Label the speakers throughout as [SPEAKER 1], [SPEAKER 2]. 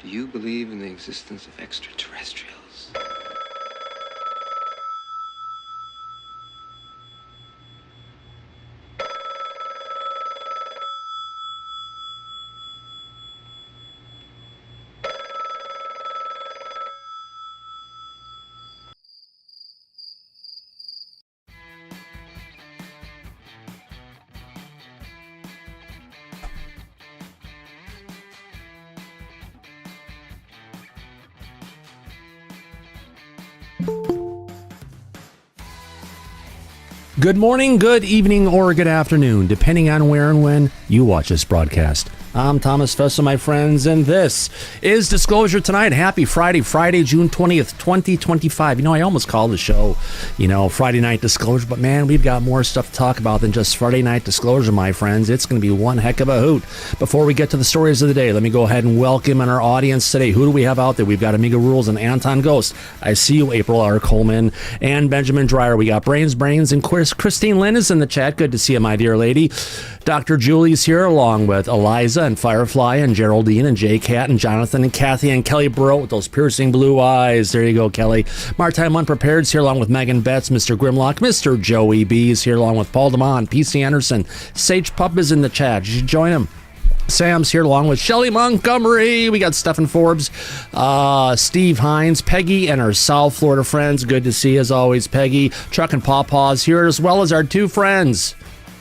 [SPEAKER 1] Do you believe in the existence of extraterrestrials?
[SPEAKER 2] Good morning, good evening, or good afternoon, depending on where and when you watch this broadcast. I'm Thomas Fessler, my friends, and this is Disclosure Tonight. Happy Friday, June 20th, 2025. You know, I almost called the show, Friday Night Disclosure, but man, we've got more stuff to talk about than just Friday Night Disclosure, my friends. It's going to be one heck of a hoot. Before we get to the stories of the day, let me go ahead and welcome in our audience today. Who do we have out there? We've got Amiga Rules and Anton Ghost. I see you, April R. Coleman and Benjamin Dreyer. We got Brains, and Christine Lynn is in the chat. Good to see you, my dear lady. Dr. Julie's here, along with Eliza and Firefly and Geraldine and J-Cat and Jonathan and Kathy and Kelly Burrow with those piercing blue eyes. There you go, Kelly. Maritime Unprepared's here, along with Megan Betts, Mr. Grimlock, Mr. Joey B's here, along with Paul DeMond, PC Anderson. Sage Pup is in the chat. You should join him. Sam's here along with Shelly Montgomery. We got Stephen Forbes, Steve Hines, Peggy, and our South Florida friends. Good to see you as always, Peggy. Chuck and Pawpaw's here, as well as our two friends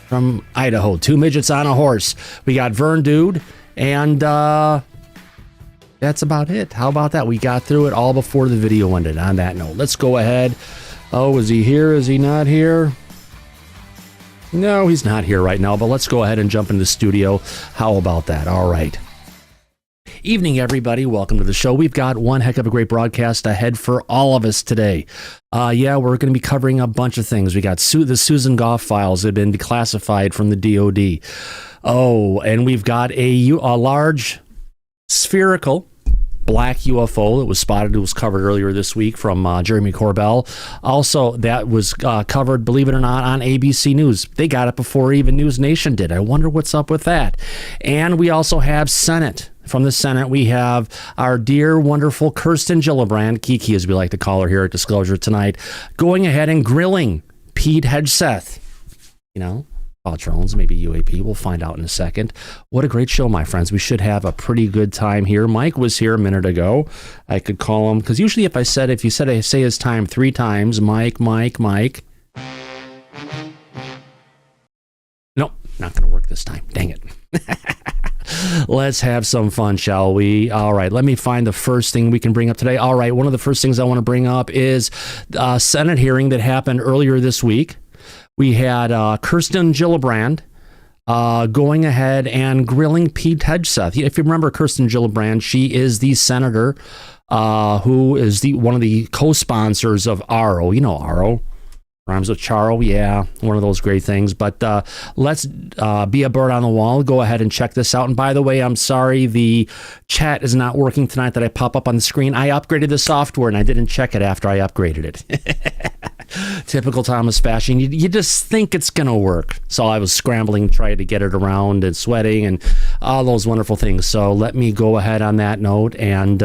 [SPEAKER 2] from Idaho, two midgets on a horse. We got Vern Dude, and that's about it. How about that? We got through it all before the video ended. On that note, let's go ahead. Oh, is he here? Is he not here? No, he's not here right now, but let's go ahead and jump into the studio. How about that? All right. Evening, everybody. Welcome to the show. We've got one heck of a great broadcast ahead for all of us today. We're going to be covering a bunch of things. We got the Susan Gough files that have been declassified from the DOD. Oh, and we've got a large spherical black UFO that was spotted. It was covered earlier this week from Jeremy Corbell. Also, that was covered, believe it or not, on ABC News. They got it before even News Nation did. I wonder what's up with that. And we also have Senate. From the Senate, we have our dear, wonderful Kirsten Gillibrand, Kiki as we like to call her here at Disclosure Tonight, going ahead and grilling Pete Hegseth. About drones, maybe UAP. We'll find out in a second. What a great show, my friends. We should have a pretty good time here. Mike was here a minute ago. I could call him, because usually if I say his time 3 times, Mike. Nope, not going to work this time. Dang it. Let's have some fun, shall we? All right, let me find the first thing we can bring up today. All right, one of the first things I want to bring up is a Senate hearing that happened earlier this week. We had Kirsten Gillibrand going ahead and grilling Pete Hegseth. If you remember Kirsten Gillibrand, she is the senator who is one of the co-sponsors of ARO. You know ARO. Rhymes with Charo, yeah, one of those great things. But let's be a bird on the wall. Go ahead and check this out. And by the way, I'm sorry, the chat is not working tonight that I pop up on the screen. I upgraded the software, and I didn't check it after I upgraded it. Typical Thomas fashion. You just think it's going to work. So I was scrambling, trying to get it around and sweating and all those wonderful things. So let me go ahead on that note and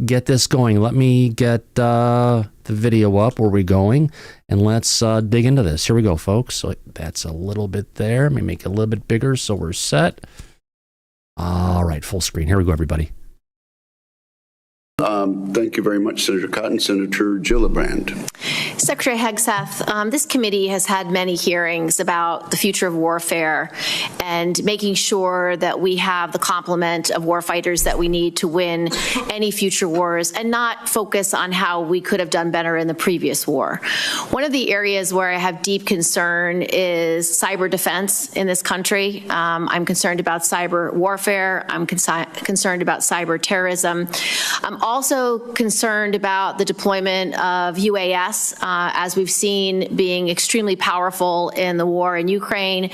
[SPEAKER 2] get this going. Let me get the video up where we're going, and let's dig into this. Here we go, folks. So that's a little bit there. Let me make it a little bit bigger so we're set. All right, full screen. Here we go, everybody.
[SPEAKER 3] Thank you very much, Senator Cotton. Senator Gillibrand.
[SPEAKER 4] Secretary Hegseth, this committee has had many hearings about the future of warfare and making sure that we have the complement of warfighters that we need to win any future wars and not focus on how we could have done better in the previous war. One of the areas where I have deep concern is cyber defense in this country. I'm concerned about cyber warfare. I'm concerned about cyber terrorism. I'm also concerned about the deployment of UAS, as we've seen being extremely powerful in the war in Ukraine.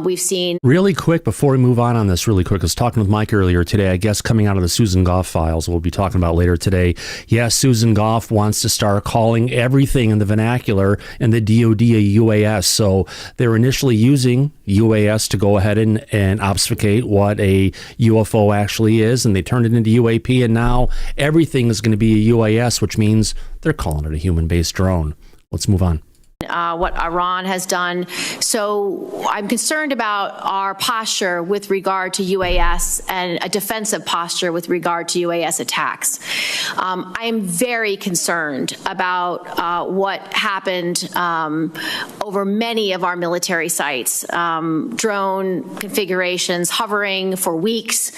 [SPEAKER 4] We've seen...
[SPEAKER 2] Really quick, before we move on this really quick, I was talking with Mike earlier today, I guess coming out of the Susan Gough files we'll be talking about later today. Yes, Susan Gough wants to start calling everything in the vernacular in the DOD a UAS. So they're initially using UAS to go ahead and obfuscate what a UFO actually is, and they turned it into UAP, and now everything is going to be a UAS, which means they're calling it a human-based drone. Let's move on.
[SPEAKER 4] What Iran has done. So I'm concerned about our posture with regard to UAS and a defensive posture with regard to UAS attacks. I am very concerned about what happened over many of our military sites. Drone configurations hovering for weeks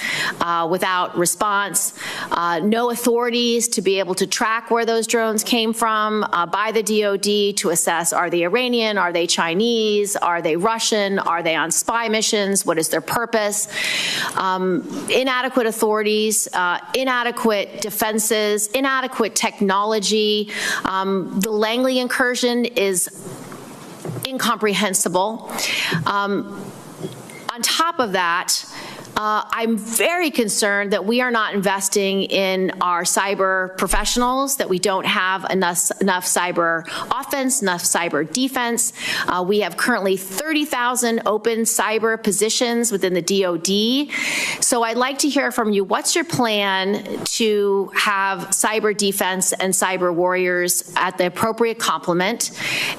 [SPEAKER 4] without response. No authorities to be able to track where those drones came from by the DoD to assess, are they Iranian? Are they Chinese? Are they Russian? Are they on spy missions? What is their purpose? Inadequate authorities, inadequate defenses, inadequate technology. The Langley incursion is incomprehensible. On top of that, I'm very concerned that we are not investing in our cyber professionals, that we don't have enough cyber offense, enough cyber defense. We have currently 30,000 open cyber positions within the DoD. So I'd like to hear from you. What's your plan to have cyber defense and cyber warriors at the appropriate complement?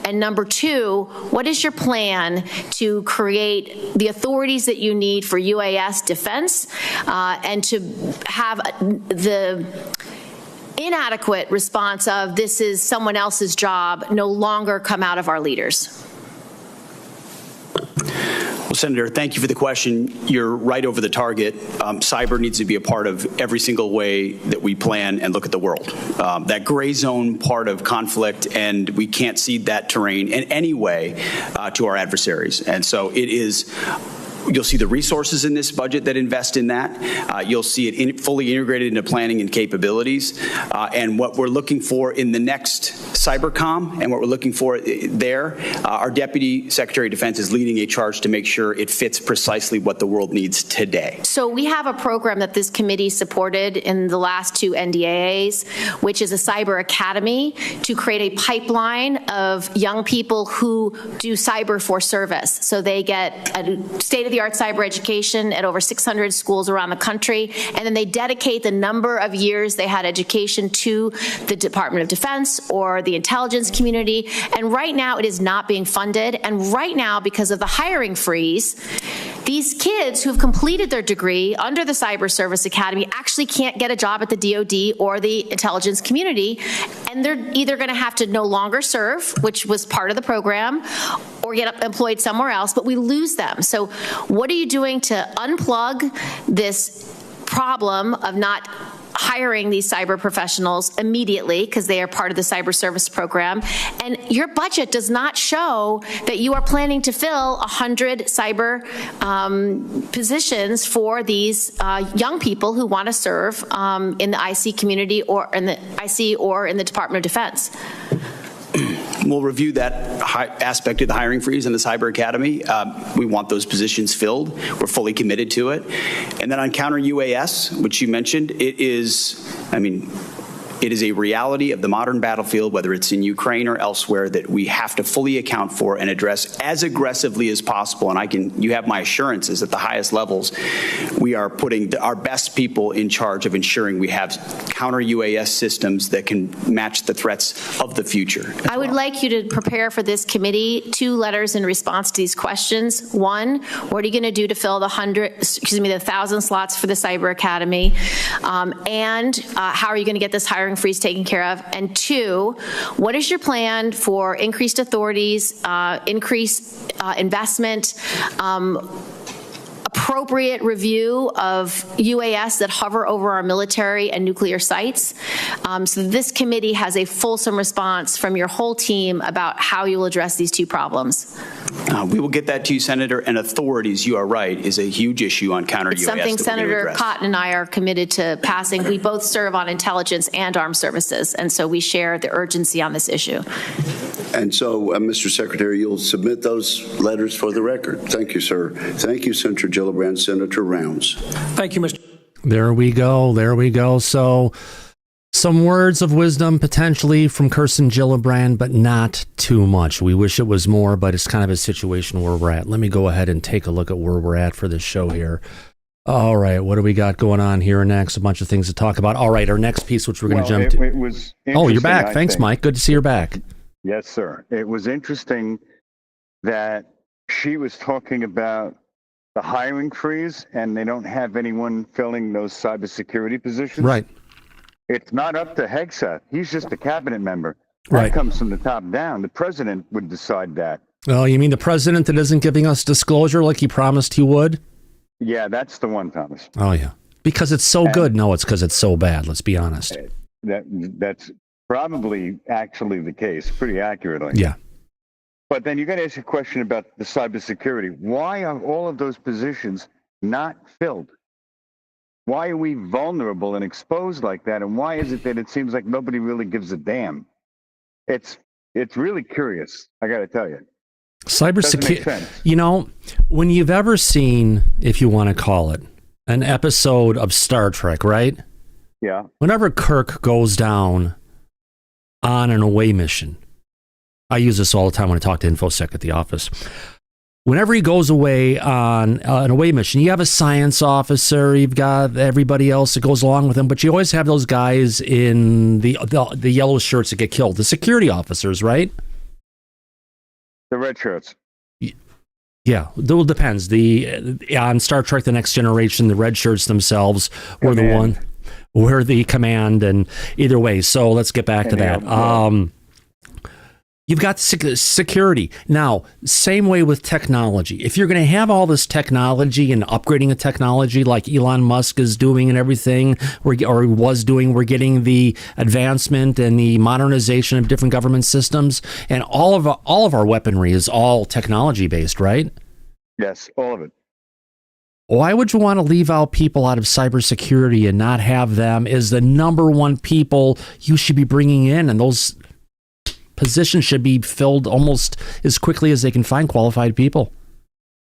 [SPEAKER 4] And number two, what is your plan to create the authorities that you need for UAS defense and to have the inadequate response of this is someone else's job no longer come out of our leaders?
[SPEAKER 5] Well, Senator, thank you for the question. You're right over the target. Cyber needs to be a part of every single way that we plan and look at the world. That gray zone part of conflict, and we can't cede that terrain in any way to our adversaries. And so it is. You'll see the resources in this budget that invest in that. You'll see it fully integrated into planning and capabilities. And what we're looking for in the next cybercom and what we're looking for there, our Deputy Secretary of Defense is leading a charge to make sure it fits precisely what the world needs today.
[SPEAKER 4] So we have a program that this committee supported in the last two NDAAs, which is a cyber academy to create a pipeline of young people who do cyber for service. So they get a state-of-the-art cyber education at over 600 schools around the country, and then they dedicate the number of years they had education to the Department of Defense or the intelligence community. And right now it is not being funded. And right now, because of the hiring freeze, these kids who have completed their degree under the Cyber Service Academy actually can't get a job at the DoD or the intelligence community, and they're either going to have to no longer serve, which was part of the program, or get employed somewhere else, but we lose them. So what are you doing to unplug this problem of not hiring these cyber professionals immediately because they are part of the cyber service program? And your budget does not show that you are planning to fill 100 cyber positions for these young people who want to serve in the IC community or in the IC or in the Department of Defense.
[SPEAKER 5] We'll review that aspect of the hiring freeze in the Cyber Academy. We want those positions filled. We're fully committed to it. And then on counter UAS, which you mentioned, it is a reality of the modern battlefield, whether it's in Ukraine or elsewhere, that we have to fully account for and address as aggressively as possible. And you have my assurances at the highest levels, we are putting our best people in charge of ensuring we have counter UAS systems that can match the threats of the future.
[SPEAKER 4] I would like you to prepare for this committee 2 letters in response to these questions. 1, what are you going to do to fill the 1,000 slots for the Cyber Academy? And how are you going to get this hiring freeze taken care of? And 2, what is your plan for increased authorities, increased investment, appropriate review of UAS that hover over our military and nuclear sites. So this committee has a fulsome response from your whole team about how you will address these two problems.
[SPEAKER 5] We will get that to you, Senator. And authorities, you are right, is a huge issue on counter-UAS.
[SPEAKER 4] It's something Senator Cotton and I are committed to passing. We both serve on intelligence and armed services, and so we share the urgency on this issue.
[SPEAKER 3] And so, Mr. Secretary, you'll submit those letters for the record. Thank you, sir. Thank you, Senator Gillibrand. Senator Rounds.
[SPEAKER 6] Thank you, Mr.
[SPEAKER 2] There we go. There we go. So some words of wisdom potentially from Kirsten Gillibrand, but not too much. We wish it was more, but it's kind of a situation where we're at. Let me go ahead and take a look at where we're at for this show here. All right, what do we got going on here next? A bunch of things to talk about. All right, our next piece, which we're going to jump to.
[SPEAKER 7] It was
[SPEAKER 2] oh, you're back.
[SPEAKER 7] I
[SPEAKER 2] Thanks,
[SPEAKER 7] think.
[SPEAKER 2] Mike. Good to see you're back.
[SPEAKER 7] Yes, sir. It was interesting that she was talking about the hiring freeze and they don't have anyone filling those cybersecurity positions.
[SPEAKER 2] Right.
[SPEAKER 7] It's not up to Hegseth. He's just a cabinet member. That
[SPEAKER 2] Right.
[SPEAKER 7] comes from the top down. The president would decide that.
[SPEAKER 2] Oh, you mean the president that isn't giving us disclosure like he promised he would?
[SPEAKER 7] Yeah, that's the one, Thomas.
[SPEAKER 2] Oh, yeah. Because it's so good. No, it's because it's so bad. Let's be honest.
[SPEAKER 7] That's probably actually the case, pretty accurately.
[SPEAKER 2] Yeah.
[SPEAKER 7] But then you got to ask a question about the cybersecurity. Why are all of those positions not filled? Why are we vulnerable and exposed like that? And why is it that it seems like nobody really gives a damn? It's really curious, I got to tell you.
[SPEAKER 2] Cybersecurity. You know, when you've ever seen, if you want to call it, an episode of Star Trek, right?
[SPEAKER 7] Yeah.
[SPEAKER 2] Whenever Kirk goes down on an away mission, I use this all the time when I talk to InfoSec at the office. Whenever he goes away on an away mission, you have a science officer, you've got everybody else that goes along with him, but you always have those guys in the yellow shirts that get killed, the security officers, right?
[SPEAKER 7] The red shirts.
[SPEAKER 2] Yeah, it depends. On Star Trek: The Next Generation, the red shirts themselves were the command, and either way. So let's get back to that. You've got security. Now, same way with technology. If you're going to have all this technology and upgrading the technology like Elon Musk is doing and everything, or was doing, we're getting the advancement and the modernization of different government systems, and all of our weaponry is all technology based, right?
[SPEAKER 7] Yes, all of it.
[SPEAKER 2] Why would you want to leave out people out of cybersecurity and not have them as the number one people you should be bringing in? And those positions should be filled almost as quickly as they can find qualified people.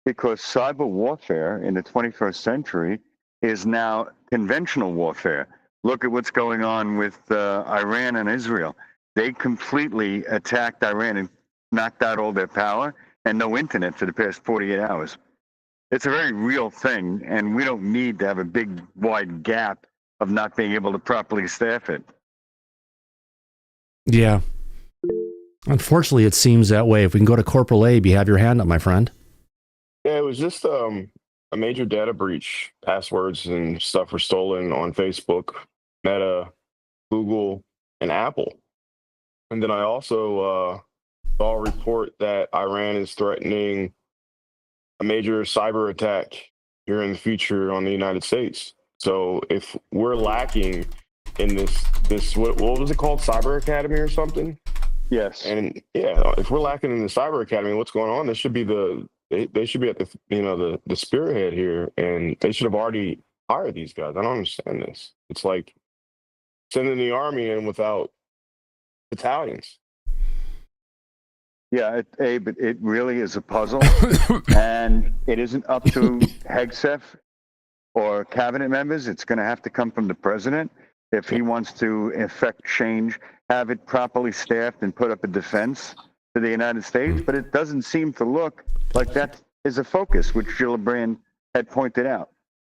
[SPEAKER 7] Because cyber warfare in the 21st century is now conventional warfare. Look at what's going on with Iran and Israel. They completely attacked Iran and knocked out all their power and no internet for the past 48 hours. It's a very real thing, and we don't need to have a big, wide gap of not being able to properly staff it.
[SPEAKER 2] Yeah. Unfortunately, it seems that way. If we can go to Corporal Abe, you have your hand up, my friend.
[SPEAKER 8] Yeah, it was just a major data breach. Passwords and stuff were stolen on Facebook, Meta, Google, and Apple. And then I also saw a report that Iran is threatening a major cyber attack here in the future on the United States. So if we're lacking in this what was it called, Cyber Academy or something?
[SPEAKER 7] Yes.
[SPEAKER 8] And yeah, if we're lacking in the Cyber Academy, what's going on? This should be they should be at the spearhead here, and they should have already hired these guys. I don't understand this. It's like sending the army in without battalions.
[SPEAKER 7] Yeah, but it really is a puzzle, and it isn't up to Hegseth or cabinet members. It's going to have to come from the president if he wants to effect change, have it properly staffed, and put up a defense for the United States. But it doesn't seem to look like that is a focus, which Gillibrand had pointed out.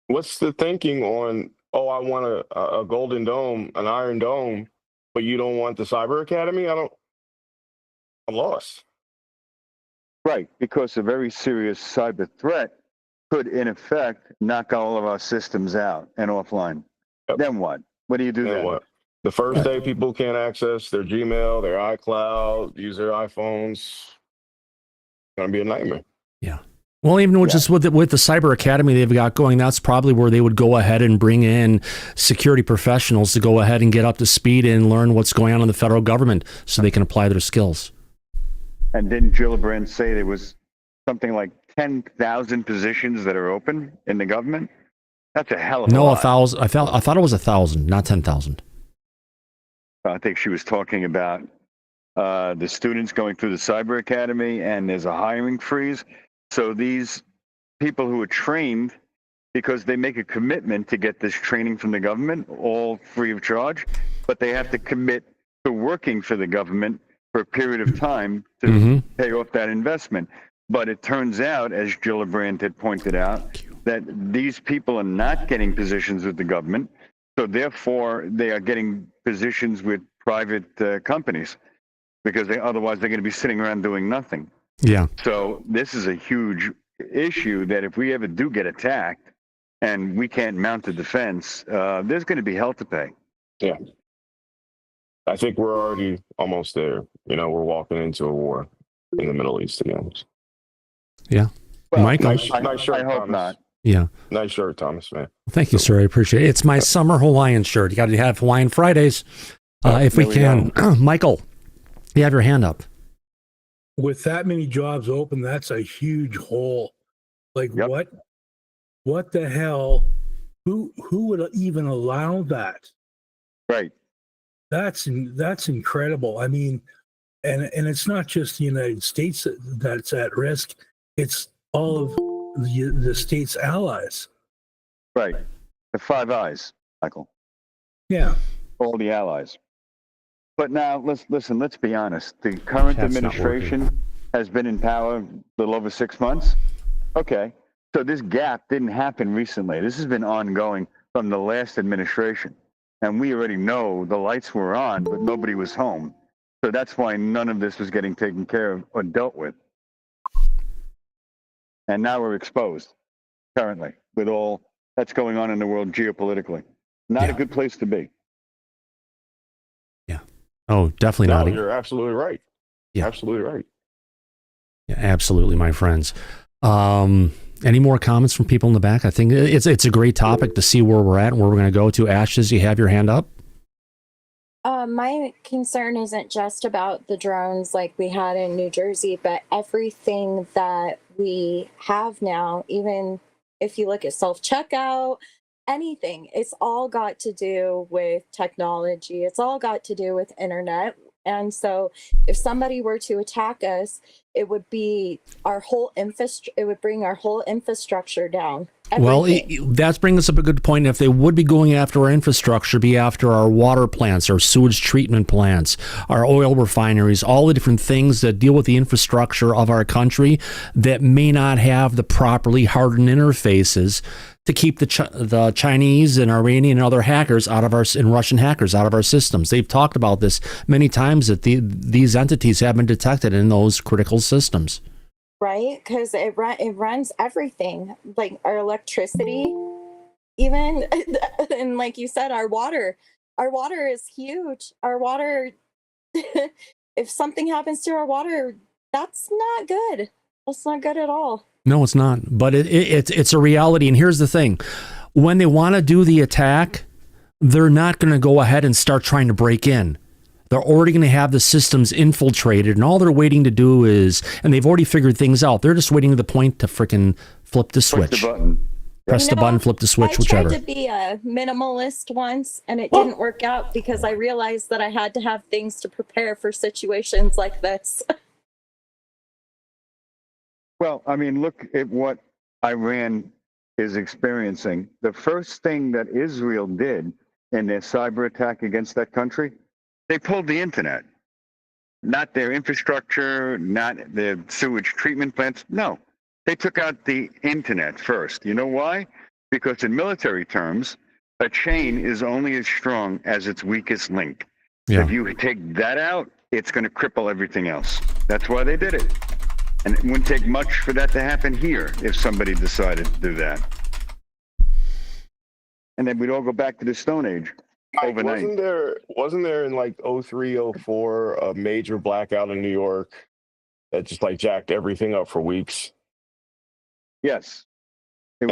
[SPEAKER 8] What's the thinking on, oh, I want a golden dome, an iron dome, but you don't want the Cyber Academy? I'm lost.
[SPEAKER 7] Right, because a very serious cyber threat could, in effect, knock all of our systems out and offline.
[SPEAKER 8] Yep.
[SPEAKER 7] Then what? What do you do then?
[SPEAKER 8] What? The first day people can't access their Gmail, their iCloud, use their iPhones. It's going to be a nightmare.
[SPEAKER 2] Yeah. Well, even just with the Cyber Academy they've got going, that's probably where they would go ahead and bring in security professionals to go ahead and get up to speed and learn what's going on in the federal government so they can apply their skills.
[SPEAKER 7] And didn't Gillibrand say there was something like 10,000 positions that are open in the government? That's a hell of a lot.
[SPEAKER 2] 1,000. I thought it was 1,000, not 10,000.
[SPEAKER 7] I think she was talking about the students going through the Cyber Academy, and there's a hiring freeze. So these people who are trained, because they make a commitment to get this training from the government, all free of charge, but they have to commit to working for the government for a period of time to pay off that investment. But it turns out, as Gillibrand had pointed out, that these people are not getting positions with the government. So therefore, they are getting positions with private companies, because otherwise they're going to be sitting around doing nothing.
[SPEAKER 2] Yeah.
[SPEAKER 7] So this is a huge issue that if we ever do get attacked and we can't mount a defense, there's going to be hell to pay.
[SPEAKER 8] Yeah. I think we're already almost there. You know, we're walking into a war in the Middle East again.
[SPEAKER 2] Yeah.
[SPEAKER 7] Well,
[SPEAKER 2] Michael?
[SPEAKER 8] Nice shirt,
[SPEAKER 7] I hope
[SPEAKER 8] Thomas.
[SPEAKER 7] not.
[SPEAKER 2] Yeah.
[SPEAKER 8] Nice shirt, Thomas, man.
[SPEAKER 2] Thank you, sir. I appreciate it. It's my summer Hawaiian shirt. You got to have Hawaiian Fridays if we can. Michael, you have your hand up.
[SPEAKER 6] With that many jobs open, that's a huge hole. Like what the hell? Who would even allow that?
[SPEAKER 7] Right.
[SPEAKER 6] That's incredible. I mean, and it's not just the United States that's at risk. It's all of the state's allies.
[SPEAKER 7] Right. The Five Eyes, Michael.
[SPEAKER 6] Yeah.
[SPEAKER 7] All the allies. But now, let's be honest. The current administration has been in power a little over 6 months. Okay. So this gap didn't happen recently. This has been ongoing from the last administration. And we already know the lights were on, but nobody was home. So that's why none of this was getting taken care of or dealt with. And now we're exposed currently with all that's going on in the world geopolitically. Not a good place to be.
[SPEAKER 2] Yeah. Oh, definitely
[SPEAKER 8] No,
[SPEAKER 2] not.
[SPEAKER 8] you're absolutely right.
[SPEAKER 2] Yeah.
[SPEAKER 8] Absolutely right.
[SPEAKER 2] Yeah, absolutely, my friends. Any more comments from people in the back? I think it's a great topic to see where we're at and where we're going to go to. Ashes, you have your hand up?
[SPEAKER 9] My concern isn't just about the drones like we had in New Jersey, but everything that we have now, even if you look at self-checkout, anything, it's all got to do with technology. It's all got to do with internet. And so if somebody were to attack us, it would be our whole it would bring our whole infrastructure down. Everything.
[SPEAKER 2] Well, that's bringing us up a good point. If they would be going after our infrastructure, be after our water plants, our sewage treatment plants, our oil refineries, all the different things that deal with the infrastructure of our country that may not have the properly hardened interfaces to keep the Chinese and Iranian and other hackers out of and Russian hackers out of our systems. They've talked about this many times, that these entities have been detected in those critical systems.
[SPEAKER 9] Right, because it runs everything, like our electricity, even, and like you said, our water is huge. Our water, if something happens to our water, that's not good. That's not good at all.
[SPEAKER 2] No, it's not. But it's a reality. And here's the thing: when they want to do the attack, they're not going to go ahead and start trying to break in. They're already going to have the systems infiltrated, and all they're waiting to do is, and they've already figured things out, they're just waiting to the point to freaking flip the switch.
[SPEAKER 7] Press the button.
[SPEAKER 2] Press the button, flip the switch, whichever.
[SPEAKER 9] I tried to be a minimalist once, and it didn't work out because I realized that I had to have things to prepare for situations like this.
[SPEAKER 7] Well, I mean, look at what Iran is experiencing. The first thing that Israel did in their cyber attack against that country, they pulled the internet. Not their infrastructure, not their sewage treatment plants. No, they took out the internet first. You know why? Because in military terms, a chain is only as strong as its weakest link.
[SPEAKER 2] Yeah.
[SPEAKER 7] If you take that out, it's going to cripple everything else. That's why they did it. And it wouldn't take much for that to happen here if somebody decided to do that. And then we'd all go back to the Stone Age. Overnight.
[SPEAKER 8] Wasn't there in like 03, 04 a major blackout in New York that just like jacked everything up for weeks?
[SPEAKER 7] Yes. It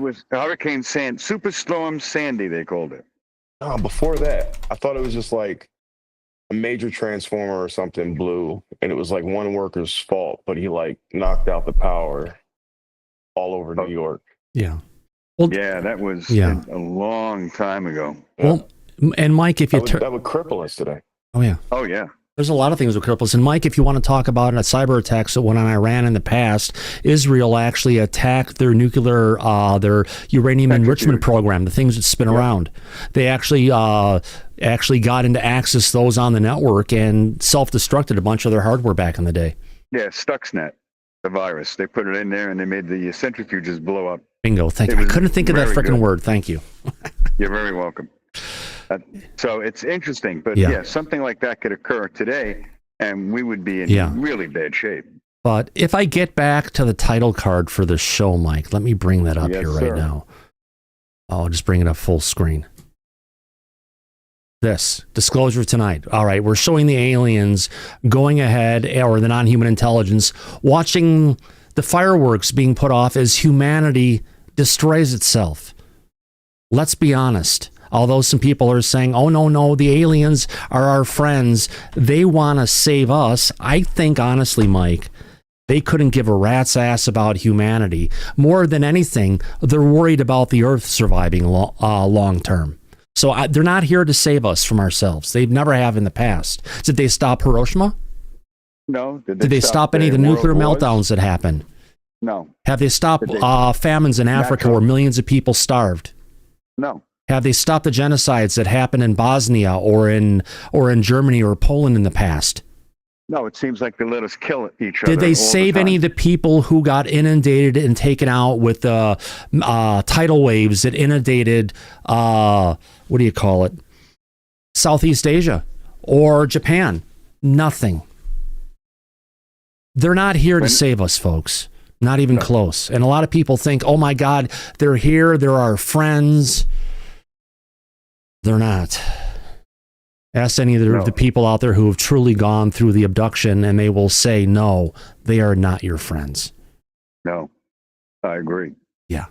[SPEAKER 7] was Hurricane Superstorm Sandy, they called it.
[SPEAKER 8] Before that, I thought it was just like a major transformer or something blew, and it was like one worker's fault, but he like knocked out the power all over New York.
[SPEAKER 2] Yeah.
[SPEAKER 7] Well, yeah, that was a long time ago.
[SPEAKER 2] Well, and Mike, if you
[SPEAKER 8] that would cripple us today.
[SPEAKER 2] Oh yeah.
[SPEAKER 7] Oh yeah.
[SPEAKER 2] There's a lot of things with cripples. And Mike, if you want to talk about a cyber attacks that went on Iran in the past, Israel actually attacked their nuclear, their uranium enrichment program, the things that spin around. They actually got into access those on the network and self-destructed a bunch of their hardware back in the day.
[SPEAKER 7] Yeah, Stuxnet, the virus. They put it in there and they made the centrifuges blow up.
[SPEAKER 2] Bingo. Thank you. I couldn't think of that freaking word. Thank you.
[SPEAKER 7] You're very welcome. So it's interesting, but something like that could occur today, and we would be in really bad shape.
[SPEAKER 2] But if I get back to the title card for the show, Mike, let me bring that up here right now. I'll just bring it up full screen. This disclosure tonight. All right, we're showing the aliens going ahead, or the non-human intelligence, watching the fireworks being put off as humanity destroys itself. Let's be honest. Although some people are saying, oh, no, the aliens are our friends. They want to save us. I think, honestly, Mike, they couldn't give a rat's ass about humanity. More than anything, they're worried about the Earth surviving long term. So they're not here to save us from ourselves. They never have in the past. Did they stop Hiroshima?
[SPEAKER 7] No.
[SPEAKER 2] Did they stop any of the nuclear meltdowns that happened?
[SPEAKER 7] No.
[SPEAKER 2] Have they stopped famines in Africa where millions of people starved?
[SPEAKER 7] No.
[SPEAKER 2] Have they stopped the genocides that happened in Bosnia or in Germany or Poland in the past?
[SPEAKER 7] No, it seems like they let us kill each other.
[SPEAKER 2] Did they save any of the people who got inundated and taken out with the tidal waves that inundated, Southeast Asia or Japan? Nothing. They're not here to save us, folks. Not even close. And a lot of people think, oh my God, they're here. They're our friends. They're not. Ask any of the people out there who have truly gone through the abduction, and they will say, no, they are not your friends.
[SPEAKER 7] No, I agree.
[SPEAKER 2] Yeah.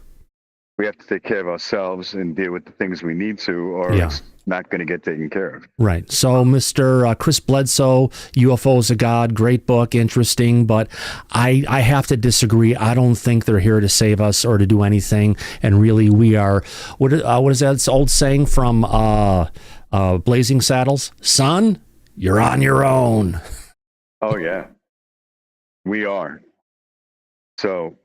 [SPEAKER 7] We have to take care of ourselves and deal with the things we need to, or it's not going to get taken care of.
[SPEAKER 2] Right. So, Mr. Chris Bledsoe, UFOs of God, great book, interesting, but I have to disagree. I don't think they're here to save us or to do anything. And really, we are, what is that old saying from Blazing Saddles? Son, you're on your own.
[SPEAKER 7] Oh, yeah. We are. So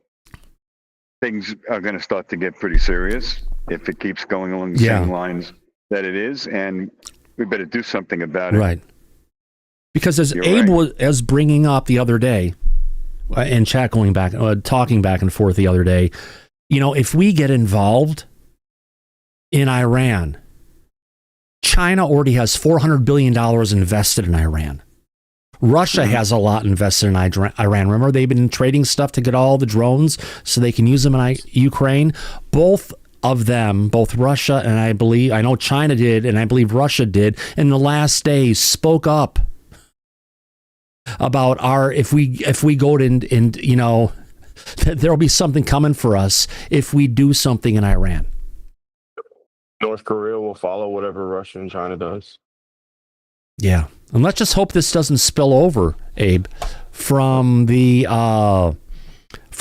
[SPEAKER 7] things are going to start to get pretty serious if it keeps going along the same lines that it is, and we better do something about it.
[SPEAKER 2] Right. Because as Abe was bringing up the other day, in chat talking back and forth the other day, if we get involved in Iran, China already has $400 billion invested in Iran. Russia has a lot invested in Iran. Remember, they've been trading stuff to get all the drones so they can use them in Ukraine. Both of them, both Russia and I know China did, and I believe Russia did, in the last days spoke up about if we go to, there'll be something coming for us if we do something in Iran.
[SPEAKER 8] North Korea will follow whatever Russia and China does.
[SPEAKER 2] Yeah. And let's just hope this doesn't spill over, Abe, from the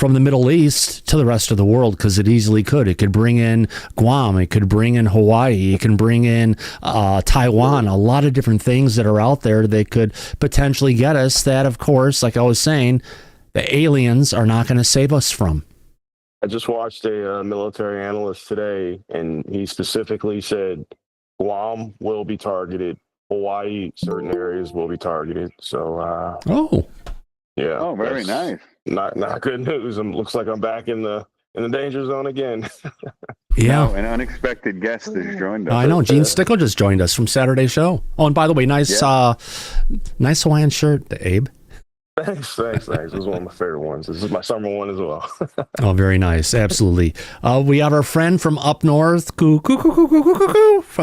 [SPEAKER 2] Middle East to the rest of the world, because it easily could. It could bring in Guam. It could bring in Hawaii. It can bring in Taiwan. A lot of different things that are out there that could potentially get us that, of course, like I was saying, the aliens are not going to save us from.
[SPEAKER 8] I just watched a military analyst today, and he specifically said Guam will be targeted. Hawaii, certain areas will be targeted. So, yeah.
[SPEAKER 7] Oh, very nice.
[SPEAKER 8] Not good news. Looks like I'm back in the danger zone again.
[SPEAKER 2] Yeah.
[SPEAKER 7] No, an unexpected guest has joined us.
[SPEAKER 2] I know. Gene Stickle just joined us from Saturday Show. Oh, and by the way, nice Hawaiian shirt, Abe.
[SPEAKER 8] Thanks. This is one of my favorite ones. This is my summer one as well.
[SPEAKER 2] Oh, very nice. Absolutely. We have our friend from up north, from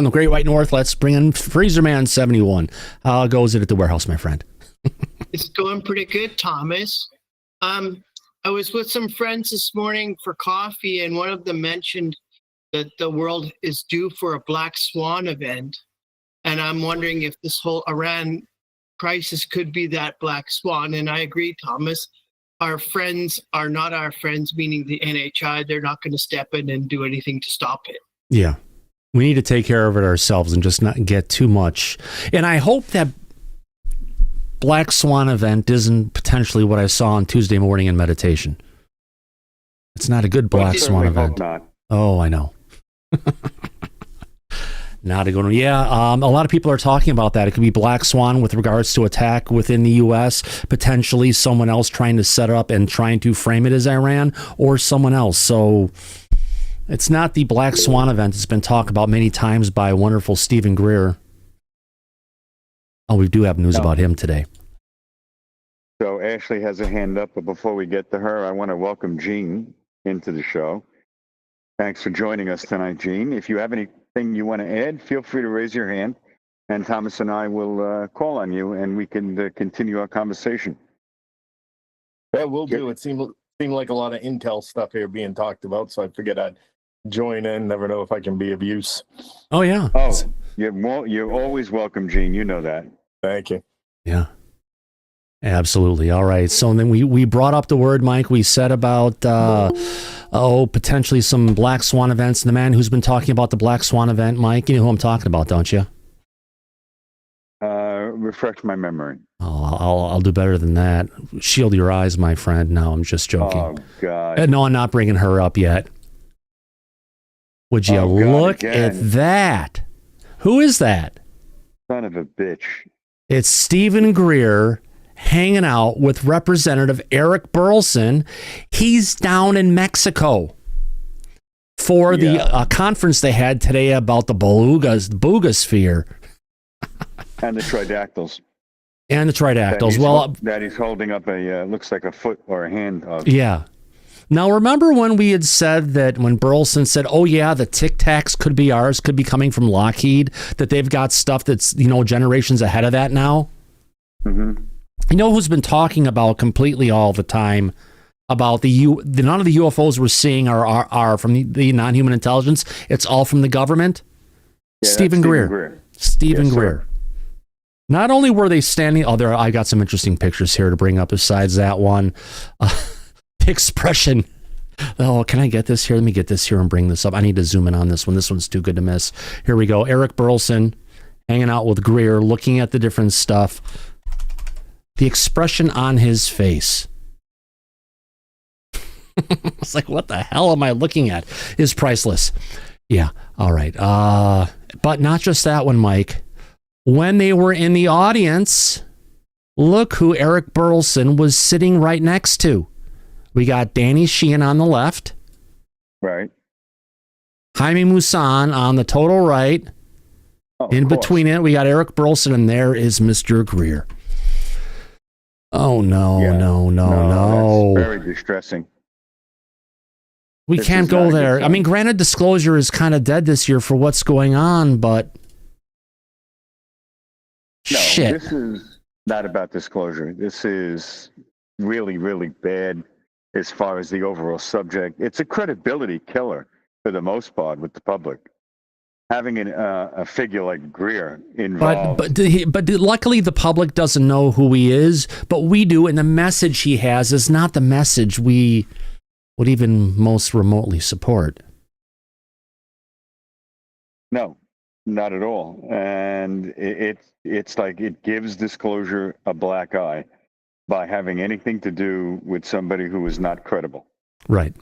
[SPEAKER 2] the Great White North. Let's bring in Freezer Man 71. How goes it at the warehouse, my friend?
[SPEAKER 10] It's going pretty good, Thomas. I was with some friends this morning for coffee, and one of them mentioned that the world is due for a black swan event. And I'm wondering if this whole Iran crisis could be that black swan. And I agree, Thomas. Our friends are not our friends, meaning the NHI. They're not going to step in and do anything to stop it.
[SPEAKER 2] Yeah. We need to take care of it ourselves and just not get too much. And I hope that black swan event isn't potentially what I saw on Tuesday morning in meditation. It's not a good black swan event.
[SPEAKER 7] Not.
[SPEAKER 2] Oh, I know. Not a good one. Yeah, a lot of people are talking about that. It could be black swan with regards to attack within the U.S., potentially someone else trying to set up and trying to frame it as Iran or someone else. So it's not the black swan event. It's been talked about many times by wonderful Stephen Greer. Oh, we do have news about him today.
[SPEAKER 7] So Ashley has a hand up, but before we get to her, I want to welcome Jean into the show. Thanks for joining us tonight, Jean. If you have anything you want to add, feel free to raise your hand, and Thomas and I will call on you, and we can continue our conversation.
[SPEAKER 8] Yeah, we'll do. It seemed like a lot of intel stuff here being talked about, so I figured I'd join in. Never know if I can be of use.
[SPEAKER 2] Oh, yeah.
[SPEAKER 7] Oh, you're always welcome, Gene. You know that.
[SPEAKER 8] Thank you.
[SPEAKER 2] Yeah. Absolutely. All right. So then we brought up the word, Mike. We said about, potentially some black swan events. And the man who's been talking about the black swan event, Mike, you know who I'm talking about, don't you?
[SPEAKER 7] Refresh my memory.
[SPEAKER 2] Oh, I'll do better than that. Shield your eyes, my friend. No, I'm just joking.
[SPEAKER 7] Oh, God.
[SPEAKER 2] No, I'm not bringing her up yet. Would you look at that? Who is that?
[SPEAKER 7] Son of a bitch.
[SPEAKER 2] It's Stephen Greer hanging out with Representative Eric Burleson. He's down in Mexico for the conference they had today about the Boogosphere.
[SPEAKER 7] And the tridactyls.
[SPEAKER 2] And the tridactyls.
[SPEAKER 7] That he's holding up looks like a foot or a hand of.
[SPEAKER 2] Yeah. Now, remember when we had said that when Burleson said, oh, yeah, the Tic Tacs could be ours, could be coming from Lockheed, that they've got stuff that's, generations ahead of that now?
[SPEAKER 7] Mm-hmm.
[SPEAKER 2] You know who's been talking about completely all the time about none of the UFOs we're seeing are from the non-human intelligence. It's all from the government.
[SPEAKER 7] Yeah,
[SPEAKER 2] Stephen Greer. Stephen Greer. Not only were they standing, I got some interesting pictures here to bring up besides that one. The expression. Oh, can I get this here? Let me get this here and bring this up. I need to zoom in on this one. This one's too good to miss. Here we go. Eric Burleson hanging out with Greer, looking at the different stuff. The expression on his face. It's like, what the hell am I looking at? Is priceless. Yeah. All right. But not just that one, Mike. When they were in the audience, look who Eric Burleson was sitting right next to. We got Danny Sheehan on the left.
[SPEAKER 7] Right.
[SPEAKER 2] Jaime Maussan on the total right. In between it, we got Eric Burleson, and there is Mr. Greer. Oh, no.
[SPEAKER 7] That's very distressing.
[SPEAKER 2] We can't go there. I mean, granted, disclosure is kind of dead this year for what's going on, but shit.
[SPEAKER 7] This is not about disclosure. This is really, really bad as far as the overall subject. It's a credibility killer for the most part with the public. Having a figure like Greer involved.
[SPEAKER 2] But luckily the public doesn't know who he is, but we do, and the message he has is not the message we would even most remotely support.
[SPEAKER 7] No, not at all. And it's like it gives disclosure a black eye by having anything to do with somebody who is not credible.
[SPEAKER 2] Right.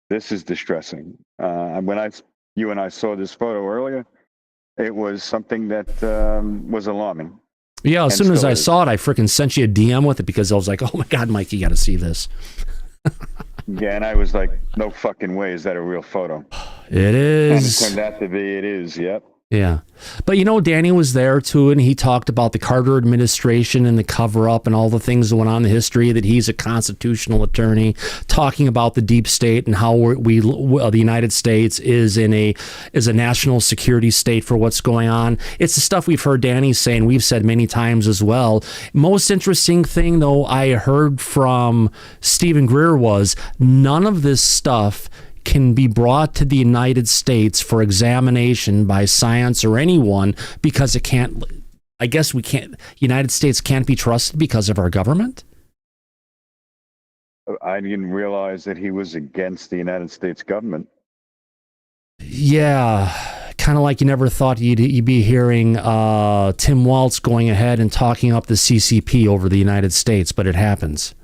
[SPEAKER 7] This is distressing. When you and I saw this photo earlier, it was something that was alarming.
[SPEAKER 2] Yeah, as soon as I saw it, I freaking sent you a DM with it because I was like, oh my God, Mike, you got to see this.
[SPEAKER 7] Yeah, and I was like, no fucking way is that a real photo.
[SPEAKER 2] It is.
[SPEAKER 7] And it turned out to be, it is, yep.
[SPEAKER 2] Yeah. But Danny was there too, and he talked about the Carter administration and the cover up and all the things that went on in the history, that he's a constitutional attorney, talking about the deep state and how the United States is a national security state for what's going on. It's the stuff we've heard Danny saying, we've said many times as well. Most interesting thing, though, I heard from Stephen Greer was none of this stuff can be brought to the United States for examination by science or anyone because it can't, I guess we can't, United States can't be trusted because of our government?
[SPEAKER 7] I didn't realize that he was against the United States government.
[SPEAKER 2] Yeah, kind of like you never thought you'd be hearing Tim Walz going ahead and talking up the CCP over the United States, but it happens.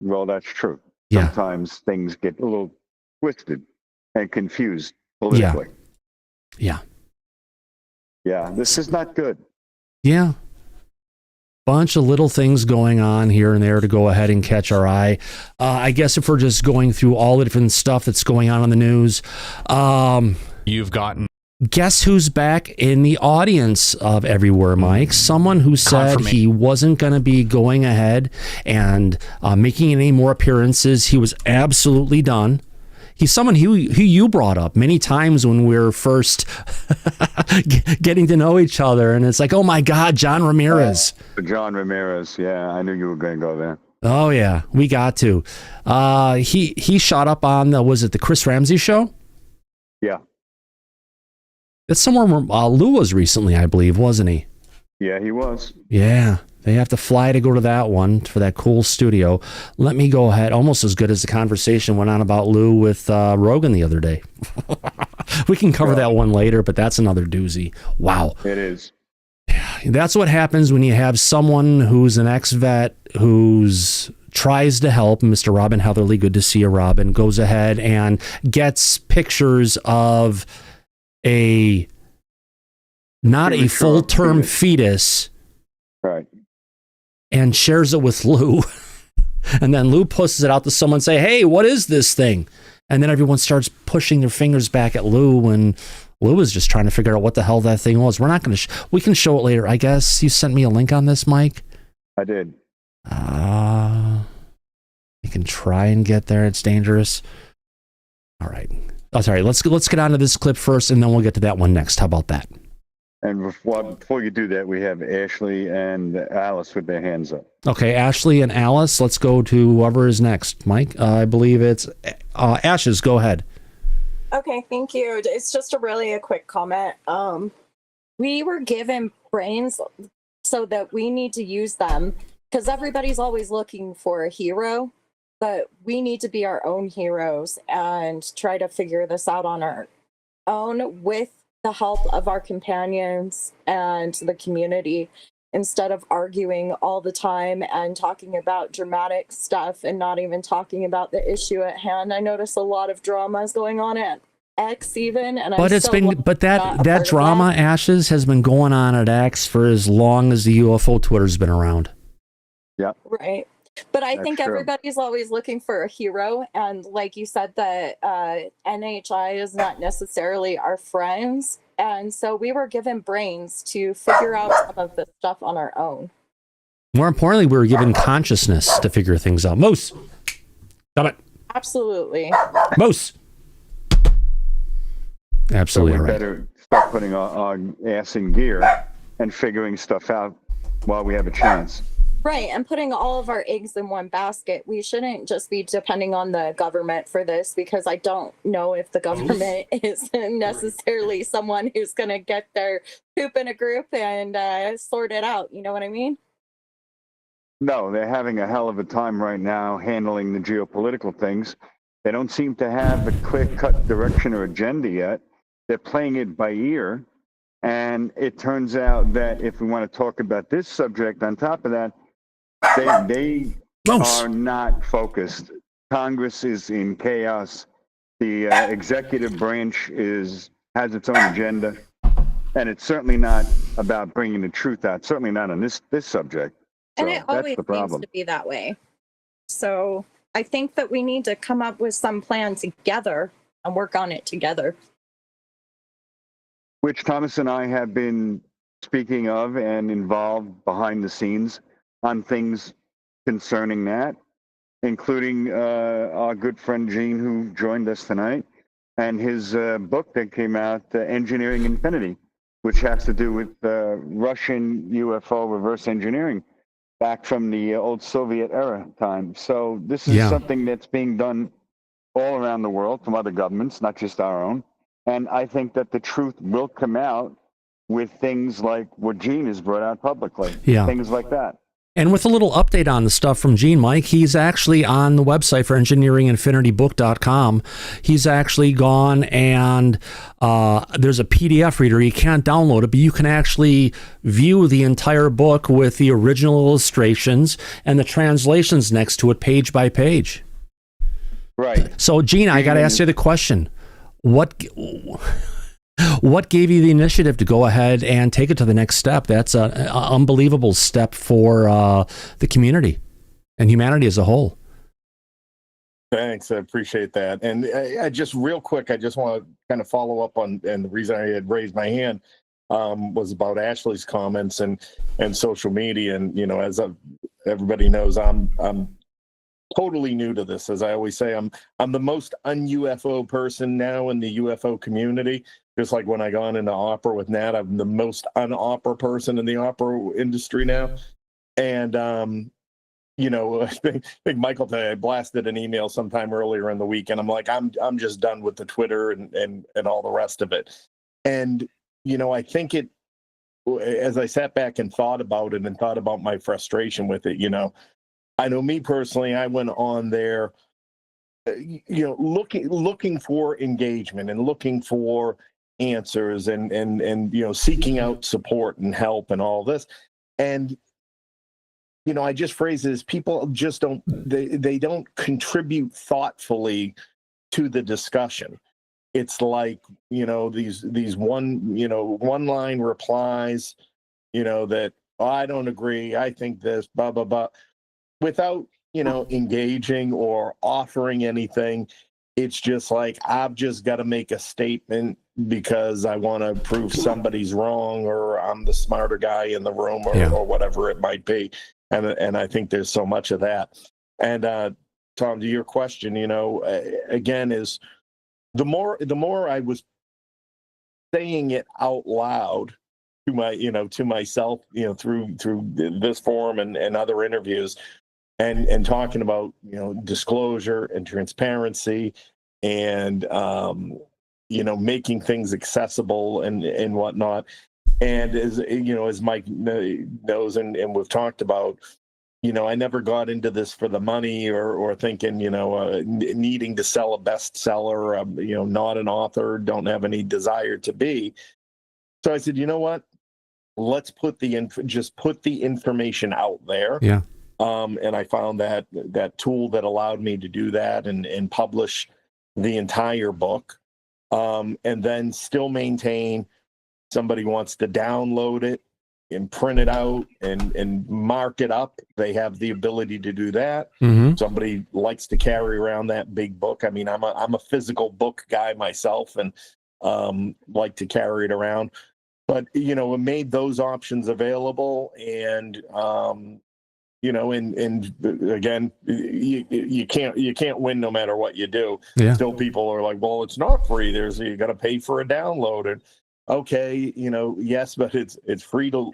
[SPEAKER 7] Well, that's true.
[SPEAKER 2] Yeah.
[SPEAKER 7] Sometimes things get a little twisted and confused politically.
[SPEAKER 2] Yeah.
[SPEAKER 7] Yeah, this is not good.
[SPEAKER 2] Yeah. Bunch of little things going on here and there to go ahead and catch our eye. I guess if we're just going through all the different stuff that's going on in the news,
[SPEAKER 11] you've gotten.
[SPEAKER 2] Guess who's back in the audience of Everywhere, Mike? Someone who said he wasn't going to be going ahead and making any more appearances. He was absolutely done. He's someone who you brought up many times when we were first getting to know each other. And it's like, oh, my God, John Ramirez.
[SPEAKER 7] John Ramirez. Yeah, I knew you were going to go there.
[SPEAKER 2] Oh, yeah, we got to. He shot up on, was it the Chris Ramsey show?
[SPEAKER 7] Yeah.
[SPEAKER 2] That's somewhere where Lou was recently, I believe, wasn't he?
[SPEAKER 7] Yeah, he was.
[SPEAKER 2] Yeah. They have to fly to go to that one for that cool studio. Let me go ahead. Almost as good as the conversation went on about Lou with Rogan the other day. We can cover that one later, but that's another doozy. Wow.
[SPEAKER 7] It is.
[SPEAKER 2] That's what happens when you have someone who's an ex-vet who's tries to help. Mr. Robin Heatherly, good to see you, Robin, goes ahead and gets pictures of not a full-term fetus.
[SPEAKER 7] Right.
[SPEAKER 2] And shares it with Lou. And then Lou pushes it out to someone and say, hey, what is this thing? And then everyone starts pushing their fingers back at Lou, and Lou is just trying to figure out what the hell that thing was. We're not going to, we can show it later. I guess you sent me a link on this, Mike.
[SPEAKER 7] I did.
[SPEAKER 2] You can try and get there. It's dangerous. All right. Oh, sorry. Let's get on to this clip first, and then we'll get to that one next. How about that?
[SPEAKER 7] And before you do that, we have Ashley and Alice with their hands up.
[SPEAKER 2] Okay, Ashley and Alice. Let's go to whoever is next. Mike, I believe it's Ashes. Go ahead.
[SPEAKER 9] Okay, thank you. It's just a quick comment. We were given brains so that we need to use them because everybody's always looking for a hero, but we need to be our own heroes and try to figure this out on our own with the help of our companions and the community, instead of arguing all the time and talking about dramatic stuff and not even talking about the issue at hand. I notice a lot of drama is going on at X even, and that drama, Ashes, has been going on at X for as long as the UFO Twitter's been around.
[SPEAKER 7] Yeah.
[SPEAKER 9] Right. But I think everybody's always looking for a hero. And like you said, that NHI is not necessarily our friends. And so we were given brains to figure out some of this stuff on our own.
[SPEAKER 2] More importantly, we were given consciousness to figure things out. Moose, stop it.
[SPEAKER 9] Absolutely.
[SPEAKER 2] Moose. Absolutely
[SPEAKER 7] so we
[SPEAKER 2] right.
[SPEAKER 7] Better start putting our ass in gear and figuring stuff out while we have a chance.
[SPEAKER 9] Right, and putting all of our eggs in one basket. We shouldn't just be depending on the government for this, because I don't know if the government is necessarily someone who's going to get their poop in a group and sort it out. You know what I mean?
[SPEAKER 7] No, they're having a hell of a time right now handling the geopolitical things. They don't seem to have a clear-cut direction or agenda yet. They're playing it by ear. And it turns out that if we want to talk about this subject on top of that, they are not focused. Congress is in chaos. The executive branch has its own agenda, and it's certainly not about bringing the truth out. Certainly not on this subject.
[SPEAKER 9] And it always seems to be that way. So I think that we need to come up with some plan together and work on it together.
[SPEAKER 7] which Thomas and I have been speaking of and involved behind the scenes on things concerning that, including our good friend Gene, who joined us tonight, and his book that came out, Engineering Infinity, which has to do with Russian UFO reverse engineering back from the old Soviet era time. So this is something that's being done all around the world from other governments, not just our own. And I think that the truth will come out with things like what Gene has brought out publicly, things like that.
[SPEAKER 2] And with a little update on the stuff from Gene, Mike, he's actually on the website for engineeringinfinitybook.com. He's actually gone and there's a PDF reader. You can't download it, but you can actually view the entire book with the original illustrations and the translations next to it, page by page.
[SPEAKER 7] Right.
[SPEAKER 2] So, Gene, I got to ask you the question. What gave you the initiative to go ahead and take it to the next step? That's an unbelievable step for the community and humanity as a whole.
[SPEAKER 12] Thanks. I appreciate that. And I just real quick, I just want to kind of follow up on, and the reason I had raised my hand was about Ashley's comments and social media. And, you know, as everybody knows, I'm totally new to this. As I always say, I'm the most un-UFO person now in the UFO community. Just like when I got into opera with Nat, I'm the most un-opera person in the opera industry now. And, you know, I think Michael today, I blasted an email sometime earlier in the week, and I'm like, I'm just done with the Twitter and all the rest of it. And, you know, I think as I sat back and thought about it and thought about my frustration with it, you know, I know me personally, I went on there, you know, looking for engagement and looking for answers and you know, seeking out support and help and all this. And, you know, I just phrase it as people just don't, they don't contribute thoughtfully to the discussion. It's like, you know, these one line replies, you know, that, oh, I don't agree, I think this, blah, blah, blah, without, you know, engaging or offering anything. It's just like, I've just got to make a statement because I want to prove somebody's wrong, or I'm the smarter guy in the room, or whatever it might be. And I think there's so much of that. And Tom, to your question, you know, again, is the more I was saying it out loud to myself, you know, through this forum and other interviews, and talking about, you know, disclosure and transparency and, you know, making things accessible and whatnot. And as, you know, as Mike knows, and we've talked about, you know, I never got into this for the money or thinking, you know, needing to sell a bestseller, you know, not an author, don't have any desire to be. So I said, you know what, let's put the information out there.
[SPEAKER 2] Yeah.
[SPEAKER 12] And I found that tool that allowed me to do that and publish the entire book, and then still maintain, somebody wants to download it and print it out and mark it up, they have the ability to do that.
[SPEAKER 2] Mm-hmm.
[SPEAKER 12] Somebody likes to carry around that big book. I mean, I'm a physical book guy myself, and like to carry it around. But, you know, it made those options available, and you know, and again, you can't win no matter what you do.
[SPEAKER 2] Yeah.
[SPEAKER 12] Still, people are like, well, it's not free. You got to pay for a download. And okay, you know, yes, but it's free to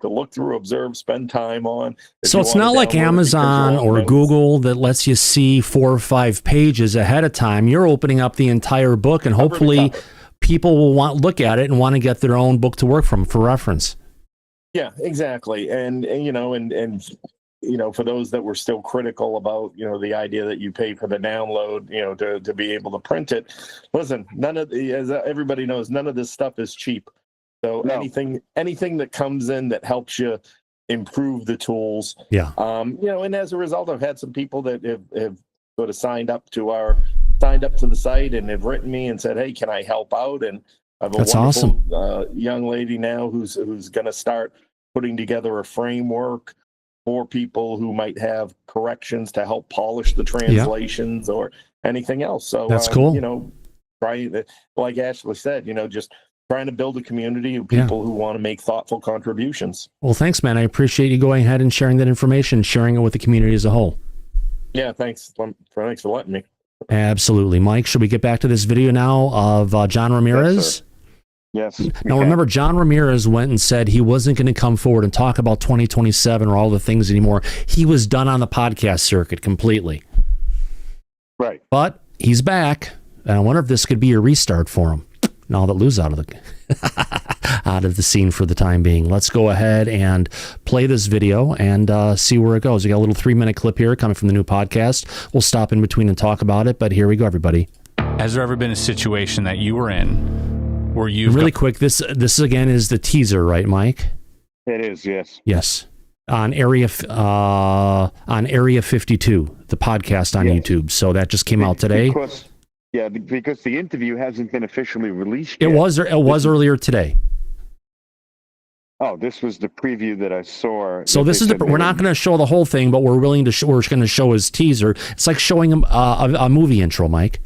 [SPEAKER 12] look through, observe, spend time on.
[SPEAKER 2] So it's not like Amazon or Google that lets you see 4 or 5 pages ahead of time. You're opening up the entire book, and hopefully people will look at it and want to get their own book to work from for reference.
[SPEAKER 12] Yeah, exactly. And you know, and you know, for those that were still critical about, you know, the idea that you pay for the download, you know, to be able to print it. Listen, as everybody knows, none of this stuff is cheap. So anything that comes in that helps you improve the tools.
[SPEAKER 2] Yeah.
[SPEAKER 12] You know, and as a result, I've had some people that have sort of signed up to the site and have written me and said, hey, can I help out? And I have a wonderful young lady now who's going to start putting together a framework for people who might have corrections to help polish the translations or anything else. So
[SPEAKER 2] that's cool.
[SPEAKER 12] You know, like Ashley said, you know, just trying to build a community of people who want to make thoughtful contributions.
[SPEAKER 2] Well, thanks, man. I appreciate you going ahead and sharing that information, sharing it with the community as a whole.
[SPEAKER 12] Yeah, thanks for letting me.
[SPEAKER 2] Absolutely. Mike, should we get back to this video now of John Ramirez?
[SPEAKER 7] Yes.
[SPEAKER 2] Now, remember, John Ramirez went and said he wasn't going to come forward and talk about 2027 or all the things anymore. He was done on the podcast circuit completely.
[SPEAKER 7] Right.
[SPEAKER 2] But he's back, and I wonder if this could be a restart for him now that Lou's out of the scene for the time being. Let's go ahead and play this video and see where it goes. We got a little 3-minute clip here coming from the new podcast. We'll stop in between and talk about it, but here we go, everybody.
[SPEAKER 11] Has there ever been a situation that you were in where you
[SPEAKER 2] really quick? This again is the teaser, right, Mike?
[SPEAKER 7] It is, yes.
[SPEAKER 2] Yes. On Area 52, the podcast on YouTube. So that just came out today.
[SPEAKER 7] Because the interview hasn't been officially released
[SPEAKER 2] yet. It was earlier today.
[SPEAKER 7] Oh, this was the preview that I saw.
[SPEAKER 2] So this is we're not going to show the whole thing, but we're willing to. We're going to show his teaser. It's like showing him a movie intro, Mike.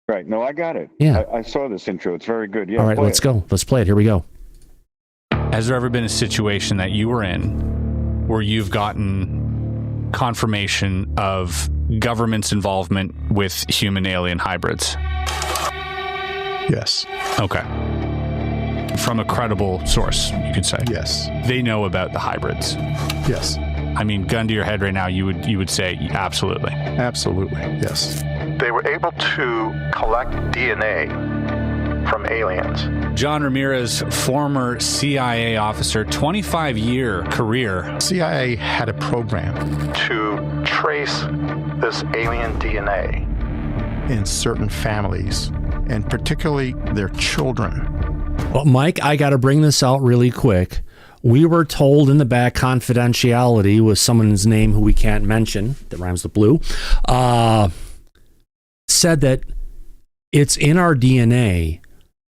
[SPEAKER 7] Right. No, I got it.
[SPEAKER 2] Yeah.
[SPEAKER 7] I saw this intro. It's very good. Yeah.
[SPEAKER 2] All right, let's go. Let's play it. Here we go.
[SPEAKER 11] Has there ever been a situation that you were in where you've gotten confirmation of government's involvement with human alien hybrids?
[SPEAKER 13] Yes.
[SPEAKER 11] Okay. From a credible source, you could say.
[SPEAKER 13] Yes.
[SPEAKER 11] They know about the hybrids.
[SPEAKER 13] Yes.
[SPEAKER 11] I mean, gun to your head right now, you would say absolutely.
[SPEAKER 13] Absolutely. Yes.
[SPEAKER 14] They were able to collect DNA from aliens.
[SPEAKER 11] John Ramirez, former CIA officer, 25-year career.
[SPEAKER 13] CIA had a program
[SPEAKER 14] to trace this alien DNA
[SPEAKER 13] in certain families, and particularly their children.
[SPEAKER 2] Well, Mike, I got to bring this out really quick. We were told in the back, confidentiality with someone's name who we can't mention, that rhymes with blue, said that it's in our DNA,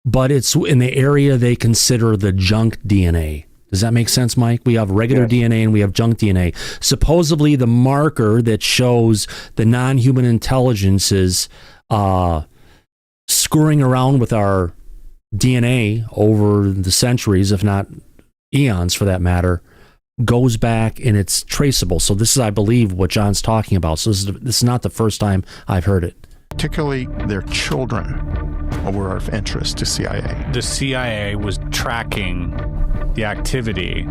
[SPEAKER 2] but it's in the area they consider the junk DNA. Does that make sense, Mike? We have regular DNA and we have junk DNA. Supposedly the marker that shows the non-human intelligences screwing around with our DNA over the centuries, if not eons for that matter, goes back and it's traceable. So this is, I believe, what John's talking about. So this is not the first time I've heard it.
[SPEAKER 13] Particularly their children were of interest to CIA.
[SPEAKER 11] The CIA was tracking the activity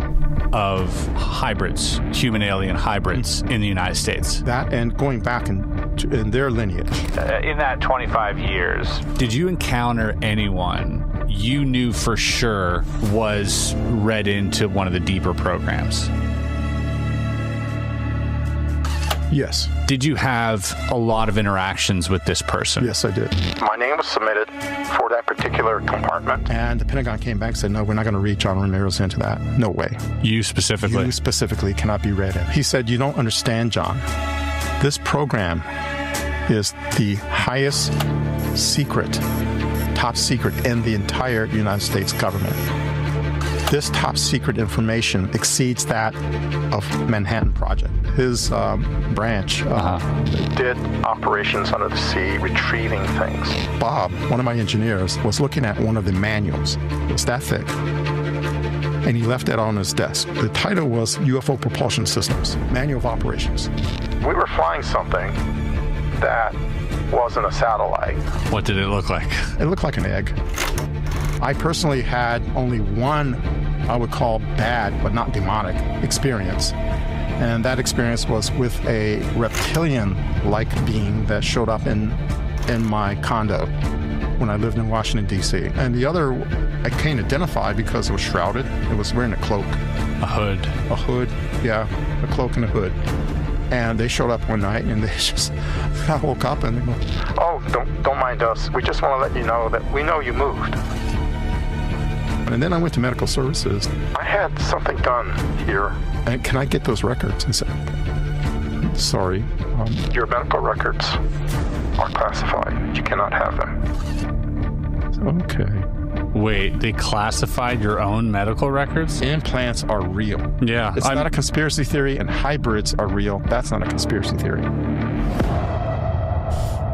[SPEAKER 11] of hybrids, human alien hybrids in the United States.
[SPEAKER 13] That and going back in their lineage.
[SPEAKER 14] In that 25 years.
[SPEAKER 11] Did you encounter anyone you knew for sure was read into one of the deeper programs?
[SPEAKER 13] Yes.
[SPEAKER 11] Did you have a lot of interactions with this person?
[SPEAKER 13] Yes, I did.
[SPEAKER 14] My name was submitted for that particular compartment.
[SPEAKER 13] And the Pentagon came back and said, no, we're not going to read John Ramirez into that. No way.
[SPEAKER 11] You specifically?
[SPEAKER 13] You specifically cannot be read in. He said, you don't understand, John. This program is the highest secret, top secret in the entire United States government. This top secret information exceeds that of Manhattan Project. His branch
[SPEAKER 14] did operations under the sea, retrieving things.
[SPEAKER 13] Bob, one of my engineers, was looking at one of the manuals. It was that thick. And he left that on his desk. The title was UFO Propulsion Systems, Manual of Operations.
[SPEAKER 14] We were flying something that wasn't a satellite.
[SPEAKER 11] What did it look like?
[SPEAKER 13] It looked like an egg. I personally had only one, I would call bad, but not demonic, experience. And that experience was with a reptilian-like being that showed up in my condo when I lived in Washington, D.C. And the other, I can't identify because it was shrouded. It was wearing a cloak.
[SPEAKER 11] A hood.
[SPEAKER 13] A hood, yeah, a cloak and a hood. And they showed up one night, and they just, I woke up and they go,
[SPEAKER 14] oh, don't mind us. We just want to let you know that we know you moved.
[SPEAKER 13] And then I went to medical services.
[SPEAKER 14] I had something done here.
[SPEAKER 13] And can I get those records? And said, sorry.
[SPEAKER 14] Your medical records are classified. You cannot have them.
[SPEAKER 13] Okay.
[SPEAKER 11] Wait, they classified your own medical records?
[SPEAKER 13] Implants are real.
[SPEAKER 11] Yeah.
[SPEAKER 13] It's not a conspiracy theory, and hybrids are real. That's not a conspiracy theory.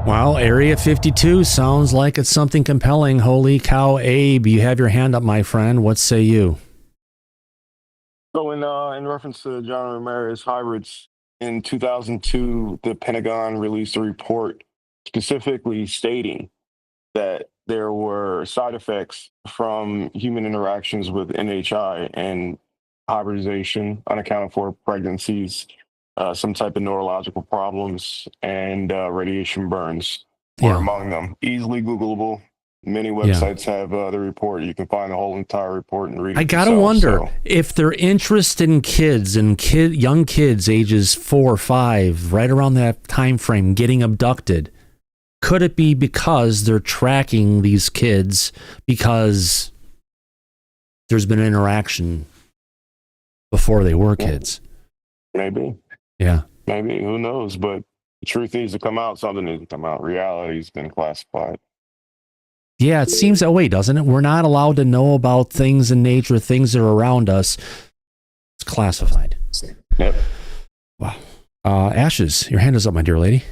[SPEAKER 2] Well, Area 52 sounds like it's something compelling. Holy cow, Abe, you have your hand up, my friend. What say you?
[SPEAKER 8] So in reference to John Ramirez hybrids, in 2002, the Pentagon released a report specifically stating that there were side effects from human interactions with NHI and hybridization, unaccounted for pregnancies, some type of neurological problems, and radiation burns were among them. Easily Googleable. Many websites have the report. You can find the whole entire report and read it.
[SPEAKER 2] I gotta wonder if they're interested in kids and young kids ages 4 or 5, right around that time frame, getting abducted. Could it be because they're tracking these kids because there's been interaction before they were kids?
[SPEAKER 8] Maybe.
[SPEAKER 2] Yeah.
[SPEAKER 8] Maybe. Who knows? But the truth needs to come out. Something needs to come out. Reality's been classified.
[SPEAKER 2] Yeah, it seems that way, doesn't it? We're not allowed to know about things in nature, things that are around us. It's classified.
[SPEAKER 8] Yep.
[SPEAKER 2] Wow. Ashes, your hand is up, my dear lady.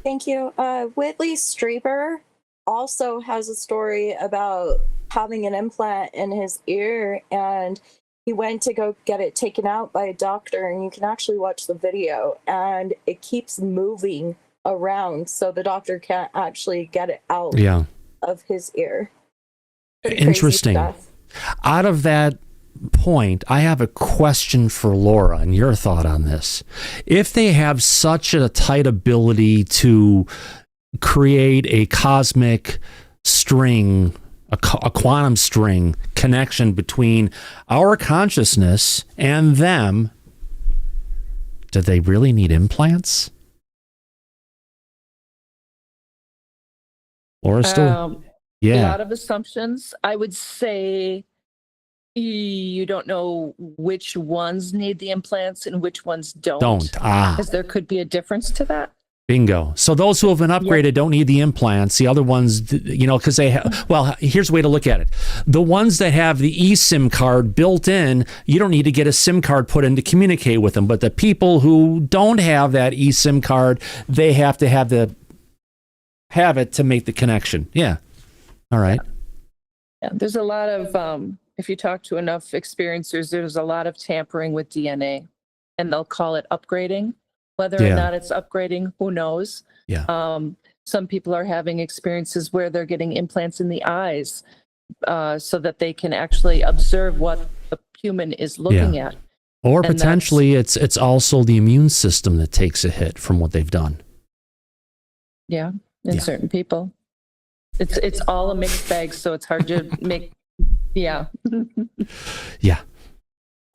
[SPEAKER 9] Thank you. Whitley Strieber also has a story about having an implant in his ear, and he went to go get it taken out by a doctor, and you can actually watch the video, and it keeps moving around, so the doctor can't actually get it out of his ear. Pretty
[SPEAKER 2] interesting. Out of that point, I have a question for Laura and your thought on this. If they have such a tight ability to create a cosmic string, a quantum string connection between our consciousness and them, do they really need implants? Laura, still?
[SPEAKER 15] A lot of assumptions. I would say you don't know which ones need the implants and which ones don't. Because there could be a difference to that.
[SPEAKER 2] Bingo. So those who have been upgraded don't need the implants. The other ones, because they have, well, here's a way to look at it. The ones that have the eSIM card built in, you don't need to get a SIM card put in to communicate with them. But the people who don't have that eSIM card, they have to have it to make the connection. Yeah. All right.
[SPEAKER 15] Yeah, there's a lot of, if you talk to enough experiencers, there's a lot of tampering with DNA, and they'll call it upgrading. Whether or not it's upgrading, who knows?
[SPEAKER 2] Yeah.
[SPEAKER 15] Some people are having experiences where they're getting implants in the eyes so that they can actually observe what the human is looking at.
[SPEAKER 2] Or
[SPEAKER 15] And
[SPEAKER 2] potentially it's also the immune system that takes a hit from what they've done.
[SPEAKER 15] Yeah, in certain people. It's all a mixed bag, so it's hard to make, Yeah.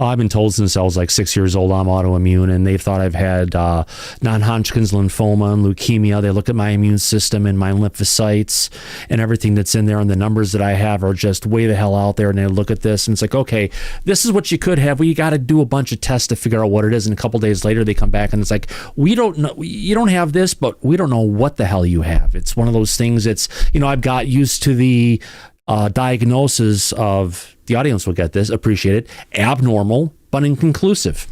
[SPEAKER 2] Oh, I've been told since I was like 6 years old I'm autoimmune, and they've thought I've had non-Hodgkin's lymphoma and leukemia. They look at my immune system and my lymphocytes and everything that's in there, and the numbers that I have are just way the hell out there, and they look at this and it's like, okay, this is what you could have. We got to do a bunch of tests to figure out what it is, and a couple days later they come back and it's like, we don't know, you don't have this, but we don't know what the hell you have. It's one of those things. It's, I've got used to the diagnosis of, the audience will get this, appreciate it, abnormal but inconclusive.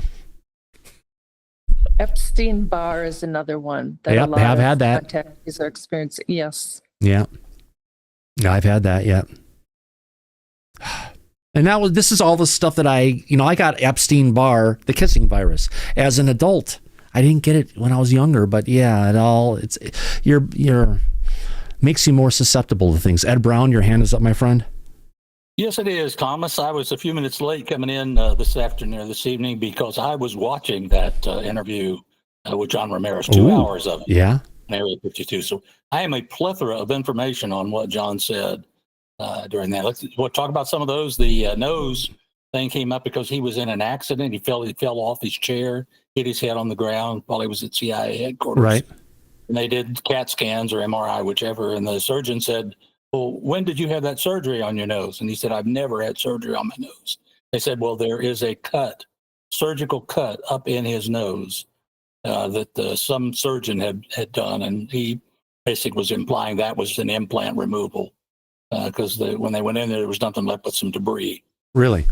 [SPEAKER 15] Epstein-Barr is another one that a lot
[SPEAKER 2] have
[SPEAKER 15] of
[SPEAKER 2] had that.
[SPEAKER 15] contactees are experiencing. Yes.
[SPEAKER 2] Yeah, I've had that. Yeah. And this is all the stuff that I got Epstein-Barr, the kissing virus, as an adult. I didn't get it when I was younger, but you're makes you more susceptible to things. Ed Brown, your hand is up, my friend.
[SPEAKER 16] Yes, it is, Thomas. I was a few minutes late coming in this evening, because I was watching that interview with John Ramirez, 2 hours of it.
[SPEAKER 2] Yeah.
[SPEAKER 16] Area 52. So I am a plethora of information on what John said during that. Let's talk about some of those. The nose thing came up because he was in an accident. He fell off his chair, hit his head on the ground while he was at CIA headquarters.
[SPEAKER 2] Right.
[SPEAKER 16] And they did CAT scans or MRI, whichever. And the surgeon said, well, when did you have that surgery on your nose? And he said, I've never had surgery on my nose. They said, well, there is a surgical cut up in his nose that some surgeon had done. And he basically was implying that was an implant removal because when they went in there was nothing left but some debris.
[SPEAKER 2] Really?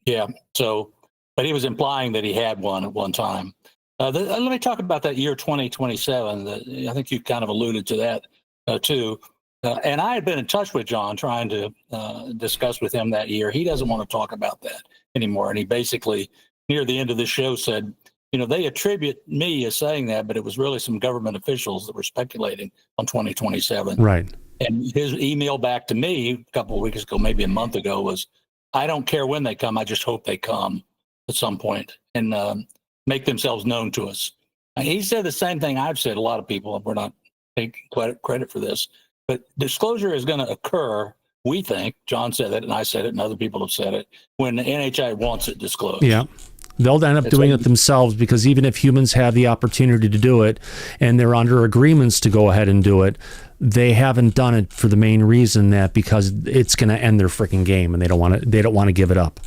[SPEAKER 16] Yeah. So, but he was implying that he had one at one time. Let me talk about that year 2027. I think you kind of alluded to that too. And I had been in touch with John trying to discuss with him that year. He doesn't want to talk about that anymore. And he basically, near the end of the show, said, they attribute me as saying that, but it was really some government officials that were speculating on 2027.
[SPEAKER 2] Right.
[SPEAKER 16] And his email back to me a couple of weeks ago, maybe a month ago, was, I don't care when they come. I just hope they come at some point and make themselves known to us. And he said the same thing I've said. A lot of people, we're not taking credit for this, but disclosure is going to occur, we think. John said it, and I said it, and other people have said it, when the NHI wants it disclosed.
[SPEAKER 2] Yeah. They'll end up doing it themselves, because even if humans have the opportunity to do it and they're under agreements to go ahead and do it, they haven't done it for the main reason that because it's going to end their freaking game and they don't want to give it up.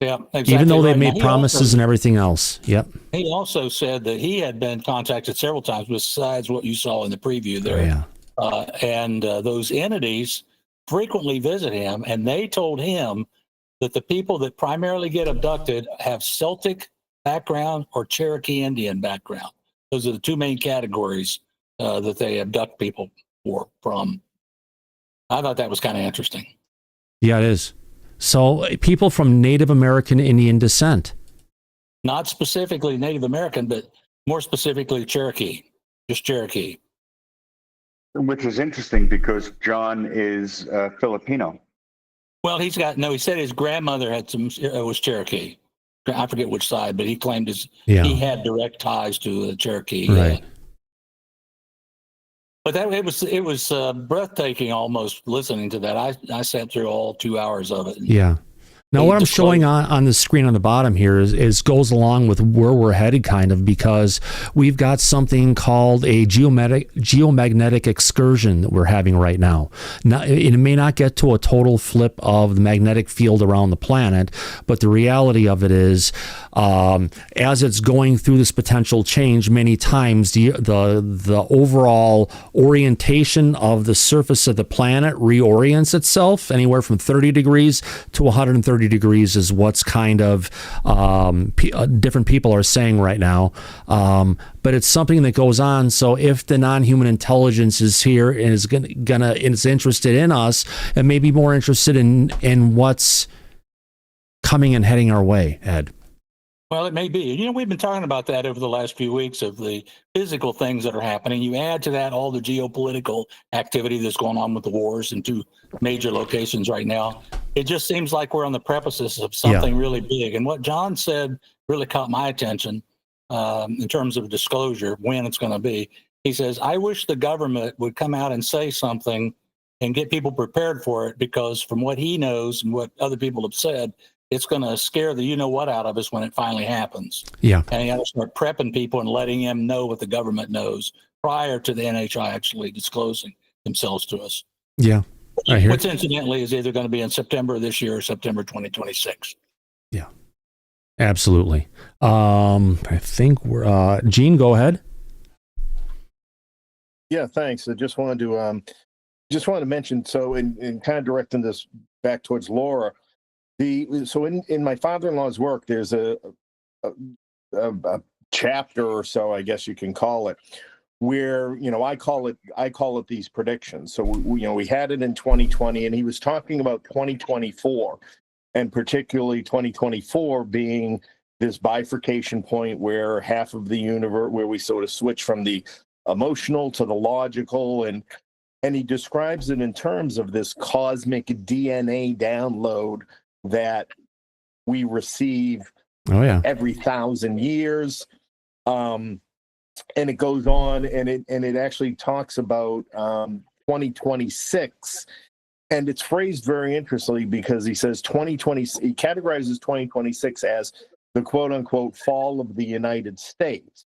[SPEAKER 16] Yeah, exactly.
[SPEAKER 2] Even though they've
[SPEAKER 16] right.
[SPEAKER 2] made promises and everything else. Yep.
[SPEAKER 16] He also said that he had been contacted several times besides what you saw in the preview there.
[SPEAKER 2] Oh, yeah.
[SPEAKER 16] And those entities frequently visit him, and they told him that the people that primarily get abducted have Celtic background or Cherokee Indian background. Those are the two main categories that they abduct people from. I thought that was kind of interesting.
[SPEAKER 2] Yeah, it is. So people from Native American Indian descent.
[SPEAKER 16] Not specifically Native American, but more specifically Cherokee, just Cherokee.
[SPEAKER 7] Which is interesting because John is Filipino.
[SPEAKER 16] Well, he said his grandmother had was Cherokee. I forget which side, but he claimed he had direct ties to Cherokee.
[SPEAKER 2] Right.
[SPEAKER 16] But it was breathtaking almost listening to that. I sat through all 2 hours of it.
[SPEAKER 2] Yeah. Now, what I'm showing on the screen on the bottom here is goes along with where we're headed, kind of, because we've got something called a geomagnetic excursion that we're having right now. Now, it may not get to a total flip of the magnetic field around the planet, but the reality of it is, as it's going through this potential change, many times the overall orientation of the surface of the planet reorients itself anywhere from 30 degrees to 130 degrees is what's kind of different people are saying right now. But it's something that goes on. So if the non-human intelligence is here and is interested in us, and maybe more interested in what's coming and heading our way, Ed.
[SPEAKER 16] Well, it may be. We've been talking about that over the last few weeks of the physical things that are happening. You add to that all the geopolitical activity that's going on with the wars in two major locations right now. It just seems like we're on the precipice of something really big. And what John said really caught my attention in terms of disclosure, when it's going to be. He says, I wish the government would come out and say something and get people prepared for it, because from what he knows and what other people have said, it's going to scare the you-know-what out of us when it finally happens.
[SPEAKER 2] Yeah.
[SPEAKER 16] And you got to start prepping people and letting them know what the government knows prior to the NHI actually disclosing themselves to us.
[SPEAKER 2] Yeah.
[SPEAKER 16] Which incidentally is either going to be in September this year or September 2026.
[SPEAKER 2] Yeah. Absolutely. I think we're Gene, go ahead.
[SPEAKER 12] Yeah, thanks. I just wanted to mention, so in kind of directing this back towards Laura, so in my father-in-law's work, there's a chapter or so, I guess you can call it, where I call it these predictions. So we had it in 2020, and he was talking about 2024, and particularly 2024 being this bifurcation point where half of the universe, where we sort of switch from the emotional to the logical, and he describes it in terms of this cosmic DNA download that we receive every 1,000 years. And it goes on, and it actually talks about 2026, and it's phrased very interestingly, because he says 2020, he categorizes 2026 as the quote unquote fall of the United States,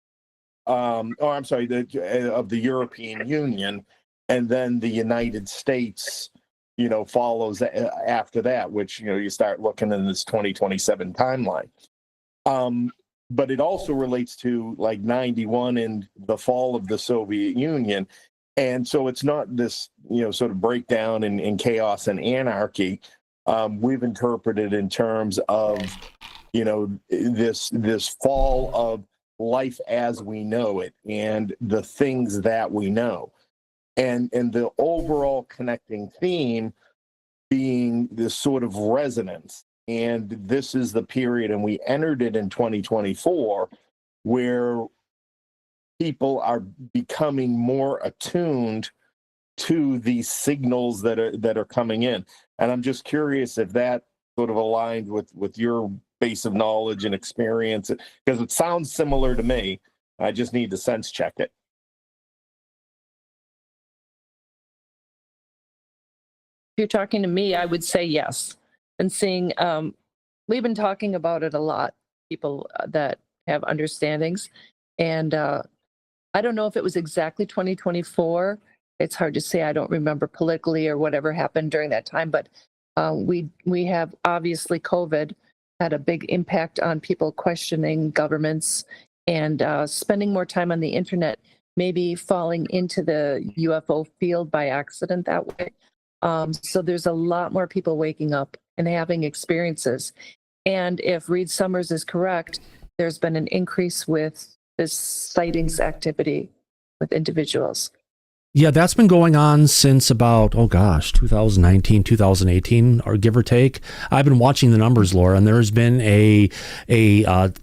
[SPEAKER 12] of the European Union, and then the United States follows after that, which, you start looking in this 2027 timeline. But it also relates to like 91 and the fall of the Soviet Union. And so it's not this, sort of breakdown in chaos and anarchy. We've interpreted in terms of, this fall of life as we know it and the things that we know. And the overall connecting theme being this sort of resonance. And this is the period, and we entered it in 2024, where people are becoming more attuned to these signals that are coming in. And I'm just curious if that sort of aligned with your base of knowledge and experience, because it sounds similar to me. I just need to sense check it.
[SPEAKER 15] If you're talking to me, I would say yes. And seeing, we've been talking about it a lot, people that have understandings. And I don't know if it was exactly 2024. It's hard to say. I don't remember politically or whatever happened during that time. But we have obviously COVID had a big impact on people questioning governments and spending more time on the internet, maybe falling into the UFO field by accident that way. So there's a lot more people waking up and having experiences. And if Reed Summers is correct, there's been an increase with this sightings activity with individuals.
[SPEAKER 2] Yeah, that's been going on since about, 2019, 2018, or give or take. I've been watching the numbers, Laura, and there's been a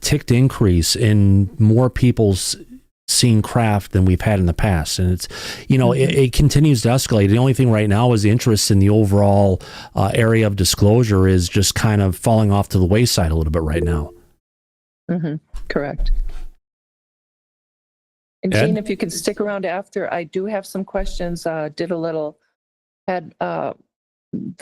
[SPEAKER 2] ticked increase in more people's seen craft than we've had in the past. And it's, it continues to escalate. The only thing right now is the interest in the overall area of disclosure is just kind of falling off to the wayside a little bit right now.
[SPEAKER 15] Mm-hmm. Correct. And Gene, if you can stick around after, I do have some questions. Had the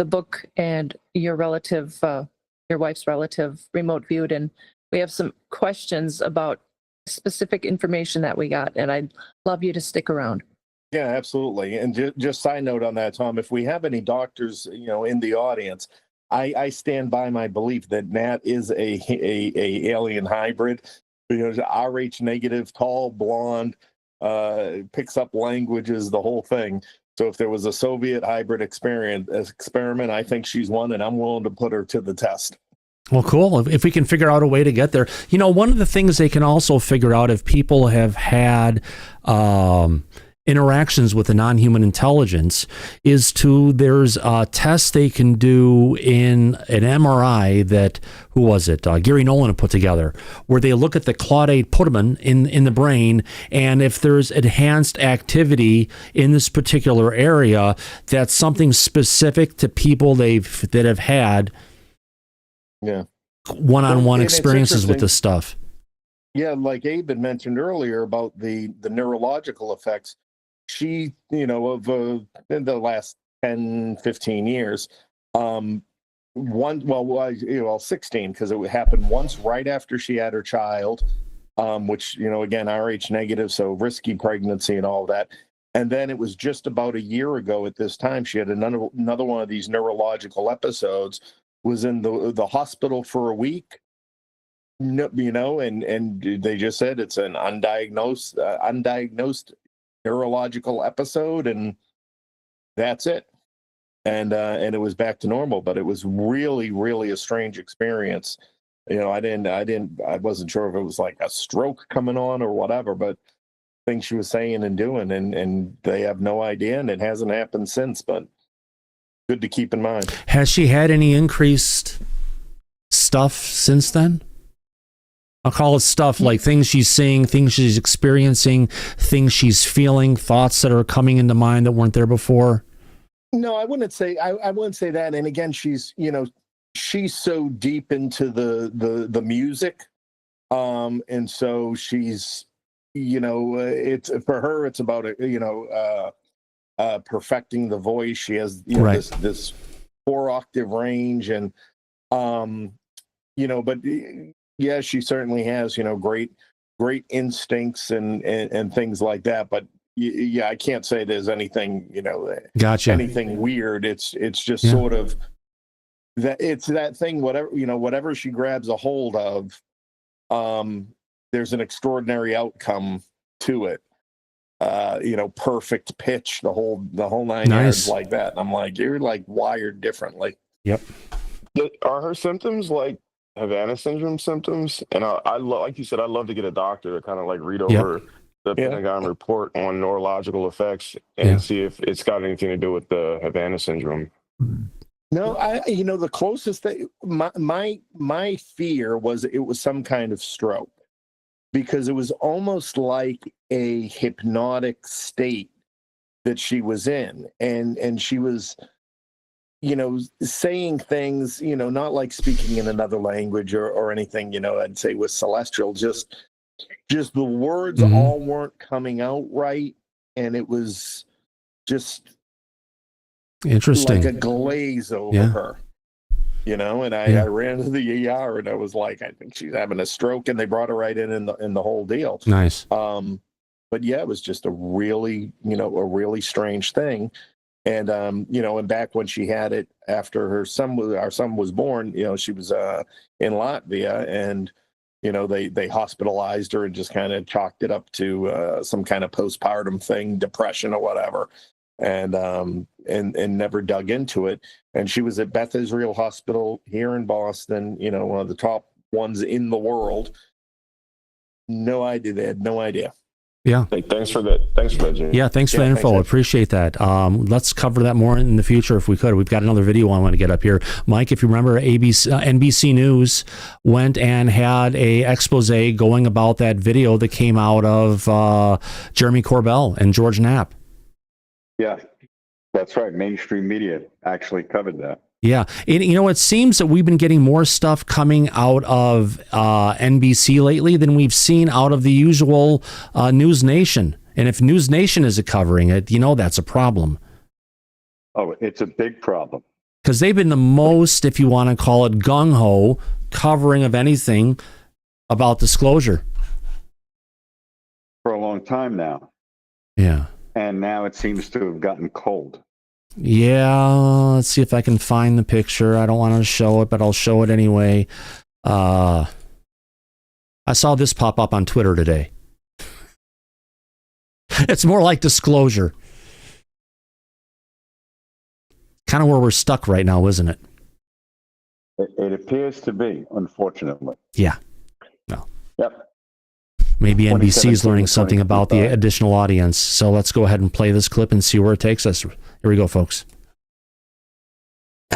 [SPEAKER 15] book and your relative, your wife's relative remote viewed, and we have some questions about specific information that we got, and I'd love you to stick around.
[SPEAKER 12] Yeah, absolutely. And just side note on that, Tom, if we have any doctors, in the audience, I stand by my belief that Nat is a alien hybrid. RH negative, tall, blonde, picks up languages, the whole thing. So if there was a Soviet hybrid experiment, I think she's one, and I'm willing to put her to the test.
[SPEAKER 2] Well, cool. If we can figure out a way to get there. One of the things they can also figure out if people have had interactions with a non-human intelligence is there's a test they can do in an MRI that, who was it? Gary Nolan put together, where they look at the caudate putamen in the brain, and if there's enhanced activity in this particular area, that's something specific to people that have had one-on-one experiences with this stuff.
[SPEAKER 12] Yeah, like Abe had mentioned earlier about the neurological effects. She, in the last 10, 15 years, 16, because it happened once right after she had her child, which, again, RH negative, so risky pregnancy and all that. And then it was just about a year ago at this time, she had another one of these neurological episodes, was in the hospital for a week, and they just said it's an undiagnosed neurological episode, and that's it. And it was back to normal, but it was really, really a strange experience. I wasn't sure if it was like a stroke coming on or whatever, but things she was saying and doing, and they have no idea, and it hasn't happened since, but good to keep in mind.
[SPEAKER 2] Has she had any increased stuff since then? I'll call it stuff like things she's seeing, things she's experiencing, things she's feeling, thoughts that are coming into mind that weren't there before.
[SPEAKER 12] No, I wouldn't say I wouldn't say that. And again, she's so deep into the music, and so she's it's for her. It's about perfecting the voice. She has this 4-octave range, and but yeah, she certainly has great instincts and things like that. But yeah, I can't say there's anything
[SPEAKER 2] gotcha,
[SPEAKER 12] anything weird. It's just sort of that. It's that thing. Whatever she grabs a hold of, there's an extraordinary outcome to it. Perfect pitch, the whole 9 yards like that. And I'm like, you're like wired differently.
[SPEAKER 2] Yep.
[SPEAKER 8] Are her symptoms like Havana syndrome symptoms, and like you said, I'd love to get a doctor to kind of like read over the Pentagon report on neurological effects and see if it's got anything to do with the Havana syndrome.
[SPEAKER 12] No, the closest thing, my fear was it was some kind of stroke, because it was almost like a hypnotic state that she was in, and she was, saying things, not like speaking in another language or anything, I'd say was celestial, just the words all weren't coming out right, and it was just
[SPEAKER 2] interesting,
[SPEAKER 12] like a glaze over her, and I ran to the ER and I was like, I think she's having a stroke, and they brought her right in the whole deal.
[SPEAKER 2] Nice.
[SPEAKER 12] But yeah, it was just a really strange thing. And, and back when she had it after our son was born, she was in Latvia, and, they hospitalized her and just kind of chalked it up to some kind of postpartum thing, depression or whatever, and never dug into it. And she was at Beth Israel Hospital here in Boston, one of the top ones in the world. No idea. They had no idea.
[SPEAKER 2] Yeah.
[SPEAKER 8] Hey, thanks for that. Jimmy.
[SPEAKER 2] Yeah, thanks for the info. I appreciate that. Let's cover that more in the future if we could. We've got another video I want to get up here. Mike, if you remember, NBC News went and had a expose going about that video that came out of Jeremy Corbell and George Knapp.
[SPEAKER 7] Yeah, that's right. Mainstream media actually covered that.
[SPEAKER 2] Yeah. It seems that we've been getting more stuff coming out of NBC lately than we've seen out of the usual News Nation. And if News Nation isn't covering it, that's a problem.
[SPEAKER 7] Oh, it's a big problem.
[SPEAKER 2] Because they've been the most, if you want to call it, gung-ho covering of anything about disclosure.
[SPEAKER 7] For a long time now.
[SPEAKER 2] Yeah.
[SPEAKER 7] And now it seems to have gotten cold.
[SPEAKER 2] Yeah, let's see if I can find the picture. I don't want to show it, but I'll show it anyway. I saw this pop up on Twitter today. It's more like disclosure. Kind of where we're stuck right now, isn't it?
[SPEAKER 7] It appears to be, unfortunately.
[SPEAKER 2] Yeah. No.
[SPEAKER 7] Yep.
[SPEAKER 2] Maybe NBC is learning something about the additional audience. So let's go ahead and play this clip and see where it takes us. Here we go, folks.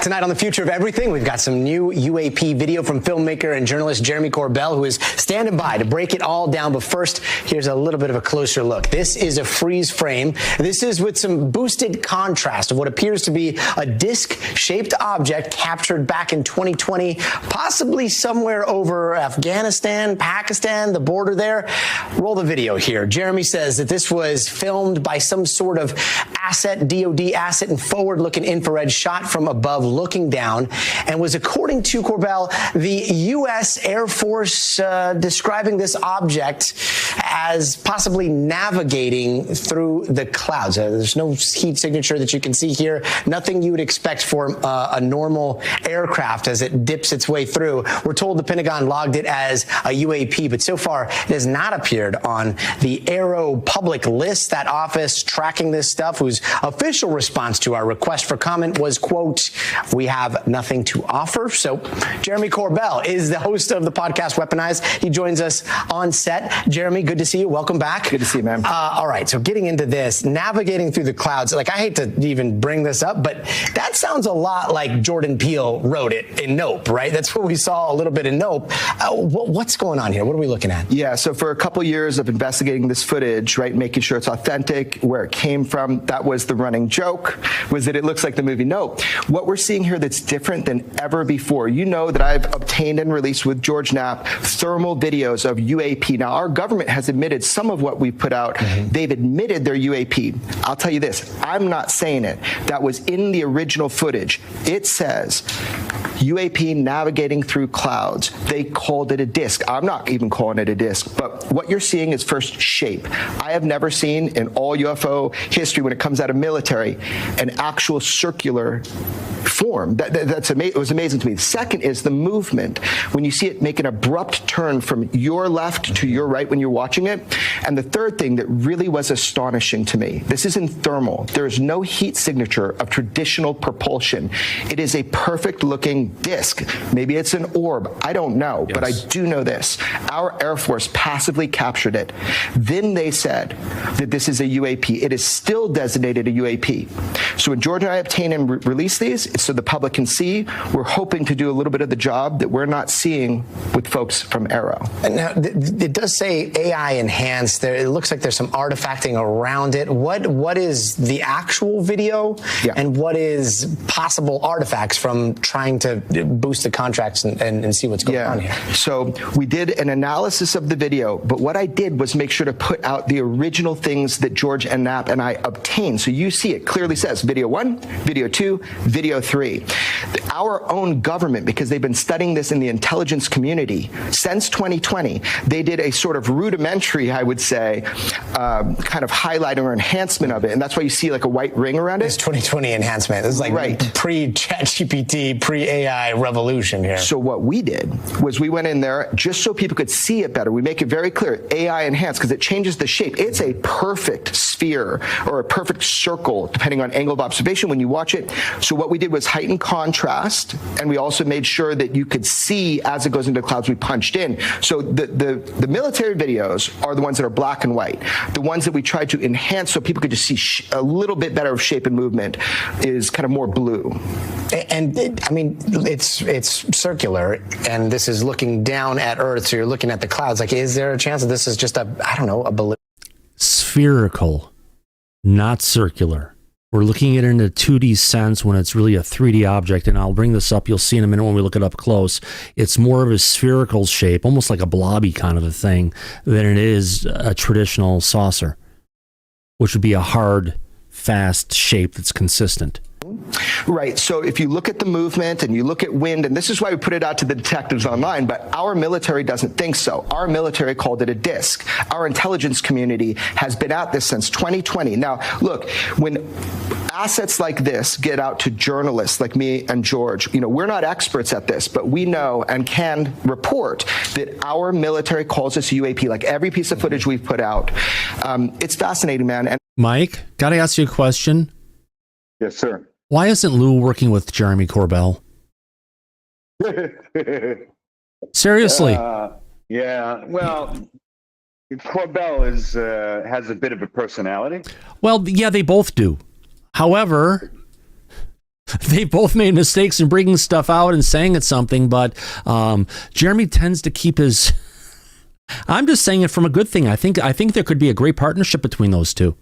[SPEAKER 17] Tonight on The Future of Everything, we've got some new UAP video from filmmaker and journalist Jeremy Corbell, who is standing by to break it all down. But first, here's a little bit of a closer look. This is a freeze frame. This is with some boosted contrast of what appears to be a disc-shaped object captured back in 2020, possibly somewhere over Afghanistan, Pakistan, the border there. Roll the video here. Jeremy says that this was filmed by some sort of asset, DOD asset, and forward-looking infrared shot from above, looking down, and was, according to Corbell, the U.S. Air Force describing this object as possibly navigating through the clouds. There's no heat signature that you can see here. Nothing you would expect for a normal aircraft as it dips its way through. We're told the Pentagon logged it as a UAP, but so far it has not appeared on the Aero public list. That office tracking this stuff, whose official response to our request for comment was, quote, "We have nothing to offer." So Jeremy Corbell is the host of the podcast Weaponized. He joins us on set. Jeremy, good to see you. Welcome back.
[SPEAKER 18] Good to see you, man.
[SPEAKER 17] All right. So getting into this, navigating through the clouds, like, I hate to even bring this up, but that sounds a lot like Jordan Peele wrote it in Nope, right? That's what we saw a little bit in Nope. What's going on here? What are we looking at?
[SPEAKER 18] Yeah. So for a couple years of investigating this footage, right, making sure it's authentic, where it came from, that was the running joke, was that it looks like the movie Nope. What we're seeing here that's different than ever before, that I've obtained and released with George Knapp thermal videos of UAP. Now, our government has admitted some of what we've put out. They've admitted their UAP. I'll tell you this, I'm not saying it. That was in the original footage. It says UAP navigating through clouds. They called it a disc. I'm not even calling it a disc, but what you're seeing is first shape. I have never seen in all UFO history, when it comes out of military, an actual circular form. It was amazing to me. The second is the movement. When you see it make an abrupt turn from your left to your right when you're watching it. And the third thing that really was astonishing to me, this is in thermal. There is no heat signature of traditional propulsion. It is a perfect looking floating disc. Maybe it's an orb. I don't know, but I do know this. Our Air Force passively captured it. Then they said that this is a UAP. It is still designated a UAP. So when George and I obtain and release these, it's so the public can see. We're hoping to do a little bit of the job that we're not seeing with folks from Arrow.
[SPEAKER 17] Now, it does say AI enhanced. There, it looks like there's some artifacting around it. What is the actual video, and what is possible artifacts from trying to boost the contracts and see what's going on here?
[SPEAKER 18] So we did an analysis of the video, but what I did was make sure to put out the original things that George and Knapp and I obtained. So you see it clearly says video 1, video 2, video 3. Our own government, because they've been studying this in the intelligence community since 2020, they did a sort of rudimentary, I would say, kind of highlighting or enhancement of it. And that's why you see like a white ring around it.
[SPEAKER 17] It's 2020 enhancement. This is like pre-ChatGPT, pre-AI revolution here.
[SPEAKER 18] So what we did was we went in there just so people could see it better. We make it very clear, AI enhanced, because it changes the shape. It's a perfect sphere or a perfect circle, depending on angle of observation when you watch it. So what we did was heighten contrast, and we also made sure that you could see as it goes into clouds, we punched in. So the military videos are the ones that are black and white. The ones that we tried to enhance so people could just see a little bit better of shape and movement is kind of more blue.
[SPEAKER 17] And I mean, it's circular, and this is looking down at Earth, so you're looking at the clouds. Like, is there a chance that this is just a balloon?
[SPEAKER 2] Spherical, not circular. We're looking at it in a 2D sense when it's really a 3D object, and I'll bring this up. You'll see in a minute when we look it up close. It's more of a spherical shape, almost like a blobby kind of a thing, than it is a traditional saucer, which would be a hard, fast shape that's consistent.
[SPEAKER 18] Right. So if you look at the movement and you look at wind, and this is why we put it out to the detectives online, but our military doesn't think so. Our military called it a disc. Our intelligence community has been at this since 2020. Now, look, when assets like this get out to journalists like me and George, we're not experts at this, but we know and can report that our military calls this UAP, like every piece of footage we've put out. It's fascinating, man. And
[SPEAKER 2] Mike, got to ask you a question.
[SPEAKER 7] Yes, sir.
[SPEAKER 2] Why isn't Lou working with Jeremy Corbell? Seriously.
[SPEAKER 7] Yeah. Well, Corbell has a bit of a personality.
[SPEAKER 2] Well, yeah, they both do. However, they both made mistakes in bringing stuff out and saying it's something, but Jeremy tends to keep his... I'm just saying it from a good thing. I think there could be a great partnership between those two.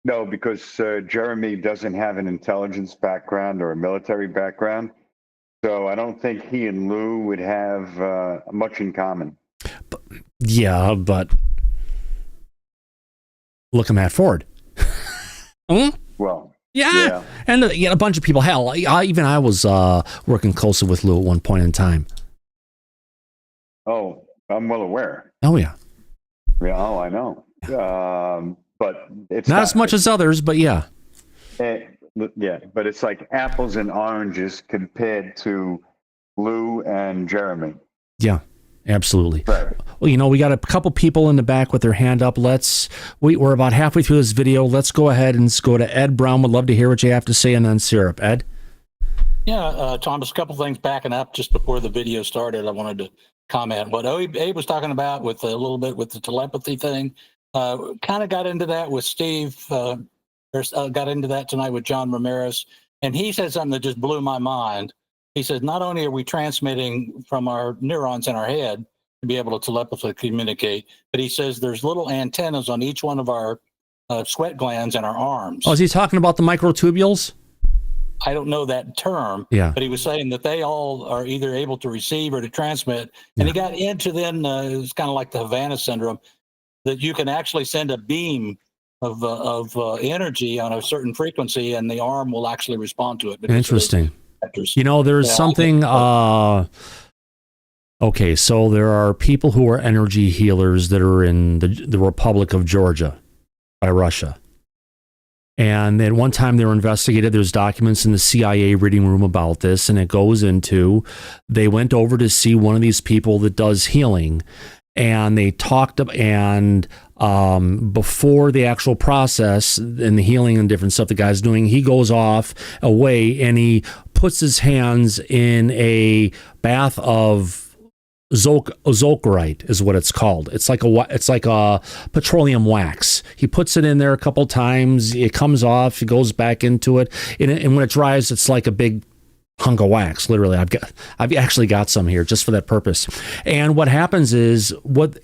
[SPEAKER 7] No, because Jeremy doesn't have an intelligence background or a military background. So I don't think he and Lou would have much in common.
[SPEAKER 2] But look at Matt Ford.
[SPEAKER 7] Well,
[SPEAKER 2] yeah. And a bunch of people. Hell, I was working closely with Lou at one point in time.
[SPEAKER 7] Oh, I'm well aware.
[SPEAKER 2] Oh, yeah.
[SPEAKER 7] Yeah, oh, I know. But it's
[SPEAKER 2] not as much as others, but yeah.
[SPEAKER 7] Yeah, but it's like apples and oranges compared to Lou and Jeremy.
[SPEAKER 2] Yeah, absolutely.
[SPEAKER 7] Right.
[SPEAKER 2] Well, we got a couple people in the back with their hand up. We're about halfway through this video. Let's go ahead and go to Ed Brown. Would love to hear what you have to say, and then Syrup. Ed?
[SPEAKER 16] Yeah, Thomas, a couple things backing up just before the video started. I wanted to comment. What Abe was talking about with a little bit with the telepathy thing. Kind of got into that with Steve, got into that tonight with John Ramirez, and he said something that just blew my mind. He says, not only are we transmitting from our neurons in our head to be able to telepathically communicate, but he says there's little antennas on each one of our sweat glands in our arms.
[SPEAKER 2] Oh, is he talking about the microtubules?
[SPEAKER 16] I don't know that term, but he was saying that they all are either able to receive or to transmit. And he got into then, it's kind of like the Havana syndrome, that you can actually send a beam of energy on a certain frequency, and the arm will actually respond to it.
[SPEAKER 2] Interesting. There's something. Okay, so there are people who are energy healers that are in the Republic of Georgia by Russia. And at one time they were investigated. There's documents in the CIA reading room about this, and it goes into, they went over to see one of these people that does healing. and they talked and before the actual process and the healing and different stuff the guy's doing, he goes off away and he puts his hands in a bath of zolkerite is what it's called. It's like a petroleum wax. He puts it in there a couple times. It comes off. He goes back into it, and when it dries, it's like a big hunk of wax. Literally, I've actually got some here just for that purpose. And what happens is,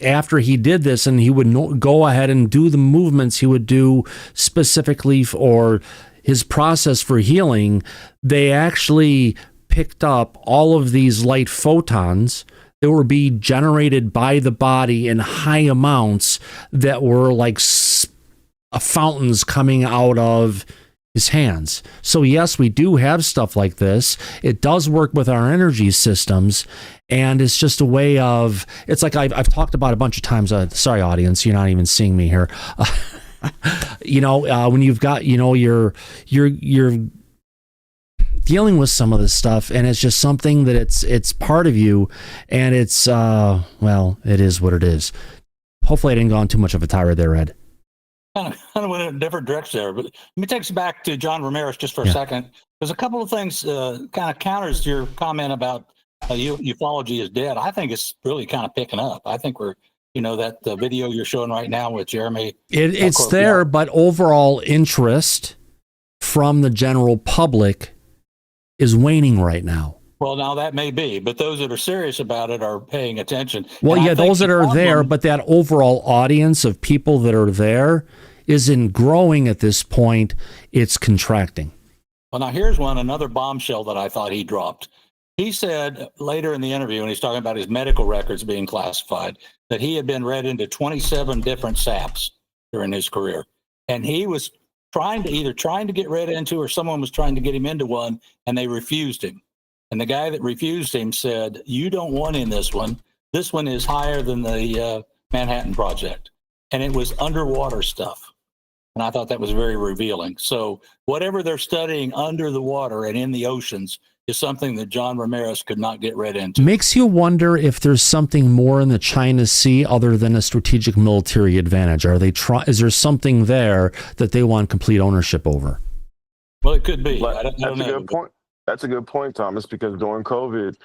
[SPEAKER 2] after he did this, and he would go ahead and do the movements he would do specifically for his process for healing, they actually picked up all of these light photons that were being generated by the body in high amounts that were like fountains coming out of his hands. So yes, we do have stuff like this. It does work with our energy systems, and it's just a way of, it's like I've talked about a bunch of times. Sorry, audience, you're not even seeing me here. When you've got, you're dealing with some of this stuff, and it's just something that it's part of you, and it's it is what it is. Hopefully I didn't go on too much of a tirade there, Ed.
[SPEAKER 16] Kind of went in a different direction there, but let me take us back to John Ramirez just for a second. There's a couple of things kind of counters to your comment about ufology is dead. I think it's really kind of picking up. I think we're, that the video you're showing right now with Jeremy.
[SPEAKER 2] It's there, but overall interest from the general public is waning right now.
[SPEAKER 16] Well, now that may be, but those that are serious about it are paying attention.
[SPEAKER 2] Well, yeah, those that are there, but that overall audience of people that are there isn't growing at this point. It's contracting.
[SPEAKER 16] Well, now here's another bombshell that I thought he dropped. He said later in the interview, when he's talking about his medical records being classified, that he had been read into 27 different SAPs during his career. And he was trying to get read into, or someone was trying to get him into one, and they refused him. And the guy that refused him said, "You don't want in this one. This one is higher than the Manhattan Project." And it was underwater stuff. And I thought that was very revealing. So whatever they're studying under the water and in the oceans is something that John Ramirez could not get read into.
[SPEAKER 2] Makes you wonder if there's something more in the China Sea other than a strategic military advantage. Is there something there that they want complete ownership over?
[SPEAKER 16] Well, it could be. I don't
[SPEAKER 8] That's
[SPEAKER 16] know.
[SPEAKER 8] a good point. That's a good point, Thomas, because during COVID,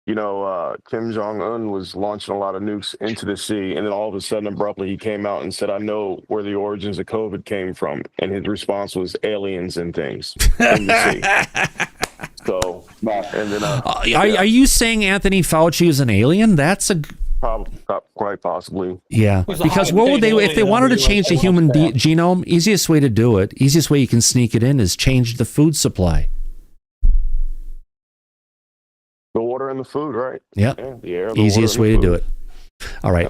[SPEAKER 8] Kim Jong-un was launching a lot of nukes into the sea, and then all of a sudden, abruptly, he came out and said, "I know where the origins of COVID came from," and his response was aliens and things in the sea. So, and then
[SPEAKER 2] are you saying Anthony Fauci is an alien? That's
[SPEAKER 8] probably quite possibly.
[SPEAKER 2] Yeah, because what would they, if they wanted to change the human genome? Easiest way to do it, easiest way you can sneak it in, is change the food supply.
[SPEAKER 8] The water and the food, right?
[SPEAKER 2] Yep.
[SPEAKER 8] Yeah, the air, the
[SPEAKER 2] easiest way to do it. All right.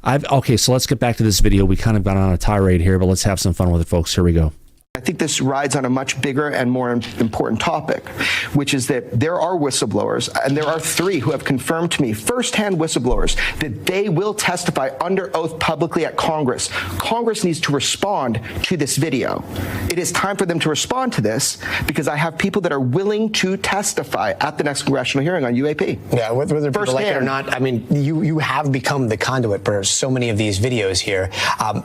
[SPEAKER 2] Okay, so let's get back to this video. We kind of got on a tirade here, but let's have some fun with it, folks. Here we go.
[SPEAKER 18] I think this rides on a much bigger and more important topic, which is that there are whistleblowers, and there are 3 who have confirmed to me, firsthand whistleblowers, that they will testify under oath publicly at Congress. Congress needs to respond to this video. It is time for them to respond to this, because I have people that are willing to testify at the next congressional hearing on UAP.
[SPEAKER 17] Yeah, whether people like it or not, I mean, you have become the conduit for so many of these videos here.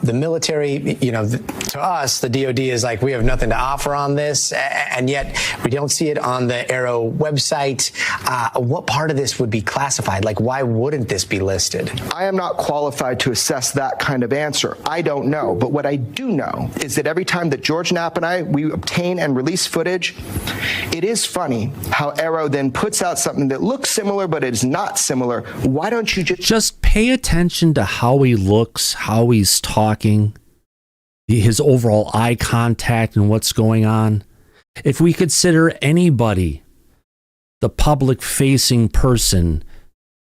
[SPEAKER 17] The military, to us, the DOD is like, we have nothing to offer on this, and yet we don't see it on the Aero website. What part of this would be classified? Like, why wouldn't this be listed?
[SPEAKER 18] I am not qualified to assess that kind of answer. I don't know. But what I do know is that every time that George Knapp and we obtain and release footage, it is funny how Aero then puts out something that looks similar, but is not similar. Why don't you
[SPEAKER 2] just pay attention to how he looks, how he's talking, his overall eye contact and what's going on. If we consider anybody, the public-facing person,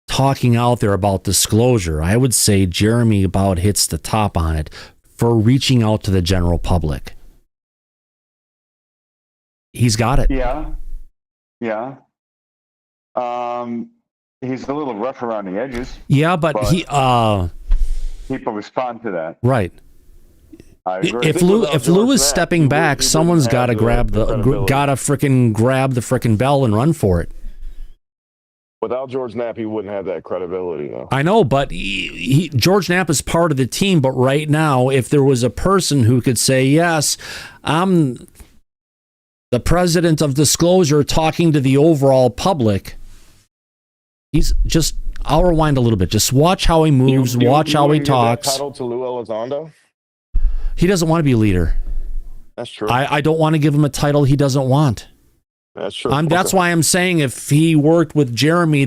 [SPEAKER 2] talking out there about disclosure, I would say Jeremy about hits the top on it for reaching out to the general public. He's got it.
[SPEAKER 7] Yeah. He's a little rough around the edges.
[SPEAKER 2] Yeah, but
[SPEAKER 7] people respond to that.
[SPEAKER 2] Right. If Lou is stepping back, someone's got to grab the frickin' bell and run for it.
[SPEAKER 8] Without George Knapp, he wouldn't have that credibility, though.
[SPEAKER 2] I know, but George Knapp is part of the team. But right now, if there was a person who could say, yes, I'm the president of disclosure talking to the overall public, I'll rewind a little bit. Just watch how he moves, watch how he talks.
[SPEAKER 8] Title to Lou Elizondo?
[SPEAKER 2] He doesn't want to be a leader.
[SPEAKER 8] That's true.
[SPEAKER 2] I don't want to give him a title he doesn't want.
[SPEAKER 8] That's true.
[SPEAKER 2] That's why I'm saying if he worked with Jeremy,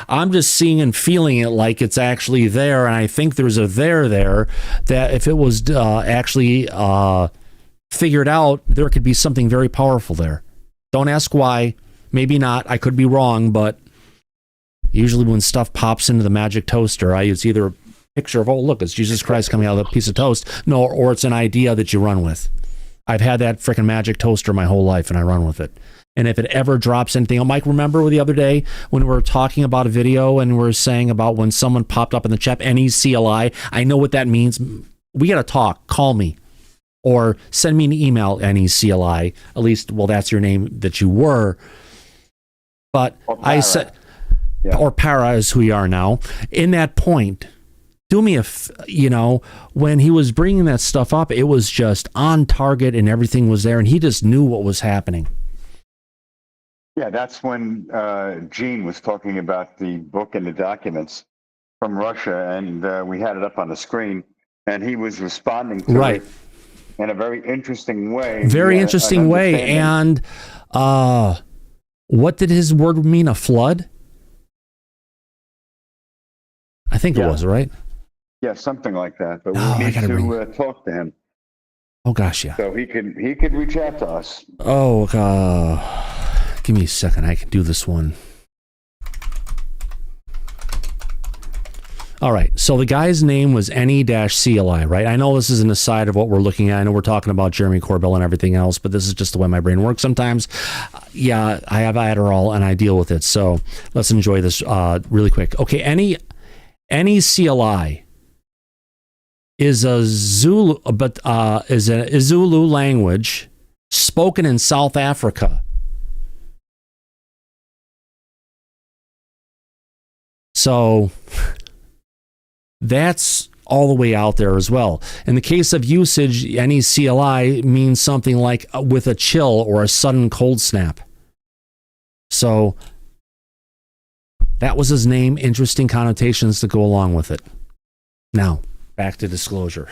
[SPEAKER 2] I'm just seeing and feeling it like it's actually there, and I think there's a there that if it was actually figured out, there could be something very powerful there. Don't ask why. Maybe not. I could be wrong, but usually when stuff pops into the magic toaster, it's either a picture of, oh, look, it's Jesus Christ coming out of a piece of toast. No, or it's an idea that you run with. I've had that freaking magic toaster my whole life, and I run with it. And if it ever drops anything, Mike, remember the other day when we were talking about a video and we were saying about when someone popped up in the chat, NECLI, I know what that means. We got to talk. Call me. Or send me an email, NECLI. At least, well, that's your name that you were. But I said, or Para is who you are now. In that point, do me when he was bringing that stuff up, it was just on target and everything was there. And he just knew what was happening.
[SPEAKER 7] Yeah, that's when Gene was talking about the book and the documents from Russia, and we had it up on the screen, and he was responding to it in a very interesting way.
[SPEAKER 2] Very interesting way. And what did his word mean? A flood? I think it was, right?
[SPEAKER 7] Yeah, something like that. But we need to talk to him.
[SPEAKER 2] Oh, gosh, yeah.
[SPEAKER 7] So he could reach out to us.
[SPEAKER 2] Oh, give me a second. I can do this one. All right. So the guy's name was NE-CLI, right? I know this is an aside of what we're looking at. I know we're talking about Jeremy Corbell and everything else, but this is just the way my brain works sometimes. Yeah, I have Adderall and I deal with it. So let's enjoy this really quick. Okay. NE-CLI is a Zulu, is a Zulu language spoken in South Africa. So that's all the way out there as well. In the case of usage, NECLI means something like with a chill or a sudden cold snap. So that was his name. Interesting connotations to go along with it. Now, back to disclosure.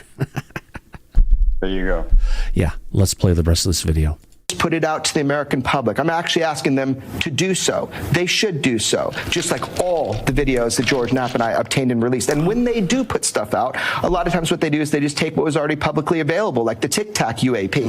[SPEAKER 7] There you go.
[SPEAKER 2] Yeah, let's play the rest of this video.
[SPEAKER 18] Put it out to the American public. I'm actually asking them to do so. They should do so, just like all the videos that George Knapp and I obtained and released. And when they do put stuff out, a lot of times what they do is they just take what was already publicly available, like the Tic Tac UAP.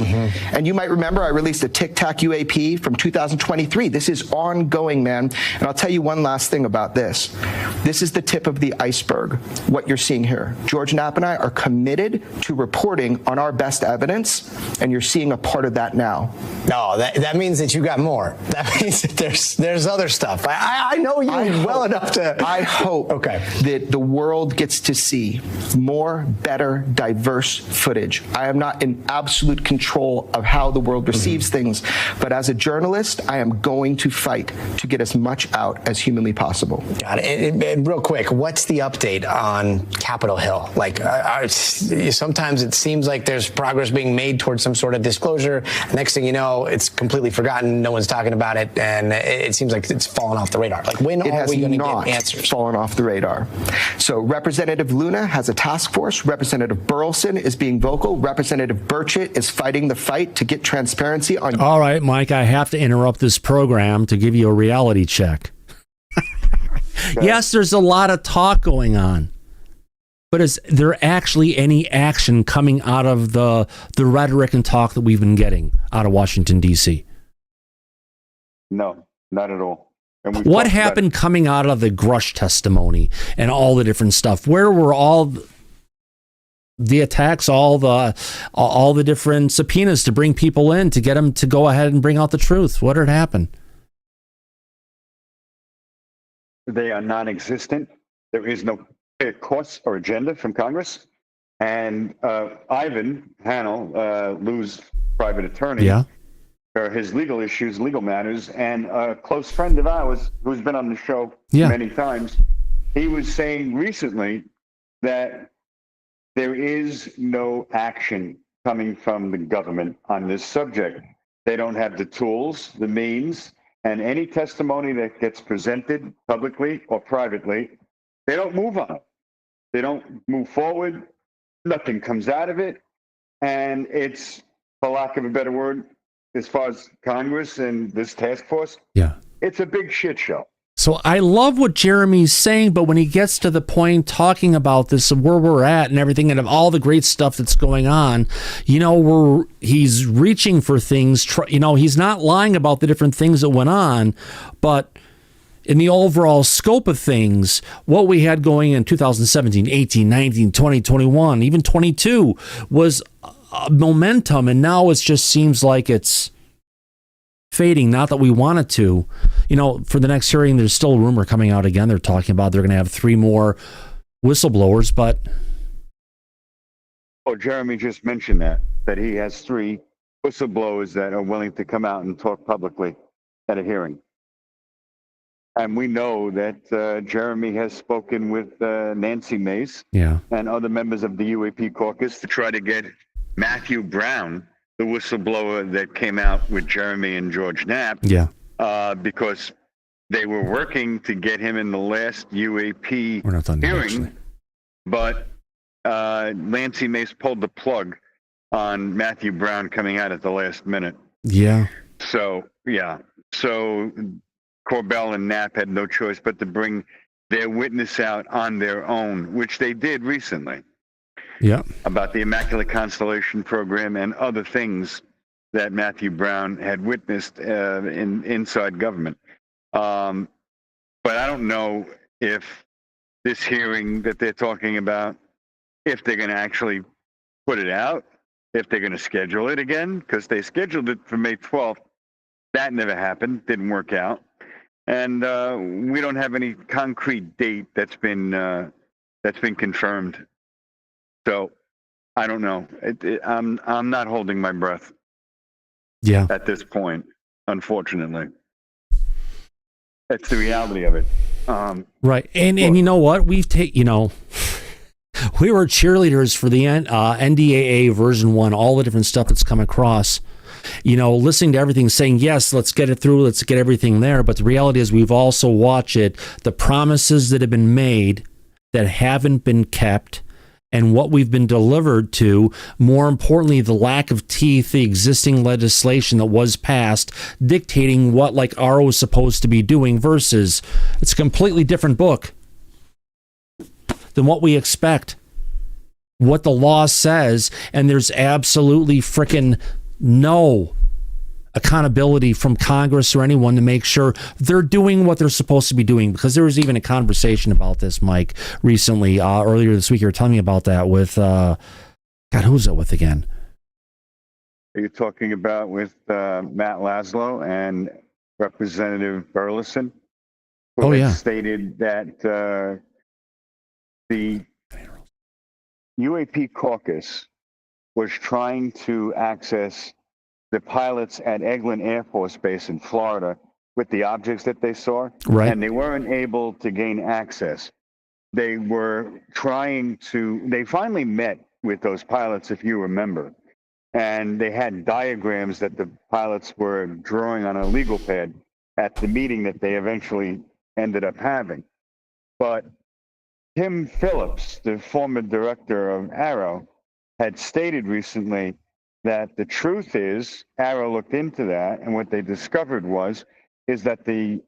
[SPEAKER 18] And you might remember I released a Tic Tac UAP from 2023. This is ongoing, man. And I'll tell you one last thing about this. This is the tip of the iceberg, what you're seeing here. George Knapp and I are committed to reporting on our best evidence, and you're seeing a part of that now.
[SPEAKER 17] No, that means that you got more. That means that there's other stuff. I know you well enough to.
[SPEAKER 18] I hope that the world gets to see more, better, diverse footage. I am not in absolute control of how the world receives things, but as a journalist, I am going to fight to get as much out as humanly possible.
[SPEAKER 17] Got it. And real quick, what's the update on Capitol Hill? Like, sometimes it seems like there's progress being made towards some sort of disclosure. Next thing you know, it's completely forgotten. No one's talking about it, and it seems like it's fallen off the radar. Like, when are we going to get answers?
[SPEAKER 18] Fallen off the radar. So Representative Luna has a task force. Representative Burleson is being vocal. Representative Burchett is fighting the fight to get transparency on.
[SPEAKER 2] All right, Mike, I have to interrupt this program to give you a reality check. Yes, there's a lot of talk going on. But is there actually any action coming out of the rhetoric and talk that we've been getting out of Washington, D.C.?
[SPEAKER 7] No, not at all. And
[SPEAKER 2] what happened coming out of the Grush testimony and all the different stuff? Where were all the attacks, all the different subpoenas to bring people in, to get them to go ahead and bring out the truth? What had happened?
[SPEAKER 7] They are non-existent. There is no course or agenda from Congress. And Ivan Hanel, Lou's private attorney, or his legal issues, legal matters. And a close friend of ours who's been on the show many times, he was saying recently that there is no action coming from the government on this subject. They don't have the tools, the means, and any testimony that gets presented publicly or privately, they don't move on it. They don't move forward. Nothing comes out of it. And it's, for lack of a better word, as far as Congress and this task force, it's a big shit show.
[SPEAKER 2] So I love what Jeremy's saying, but when he gets to the point talking about this and where we're at and everything and of all the great stuff that's going on, he's reaching for things, he's not lying about the different things that went on, but in the overall scope of things, what we had going in 2017, 18, 19, 20, 21, even 22 was momentum, and now it just seems like it's fading. Not that we want it to. For the next hearing, there's still a rumor coming out again. They're talking about they're going to have 3 more whistleblowers, but...
[SPEAKER 7] Oh, Jeremy just mentioned that he has 3 whistleblowers that are willing to come out and talk publicly at a hearing. And we know that Jeremy has spoken with Nancy Mace and other members of the UAP caucus to try to get Matthew Brown, the whistleblower that came out with Jeremy and George Knapp, because they were working to get him in the last UAP hearing, but Nancy Mace pulled the plug on Matthew Brown coming out at the last minute. So Corbell and Knapp had no choice but to bring their witness out on their own, which they did recently. About the Immaculate Constellation program and other things that Matthew Brown had witnessed inside government. But I don't know if this hearing that they're talking about, if they're going to actually put it out, if they're going to schedule it again, because they scheduled it for May 12th. That never happened, didn't work out. And we don't have any concrete date that's been confirmed. So I don't know. I'm not holding my breath. At this point, unfortunately, that's the reality of it.
[SPEAKER 2] Right, and you know what? We were cheerleaders for the NDAA version 1. All the different stuff that's come across. Listening to everything, saying, yes, let's get it through, let's get everything there. But the reality is we've also watched the promises that have been made that haven't been kept, and what we've been delivered to. More importantly, the lack of teeth, the existing legislation that was passed, dictating what RO is supposed to be doing versus it's a completely different book than what we expect, what the law says, and there's absolutely frickin' no accountability from Congress or anyone to make sure they're doing what they're supposed to be doing. Because there was even a conversation about this, Mike, recently, earlier this week. You were telling me about that with, God, who's it with again?
[SPEAKER 7] Are you talking about with Matt Laszlo and Representative Burleson? Who had stated that the UAP caucus was trying to access the pilots at Eglin Air Force Base in Florida with the objects that they saw, and they weren't able to gain access. They were they finally met with those pilots, if you remember, and they had diagrams that the pilots were drawing on a legal pad at the meeting that they eventually ended up having. But Tim Phillips, the former director of Arrow, had stated recently that the truth is, Arrow looked into that, and what they discovered is that the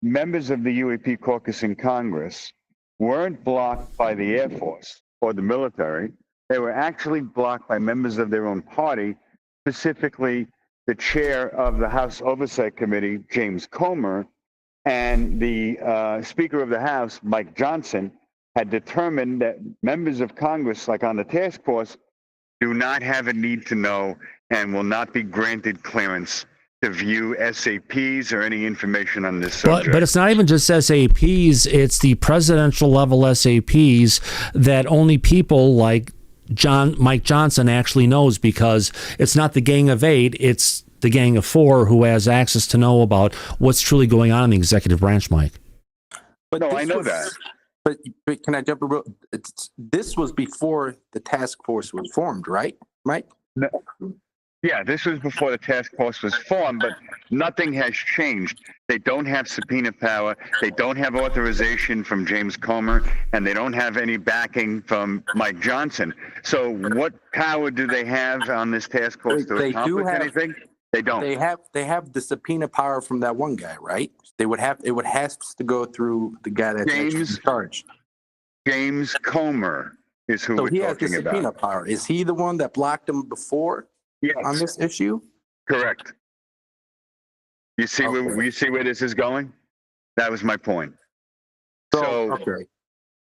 [SPEAKER 7] members of the UAP caucus in Congress weren't blocked by the Air Force or the military. They were actually blocked by members of their own party, specifically the chair of the House Oversight Committee, James Comer, and the Speaker of the House, Mike Johnson, had determined that members of Congress, like on the task force, do not have a need to know and will not be granted clearance to view SAPs or any information on this subject.
[SPEAKER 2] But it's not even just SAPs, it's the presidential level SAPs that only people like Mike Johnson actually knows, because it's not the Gang of Eight, it's the Gang of Four who has access to know about what's truly going on in the executive branch, Mike.
[SPEAKER 19] But
[SPEAKER 7] no, I know that.
[SPEAKER 19] But can I jump a real? This was before the task force was formed, right, Mike?
[SPEAKER 7] No. Yeah, this was before the task force was formed, but nothing has changed. They don't have subpoena power. They don't have authorization from James Comer, and they don't have any backing from Mike Johnson. So what power do they have on this task force to accomplish anything? They don't.
[SPEAKER 19] They have the subpoena power from that one guy, right? It would have to go through the guy that's in charge.
[SPEAKER 7] James Comer is who we're talking about.
[SPEAKER 19] So he has the subpoena power. Is he the one that blocked him before?
[SPEAKER 7] Yes.
[SPEAKER 19] On this issue?
[SPEAKER 7] Correct. You see where this is going? That was my point. So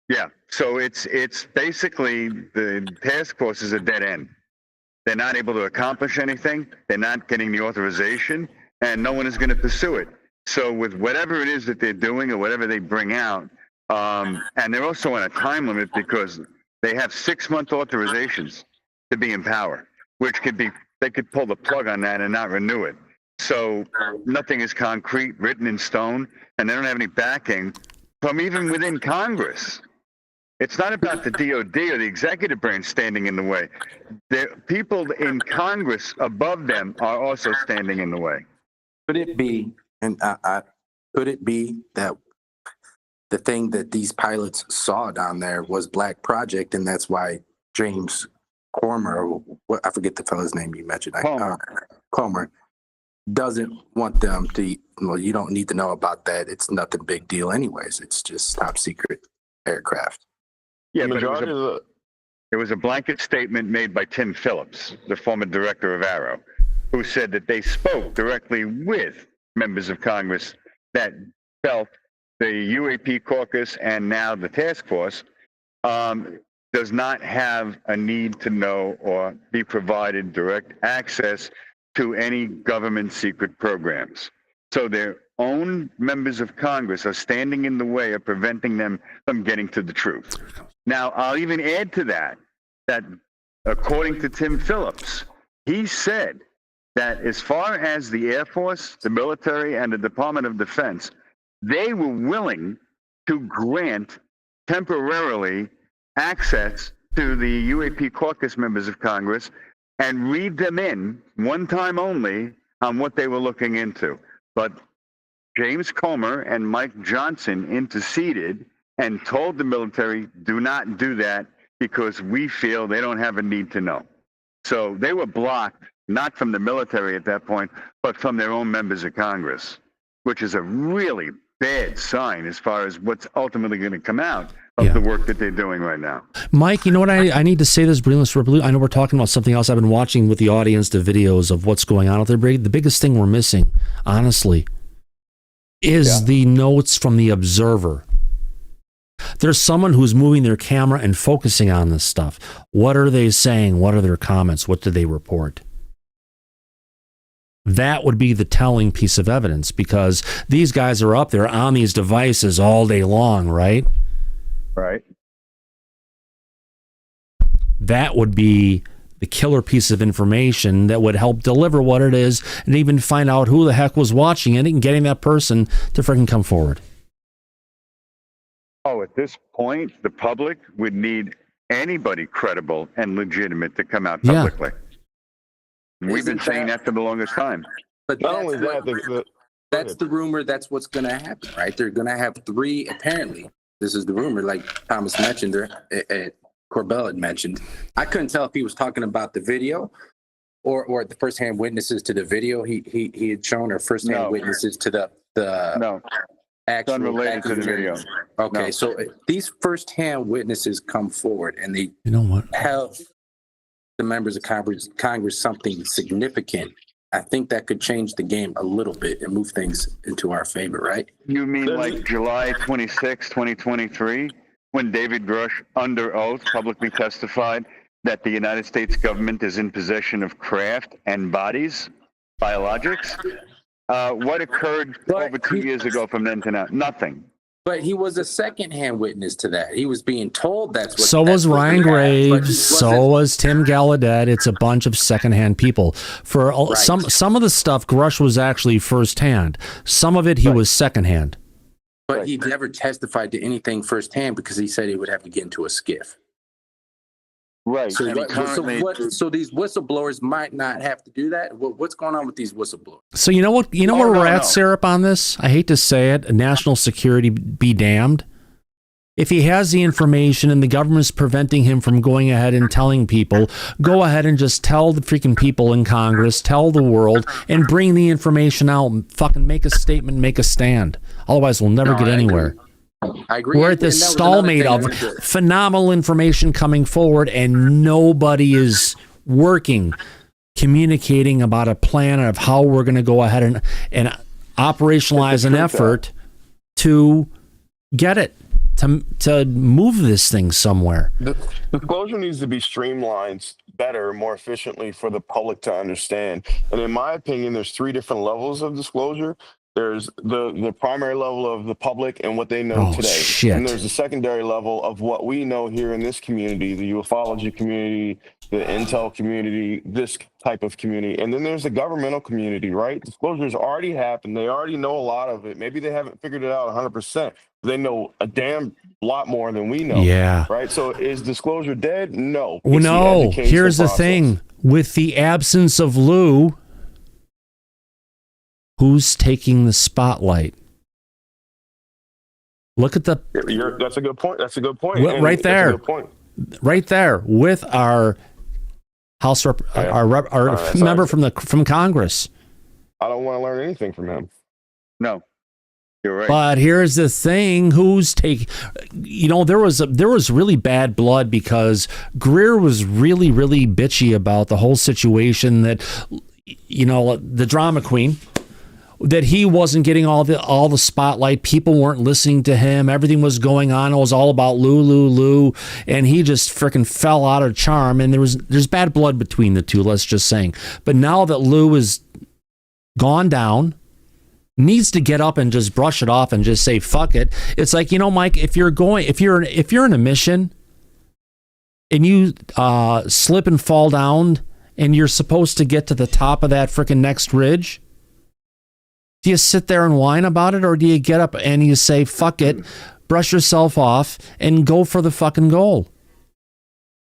[SPEAKER 7] yeah. So it's basically the task force is a dead end. They're not able to accomplish anything. They're not getting the authorization, and no one is going to pursue it. So with whatever it is that they're doing or whatever they bring out, and they're also on a time limit because they have 6-month authorizations to be in power, which could be, they could pull the plug on that and not renew it. So nothing is concrete, written in stone, and they don't have any backing from even within Congress. It's not about the DOD or the executive branch standing in the way. The people in Congress above them are also standing in the way.
[SPEAKER 19] Could it be, and could it be that the thing that these pilots saw down there was Black Project, and that's why James Comer, I forget the fellow's name you mentioned, Comer, doesn't want them to, well, you don't need to know about that. It's nothing big deal anyways. It's just top secret aircraft.
[SPEAKER 7] Yeah, but it was a blanket statement made by Tim Phillips, the former director of Arrow, who said that they spoke directly with members of Congress that felt the UAP caucus and now the task force does not have a need to know or be provided direct access to any government secret programs. So their own members of Congress are standing in the way of preventing them from getting to the truth. Now, I'll even add to that according to Tim Phillips, he said that as far as the Air Force, the military, and the Department of Defense, they were willing to grant temporarily access to the UAP caucus members of Congress and read them in one time only on what they were looking into. But James Comer and Mike Johnson interceded and told the military, do not do that because we feel they don't have a need to know. So they were blocked, not from the military at that point, but from their own members of Congress, which is a really bad sign as far as what's ultimately going to come out of the work that they're doing right now.
[SPEAKER 2] Mike, you know what? I need to say this, I know we're talking about something else. I've been watching with the audience the videos of what's going on out there. The biggest thing we're missing, honestly, is the notes from the observer. There's someone who's moving their camera and focusing on this stuff. What are they saying? What are their comments? What do they report? That would be the telling piece of evidence, because these guys are up there on these devices all day long, right?
[SPEAKER 7] Right.
[SPEAKER 2] That would be the killer piece of information that would help deliver what it is and even find out who the heck was watching it and getting that person to freaking come forward.
[SPEAKER 7] Oh, at this point, the public would need anybody credible and legitimate to come out publicly. We've been saying that for the longest time.
[SPEAKER 19] But not only that, that's the rumor. That's what's going to happen, right? They're going to have 3, apparently. This is the rumor, like Thomas mentioned, Corbell had mentioned. I couldn't tell if he was talking about the video or the firsthand witnesses to the video he had shown, or firsthand witnesses to the actual
[SPEAKER 7] unrelated to the video.
[SPEAKER 19] Okay, so these firsthand witnesses come forward and they tell the members of Congress something significant. I think that could change the game a little bit and move things into our favor, right?
[SPEAKER 7] You mean like July 26, 2023, when David Grush, under oath, publicly testified that the United States government is in possession of craft and bodies, biologics? What occurred over 2 years ago from then to now? Nothing.
[SPEAKER 19] But he was a secondhand witness to that. He was being told that's what.
[SPEAKER 2] So was Ryan Graves. So
[SPEAKER 19] wasn't.
[SPEAKER 2] was Tim Gallaudet. It's a bunch of secondhand people. For some of the stuff, Grush was actually firsthand. Some of it he was secondhand.
[SPEAKER 19] But he never testified to anything firsthand because he said he would have to get into a skiff.
[SPEAKER 7] Right.
[SPEAKER 19] So, so these whistleblowers might not have to do that. What's going on with these whistleblowers?
[SPEAKER 2] So you know what? You know where we're at, Syrup, on this? I hate to say it. National security be damned. If he has the information and the government's preventing him from going ahead and telling people, go ahead and just tell the freaking people in Congress, tell the world, and bring the information out and fucking make a statement, make a stand. Otherwise, we'll never get anywhere.
[SPEAKER 19] I agree.
[SPEAKER 2] We're at this stalemate of phenomenal information coming forward, and nobody is working, communicating about a plan of how we're going to go ahead and operationalize an effort to get it, to move this thing somewhere.
[SPEAKER 8] The disclosure needs to be streamlined better, more efficiently for the public to understand. And in my opinion, there's 3 different levels of disclosure. There's the primary level of the public and what they know today.
[SPEAKER 2] Shit.
[SPEAKER 8] And there's the secondary level of what we know here in this community, the ufology community, the intel community, this type of community. And then there's the governmental community, right? Disclosures already happened. They already know a lot of it. Maybe they haven't figured it out 100%. They know a damn lot more than we know.
[SPEAKER 2] Yeah.
[SPEAKER 8] Right? So is disclosure dead? No.
[SPEAKER 2] Well,
[SPEAKER 8] It's the
[SPEAKER 2] no.
[SPEAKER 8] educational
[SPEAKER 2] Here's the
[SPEAKER 8] process.
[SPEAKER 2] thing. With the absence of Lou, who's taking the spotlight? Look at the...
[SPEAKER 8] That's a good point. That's a good point.
[SPEAKER 2] Well, right there.
[SPEAKER 8] That's a good point.
[SPEAKER 2] Right there with our House our member from Congress.
[SPEAKER 8] I don't want to learn anything from him.
[SPEAKER 7] No, you're right.
[SPEAKER 2] But here's the thing: who's taking? You know, there was really bad blood because Greer was really bitchy about the whole situation. That, you know, the drama queen, that he wasn't getting all the spotlight. People weren't listening to him. Everything was going on. It was all about Lou, and he just freaking fell out of charm. And there's bad blood between the two. Let's just saying. But now that Lou is gone down, needs to get up and just brush it off and just say fuck it. It's like, you know, Mike, if you're in a mission and you slip and fall down and you're supposed to get to the top of that freaking next ridge, do you sit there and whine about it, or do you get up and you say, fuck it, brush yourself off, and go for the fucking goal?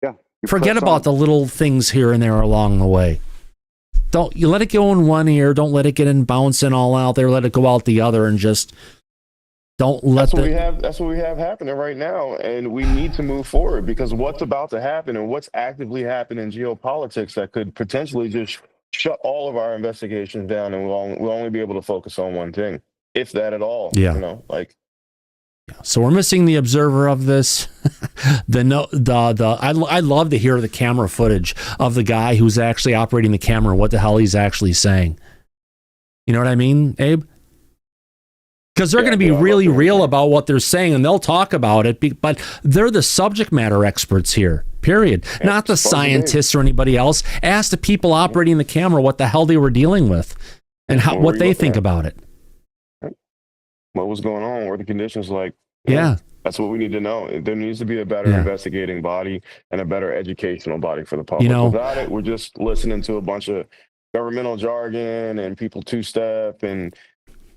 [SPEAKER 7] Yeah.
[SPEAKER 2] Forget about the little things here and there along the way. Don't you let it go in one ear, don't let it get in bouncing all out there, let it go out the other, and just don't let
[SPEAKER 8] That's what we have happening right now, and we need to move forward, because what's about to happen and what's actively happening in geopolitics that could potentially just shut all of our investigations down, and we'll only be able to focus on one thing, if that at all.
[SPEAKER 2] Yeah.
[SPEAKER 8] You know, like.
[SPEAKER 2] So we're missing the observer of this. I love to hear the camera footage of the guy who's actually operating the camera, what the hell he's actually saying. You know what I mean, Abe? Because they're going to be really real about what they're saying, and they'll talk about it, but they're the subject matter experts here, period. Not the scientists or anybody else. Ask the people operating the camera what the hell they were dealing with and what they think about it.
[SPEAKER 8] What was going on? What were the conditions like?
[SPEAKER 2] Yeah.
[SPEAKER 8] That's what we need to know. There needs to be a better investigating body and a better educational body for the public.
[SPEAKER 2] You know,
[SPEAKER 8] without it, we're just listening to a bunch of governmental jargon and people two-step, and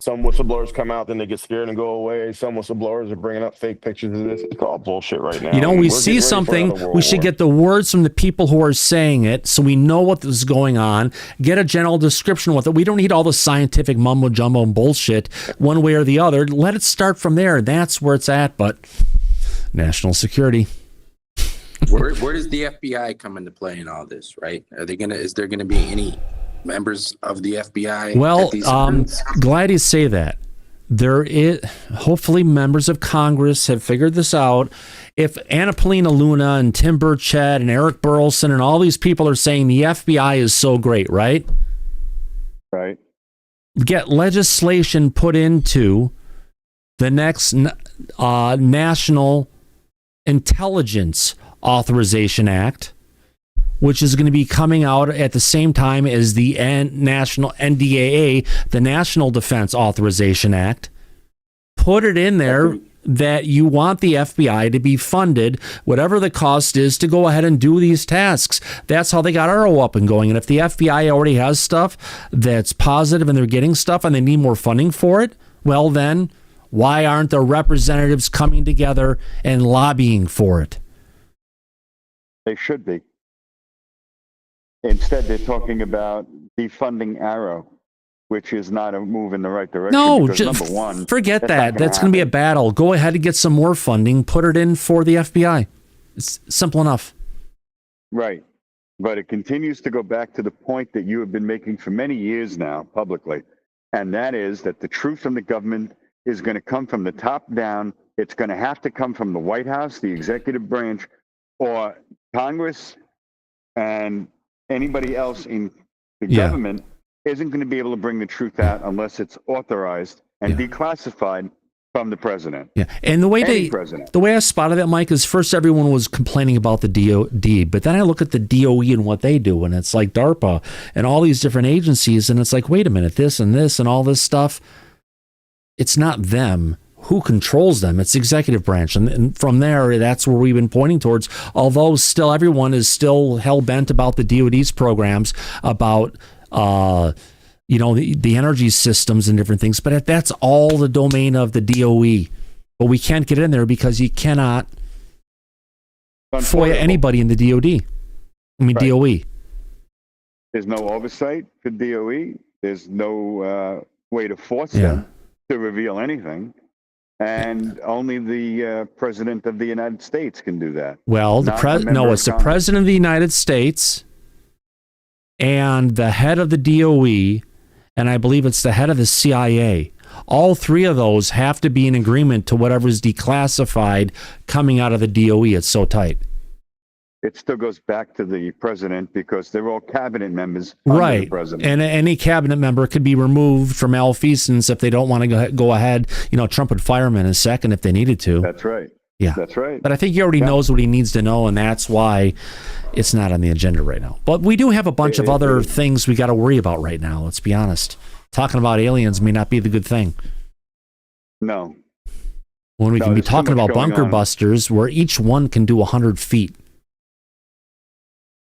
[SPEAKER 8] some whistleblowers come out, then they get scared and go away. Some whistleblowers are bringing up fake pictures of this. It's all bullshit right now.
[SPEAKER 2] You know, we see something, we should get the words from the people who are saying it so we know what is going on, get a general description with it. We don't need all the scientific mumbo-jumbo and bullshit one way or the other. Let it start from there. That's where it's at, but national security.
[SPEAKER 19] Where does the FBI come into play in all this, right? Is there gonna be any members of the FBI?
[SPEAKER 2] Well, glad you say that. There is, hopefully members of Congress have figured this out. If Anna Paulina Luna and Tim Burchett and Eric Burleson and all these people are saying the FBI is so great, right?
[SPEAKER 7] Right.
[SPEAKER 2] Get legislation put into the next National Intelligence Authorization Act, which is going to be coming out at the same time as the National NDAA, the National Defense Authorization Act. Put it in there that you want the FBI to be funded, whatever the cost is, to go ahead and do these tasks. That's how they got Arrow up and going. And if the FBI already has stuff that's positive and they're getting stuff and they need more funding for it, well then, why aren't the representatives coming together and lobbying for it?
[SPEAKER 7] They should be. Instead, they're talking about defunding Arrow, which is not a move in the right direction.
[SPEAKER 2] No,
[SPEAKER 7] because, number one,
[SPEAKER 2] forget that. That's going to be a battle. Go ahead and get some more funding. Put it in for the FBI. It's simple enough.
[SPEAKER 7] Right. But it continues to go back to the point that you have been making for many years now publicly, and that is that the truth from the government is going to come from the top down. It's going to have to come from the White House, the executive branch, or Congress, and anybody else in the government isn't going to be able to bring the truth out unless it's authorized and declassified from the president.
[SPEAKER 2] Yeah, and the way I spotted that, Mike, is first everyone was complaining about the DoD, but then I look at the DOE and what they do, and it's like DARPA and all these different agencies, and it's like, wait a minute, this and all this stuff, it's not them. Who controls them? It's the executive branch. And from there, that's where we've been pointing towards, although still everyone is still hell-bent about the DoD's programs, about the energy systems and different things, but that's all the domain of the DOE. But we can't get in there because you cannot FOIA anybody in the DoD. DOE.
[SPEAKER 7] There's no oversight for DOE. There's no way to force them to reveal anything. And only the president of the United States can do that.
[SPEAKER 2] Well, it's the president of the United States and the head of the DOE, and I believe it's the head of the CIA. All three of those have to be in agreement to whatever's declassified coming out of the DOE. It's so tight.
[SPEAKER 7] It still goes back to the president because they're all cabinet members under the president.
[SPEAKER 2] And any cabinet member could be removed for malfeasance if they don't want to go ahead. Trump would fire him in a second if they needed to.
[SPEAKER 7] That's right.
[SPEAKER 2] Yeah.
[SPEAKER 7] That's right.
[SPEAKER 2] But I think he already knows what he needs to know, and that's why it's not on the agenda right now. But we do have a bunch of other things we got to worry about right now, let's be honest. Talking about aliens may not be the good thing.
[SPEAKER 7] No.
[SPEAKER 2] When we can be talking about bunker busters where each one can do 100 feet.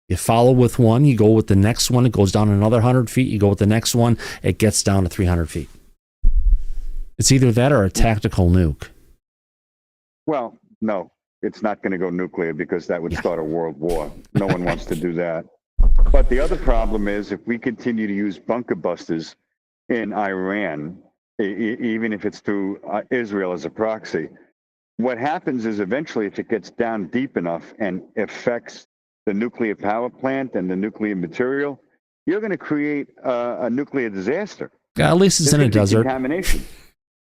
[SPEAKER 2] You follow with one, you go with the next one, it goes down another 100 feet, you go with the next one, it gets down to 300 feet. It's either that or a tactical nuke.
[SPEAKER 7] Well, no, it's not going to go nuclear because that would start a world war. No one wants to do that. But the other problem is if we continue to use bunker busters in Iran, even if it's through Israel as a proxy, what happens is eventually if it gets down deep enough and affects the nuclear power plant and the nuclear material, you're going to create a nuclear disaster.
[SPEAKER 2] At least it's in a desert.
[SPEAKER 7] Contamination.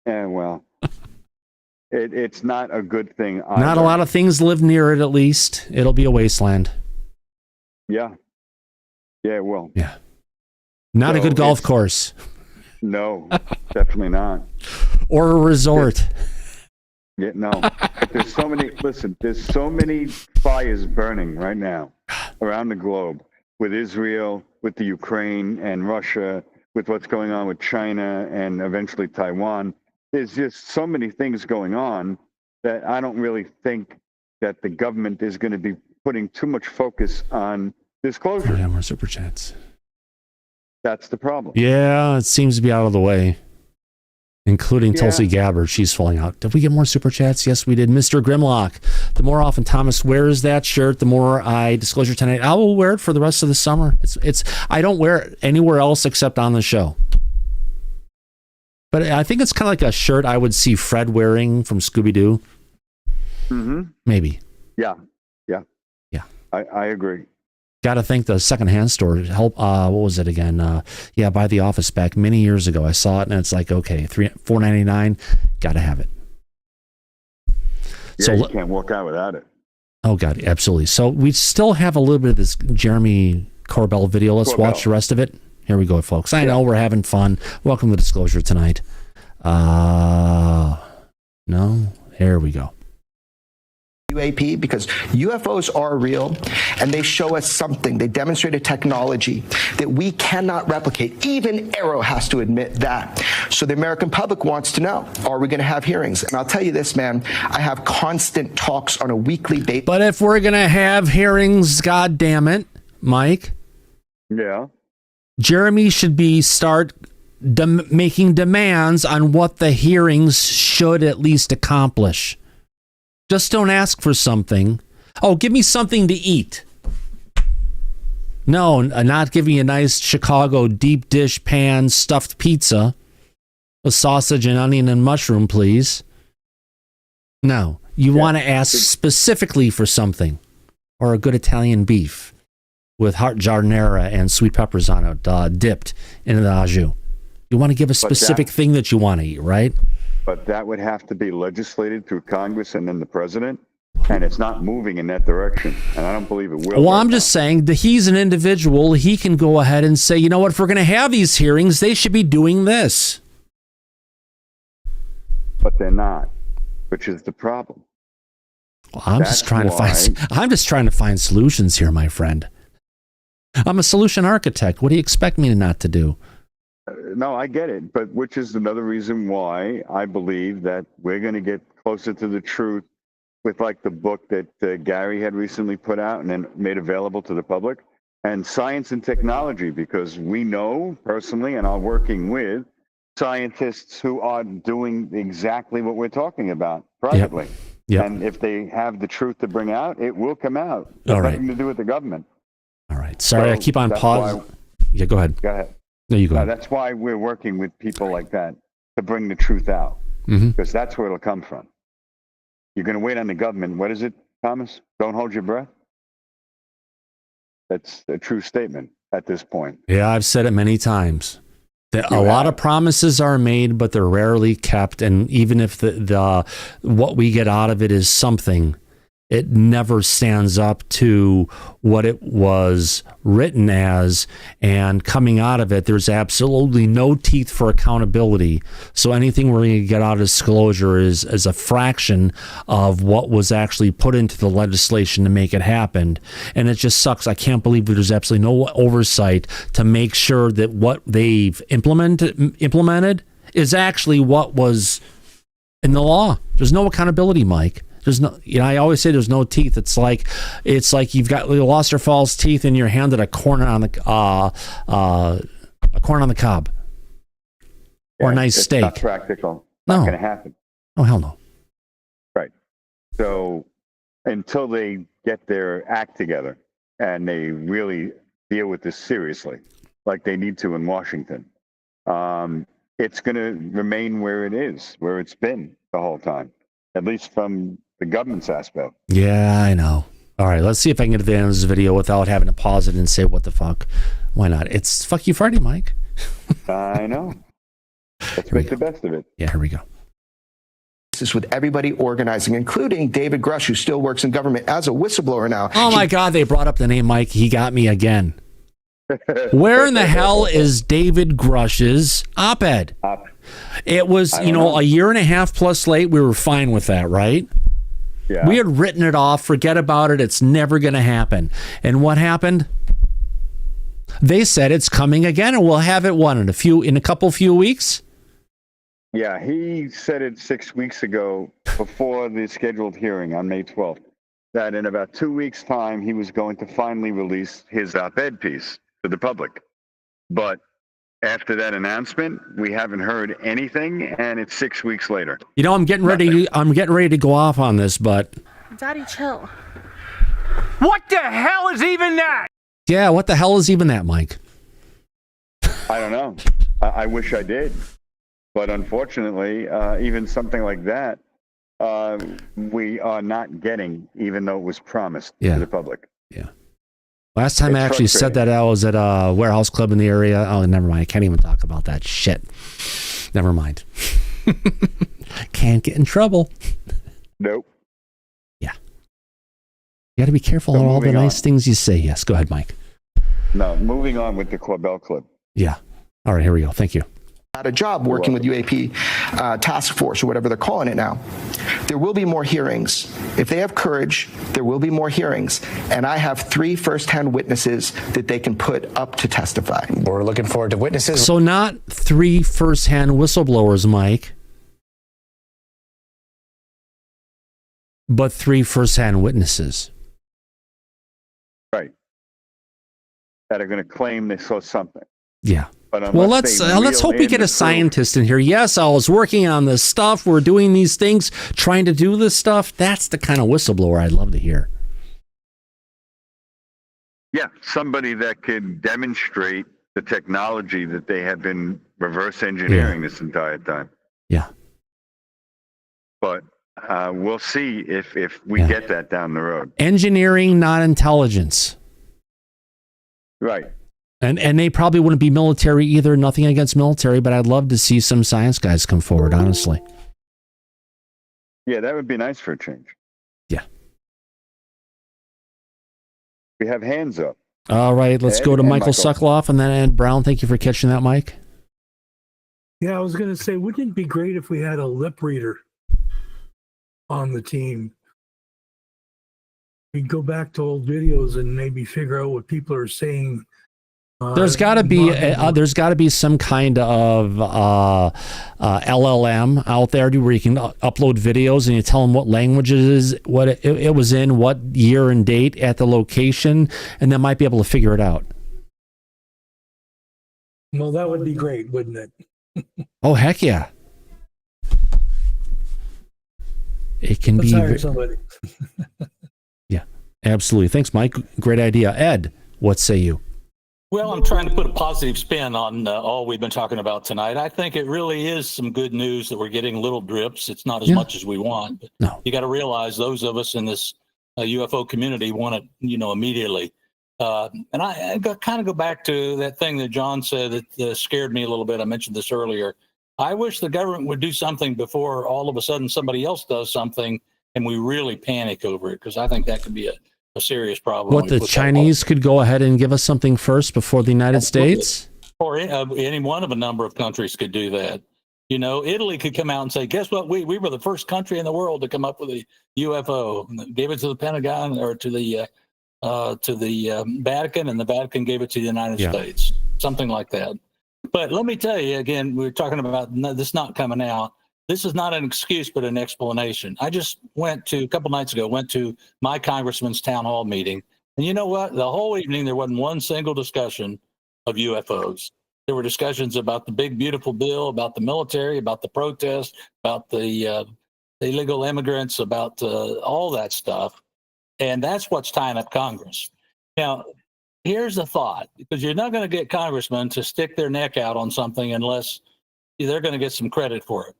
[SPEAKER 7] Well, it's not a good thing either.
[SPEAKER 2] Not a lot of things live near it, at least. It'll be a wasteland.
[SPEAKER 7] Yeah. Yeah, it will.
[SPEAKER 2] Yeah. Not a good golf course.
[SPEAKER 7] No, definitely not.
[SPEAKER 2] Or a resort.
[SPEAKER 7] Yeah, no. But there's so many fires burning right now around the globe with Israel, with the Ukraine and Russia, with what's going on with China and eventually Taiwan. There's just so many things going on that I don't really think that the government is going to be putting too much focus on disclosure.
[SPEAKER 2] Yeah, more super chats.
[SPEAKER 7] That's the problem.
[SPEAKER 2] Yeah, it seems to be out of the way. Including Tulsi Gabbard. She's falling out. Did we get more super chats? Yes, we did. Mr. Grimlock. The more often Thomas wears that shirt, the more I disclosure tonight. I will wear it for the rest of the summer. It's I don't wear it anywhere else except on the show. But I think it's kind of like a shirt I would see Fred wearing from Scooby-Doo.
[SPEAKER 7] Mm-hmm.
[SPEAKER 2] Maybe.
[SPEAKER 7] Yeah. I agree.
[SPEAKER 2] Got to thank the secondhand store to help. What was it again? Buy the Office back many years ago. I saw it and it's like, okay, $4.99. Got to have it.
[SPEAKER 7] Yeah, so you can't walk out without it.
[SPEAKER 2] Oh God, absolutely. So we still have a little bit of this Jeremy Corbell video. Let's watch the rest of it. Here we go, folks. I know we're having fun. Welcome to Disclosure tonight. No, here we go.
[SPEAKER 18] UAP because UFOs are real and they show us something. They demonstrate a technology that we cannot replicate. Even Arrow has to admit that. So the American public wants to know, are we going to have hearings? And I'll tell you this, man, I have constant talks on a weekly basis.
[SPEAKER 2] But if we're going to have hearings, God damn it, Mike.
[SPEAKER 7] Yeah.
[SPEAKER 2] Jeremy should be making demands on what the hearings should at least accomplish. Just don't ask for something. Oh, give me something to eat. No, not giving you a nice Chicago deep dish pan stuffed pizza with sausage and onion and mushroom, please. No, you want to ask specifically for something, or a good Italian beef with heart giardiniera and sweet peppers on it, dipped in the au jus. You want to give a specific thing that you want to eat, right?
[SPEAKER 7] But that would have to be legislated through Congress and then the president, and it's not moving in that direction, and I don't believe it will.
[SPEAKER 2] Well, I'm just saying that he's an individual. He can go ahead and say, you know what, if we're going to have these hearings, they should be doing this.
[SPEAKER 7] But they're not, which is the problem.
[SPEAKER 2] Well, I'm just trying to find solutions here, my friend. I'm a solution architect. What do you expect me not to do?
[SPEAKER 7] No, I get it, but which is another reason why I believe that we're going to get closer to the truth with like the book that Gary had recently put out and then made available to the public, and science and technology, because we know personally and are working with scientists who are doing exactly what we're talking about privately.
[SPEAKER 2] Yep.
[SPEAKER 7] And if they have the truth to bring out, it will come out. It's
[SPEAKER 2] All right.
[SPEAKER 7] nothing to do with the government.
[SPEAKER 2] All right. Sorry, I keep on pausing. Yeah, go ahead.
[SPEAKER 7] Go ahead.
[SPEAKER 2] No, you go ahead.
[SPEAKER 7] That's why we're working with people like that to bring the truth out, because that's where it'll come from. You're going to wait on the government. What is it, Thomas? Don't hold your breath. That's a true statement at this point.
[SPEAKER 2] Yeah, I've said it many times. That a lot of promises are made, but they're rarely kept. And even if the what we get out of it is something, it never stands up to what it was written as, and coming out of it, there's absolutely no teeth for accountability. So anything we're going to get out of disclosure is a fraction of what was actually put into the legislation to make it happen. And it just sucks. I can't believe there's absolutely no oversight to make sure that what they've implemented is actually what was in the law. There's no accountability, Mike. There's no, I always say there's no teeth. It's like you've got lost or false teeth and you're handed a corn on the cob, or a nice steak.
[SPEAKER 7] Not practical.
[SPEAKER 2] No.
[SPEAKER 7] Not going to happen.
[SPEAKER 2] Oh, hell no.
[SPEAKER 7] Right. So until they get their act together and they really deal with this seriously, like they need to in Washington, it's going to remain where it is, where it's been the whole time, at least from the government's aspect.
[SPEAKER 2] Yeah, I know. All right, let's see if I can get to the end of this video without having to pause it and say, what the fuck? Why not? It's Fuck You Friday, Mike.
[SPEAKER 7] I know. Let's make the best of it.
[SPEAKER 2] Yeah, here we go.
[SPEAKER 18] This is with everybody organizing, including David Grush, who still works in government as a whistleblower now.
[SPEAKER 2] Oh my God, they brought up the name Mike. He got me again. Where in the hell is David Grush's op-ed? It was, a year and a half plus late. We were fine with that, right?
[SPEAKER 7] Yeah.
[SPEAKER 2] We had written it off. Forget about it. It's never going to happen. And what happened? They said it's coming again, and we'll have it in a couple few weeks.
[SPEAKER 7] Yeah, he said it 6 weeks ago before the scheduled hearing on May 12th, that in about 2 weeks' time, he was going to finally release his op-ed piece to the public. But after that announcement, we haven't heard anything, and it's 6 weeks later.
[SPEAKER 2] I'm getting ready to go off on this, but
[SPEAKER 20] Daddy, chill.
[SPEAKER 21] What the hell is even that?
[SPEAKER 2] Yeah, what the hell is even that, Mike?
[SPEAKER 7] I don't know. I wish I did. But unfortunately, even something like that, we are not getting, even though it was promised to the public.
[SPEAKER 2] Yeah. Last time I actually said that, I was at a warehouse club in the area. Oh, never mind. I can't even talk about that shit. Never mind. Can't get in trouble.
[SPEAKER 7] Nope.
[SPEAKER 2] Yeah. You got to be careful on all the nice things you say. Yes. Go ahead, Mike.
[SPEAKER 7] No, moving on with the Corbell clip.
[SPEAKER 2] Yeah. All right, here we go. Thank you.
[SPEAKER 18] at a job working with UAP task force or whatever they're calling it now. There will be more hearings. If they have courage, there will be more hearings. And I have 3 firsthand witnesses that they can put up to testify.
[SPEAKER 17] We're looking forward to witnesses.
[SPEAKER 2] So not 3 firsthand whistleblowers, Mike, but 3 firsthand witnesses.
[SPEAKER 7] Right. That are going to claim they saw something.
[SPEAKER 2] Yeah.
[SPEAKER 7] But
[SPEAKER 2] well, let's hope we get a scientist in here. Yes, I was working on this stuff. We're doing these things, trying to do this stuff. That's the kind of whistleblower I'd love to hear.
[SPEAKER 7] Yeah, somebody that could demonstrate the technology that they have been reverse engineering this entire time.
[SPEAKER 2] Yeah.
[SPEAKER 7] But we'll see if we get that down the road.
[SPEAKER 2] Engineering, not intelligence.
[SPEAKER 7] Right.
[SPEAKER 2] And they probably wouldn't be military either. Nothing against military, but I'd love to see some science guys come forward, honestly.
[SPEAKER 7] Yeah, that would be nice for a change.
[SPEAKER 2] Yeah.
[SPEAKER 7] We have hands up.
[SPEAKER 2] All right, let's go to Michael Sokoloff and then Ed Brown. Thank you for catching that, Mike.
[SPEAKER 6] Yeah, I was going to say, wouldn't it be great if we had a lip reader on the team? We'd go back to old videos and maybe figure out what people are saying.
[SPEAKER 2] There's got to be some kind of LLM out there where you can upload videos and you tell them what language it is, what it was in, what year and date at the location, and they might be able to figure it out.
[SPEAKER 6] Well, that would be great, wouldn't it?
[SPEAKER 2] Oh, heck yeah. It can
[SPEAKER 6] Let's
[SPEAKER 2] be.
[SPEAKER 6] hire somebody.
[SPEAKER 2] Yeah, absolutely. Thanks, Mike. Great idea. Ed, what say you?
[SPEAKER 16] Well, I'm trying to put a positive spin on all we've been talking about tonight. I think it really is some good news that we're getting little drips. It's not as much as we want, but you got to realize those of us in this UFO community want it, immediately. And I kind of go back to that thing that John said that scared me a little bit. I mentioned this earlier. I wish the government would do something before all of a sudden somebody else does something and we really panic over it, because I think that could be a serious problem.
[SPEAKER 2] What, the Chinese could go ahead and give us something first before the United States?
[SPEAKER 16] Or any one of a number of countries could do that. Italy could come out and say, guess what? We were the first country in the world to come up with a UFO. Gave it to the Pentagon or to the Vatican, and the Vatican gave it to the United States. Something like that. But let me tell you, again, we were talking about this not coming out. This is not an excuse, but an explanation. I just a couple nights ago, went to my congressman's town hall meeting. And you know what? The whole evening, there wasn't one single discussion of UFOs. There were discussions about the big, beautiful bill, about the military, about the protest, about the illegal immigrants, about all that stuff. And that's what's tying up Congress. Now, here's the thought, because you're not going to get congressmen to stick their neck out on something unless they're going to get some credit for it.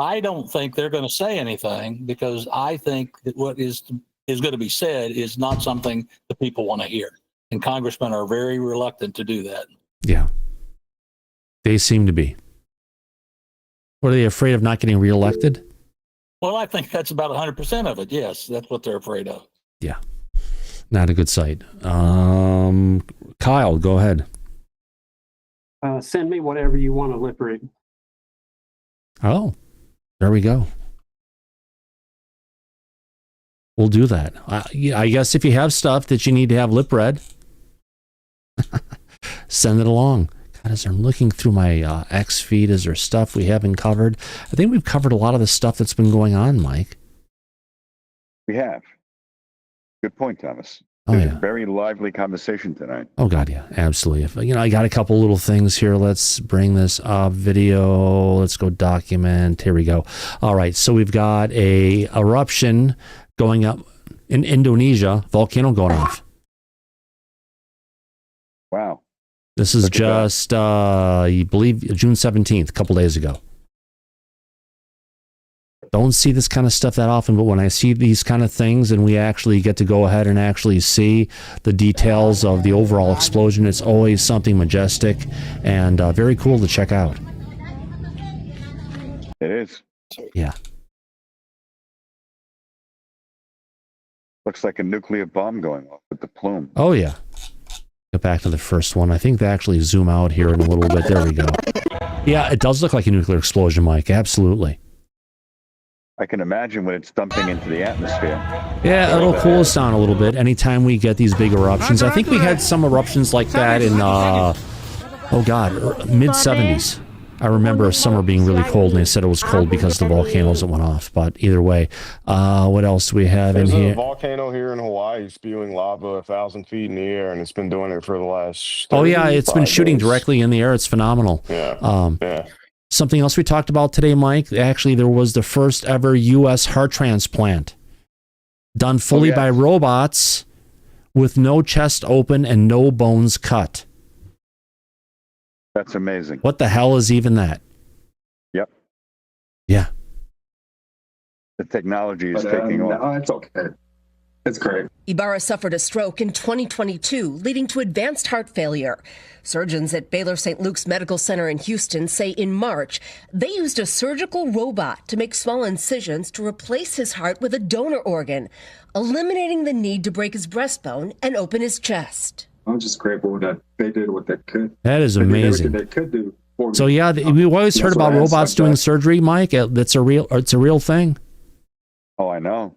[SPEAKER 16] I don't think they're going to say anything, because I think that what is going to be said is not something the people want to hear. And congressmen are very reluctant to do that.
[SPEAKER 2] Yeah. They seem to be. What, are they afraid of not getting reelected?
[SPEAKER 16] Well, I think that's about 100% of it. Yes, that's what they're afraid of.
[SPEAKER 2] Yeah. Not a good sight. Kyle, go ahead.
[SPEAKER 20] Send me whatever you want to lip read.
[SPEAKER 2] Oh, there we go. We'll do that. I guess if you have stuff that you need to have lip read, send it along. God, as I'm looking through my X feed, is there stuff we haven't covered? I think we've covered a lot of the stuff that's been going on, Mike.
[SPEAKER 7] We have. Good point, Thomas.
[SPEAKER 2] Oh, yeah.
[SPEAKER 7] A very lively conversation tonight.
[SPEAKER 2] Oh, God, yeah, absolutely. I got a couple little things here. Let's bring this up. Video. Let's go document. Here we go. All right, so we've got a eruption going up in Indonesia, volcano going off.
[SPEAKER 7] Wow.
[SPEAKER 2] This is just, I believe, June 17th, a couple days ago. Don't see this kind of stuff that often, but when I see these kind of things and we actually get to go ahead and actually see the details of the overall explosion, it's always something majestic and very cool to check out.
[SPEAKER 7] It is.
[SPEAKER 2] Yeah.
[SPEAKER 7] Looks like a nuclear bomb going off with the plume.
[SPEAKER 2] Oh, yeah. Go back to the first one. I think they actually zoom out here in a little bit. There we go. Yeah, it does look like a nuclear explosion, Mike. Absolutely.
[SPEAKER 7] I can imagine when it's dumping into the atmosphere.
[SPEAKER 2] Yeah, it'll cool us down a little bit anytime we get these big eruptions. I think we had some eruptions like that in, mid-70s. I remember a summer being really cold, and they said it was cold because of the volcanoes that went off. But either way, what else do we have in here?
[SPEAKER 8] There's a volcano here in Hawaii spewing lava 1,000 feet in the air, and it's been doing it for the last.
[SPEAKER 2] Oh yeah, it's been shooting
[SPEAKER 8] days.
[SPEAKER 2] directly in the air. It's phenomenal.
[SPEAKER 8] Yeah.
[SPEAKER 2] Something else we talked about today, Mike. Actually, there was the first ever U.S. heart transplant done fully by robots with no chest open and no bones cut.
[SPEAKER 7] That's amazing.
[SPEAKER 2] What the hell is even that?
[SPEAKER 7] Yep.
[SPEAKER 2] Yeah.
[SPEAKER 7] The technology is taking off.
[SPEAKER 1] No, it's okay. It's great.
[SPEAKER 22] Ibarra suffered a stroke in 2022, leading to advanced heart failure. Surgeons at Baylor St. Luke's Medical Center in Houston say in March, they used a surgical robot to make small incisions to replace his heart with a donor organ, eliminating the need to break his breastbone and open his chest.
[SPEAKER 1] I'm just grateful that they did what they could.
[SPEAKER 2] That is amazing.
[SPEAKER 1] They could do for me.
[SPEAKER 2] So yeah, we've always heard about robots doing surgery, Mike. It's a real thing.
[SPEAKER 7] Oh, I know.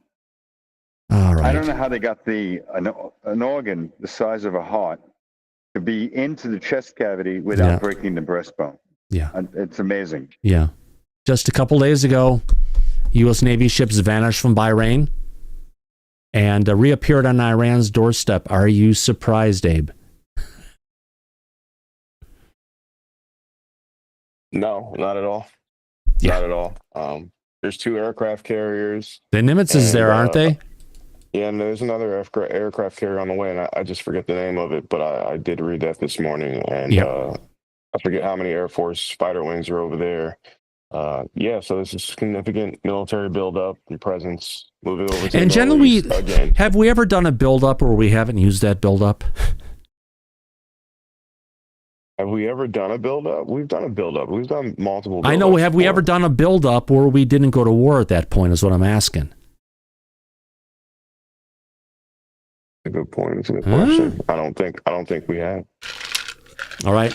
[SPEAKER 2] All right.
[SPEAKER 7] I don't know how they got an organ the size of a heart to be into the chest cavity without breaking the breastbone.
[SPEAKER 2] Yeah.
[SPEAKER 7] It's amazing.
[SPEAKER 2] Yeah. Just a couple days ago, U.S. Navy ships vanished from Bahrain and reappeared on Iran's doorstep. Are you surprised, Abe?
[SPEAKER 8] No, not at all.
[SPEAKER 2] Yeah.
[SPEAKER 8] Not at all. There's 2 aircraft carriers.
[SPEAKER 2] The Nimitz is there, aren't they?
[SPEAKER 8] Yeah, and there's another aircraft carrier on the way, and I just forget the name of it, but I did read that this morning, and I forget how many Air Force fighter wings are over there. So this is significant military buildup and presence moving over to
[SPEAKER 2] And
[SPEAKER 8] the
[SPEAKER 2] generally,
[SPEAKER 8] Middle East again.
[SPEAKER 2] have we ever done a buildup where we haven't used that buildup?
[SPEAKER 8] Have we ever done a buildup? We've done a buildup. We've done multiple buildups.
[SPEAKER 2] I know. Have we ever done a buildup where we didn't go to war at that point is what I'm asking.
[SPEAKER 8] A good point. It's a good question. I don't think we have.
[SPEAKER 2] All right.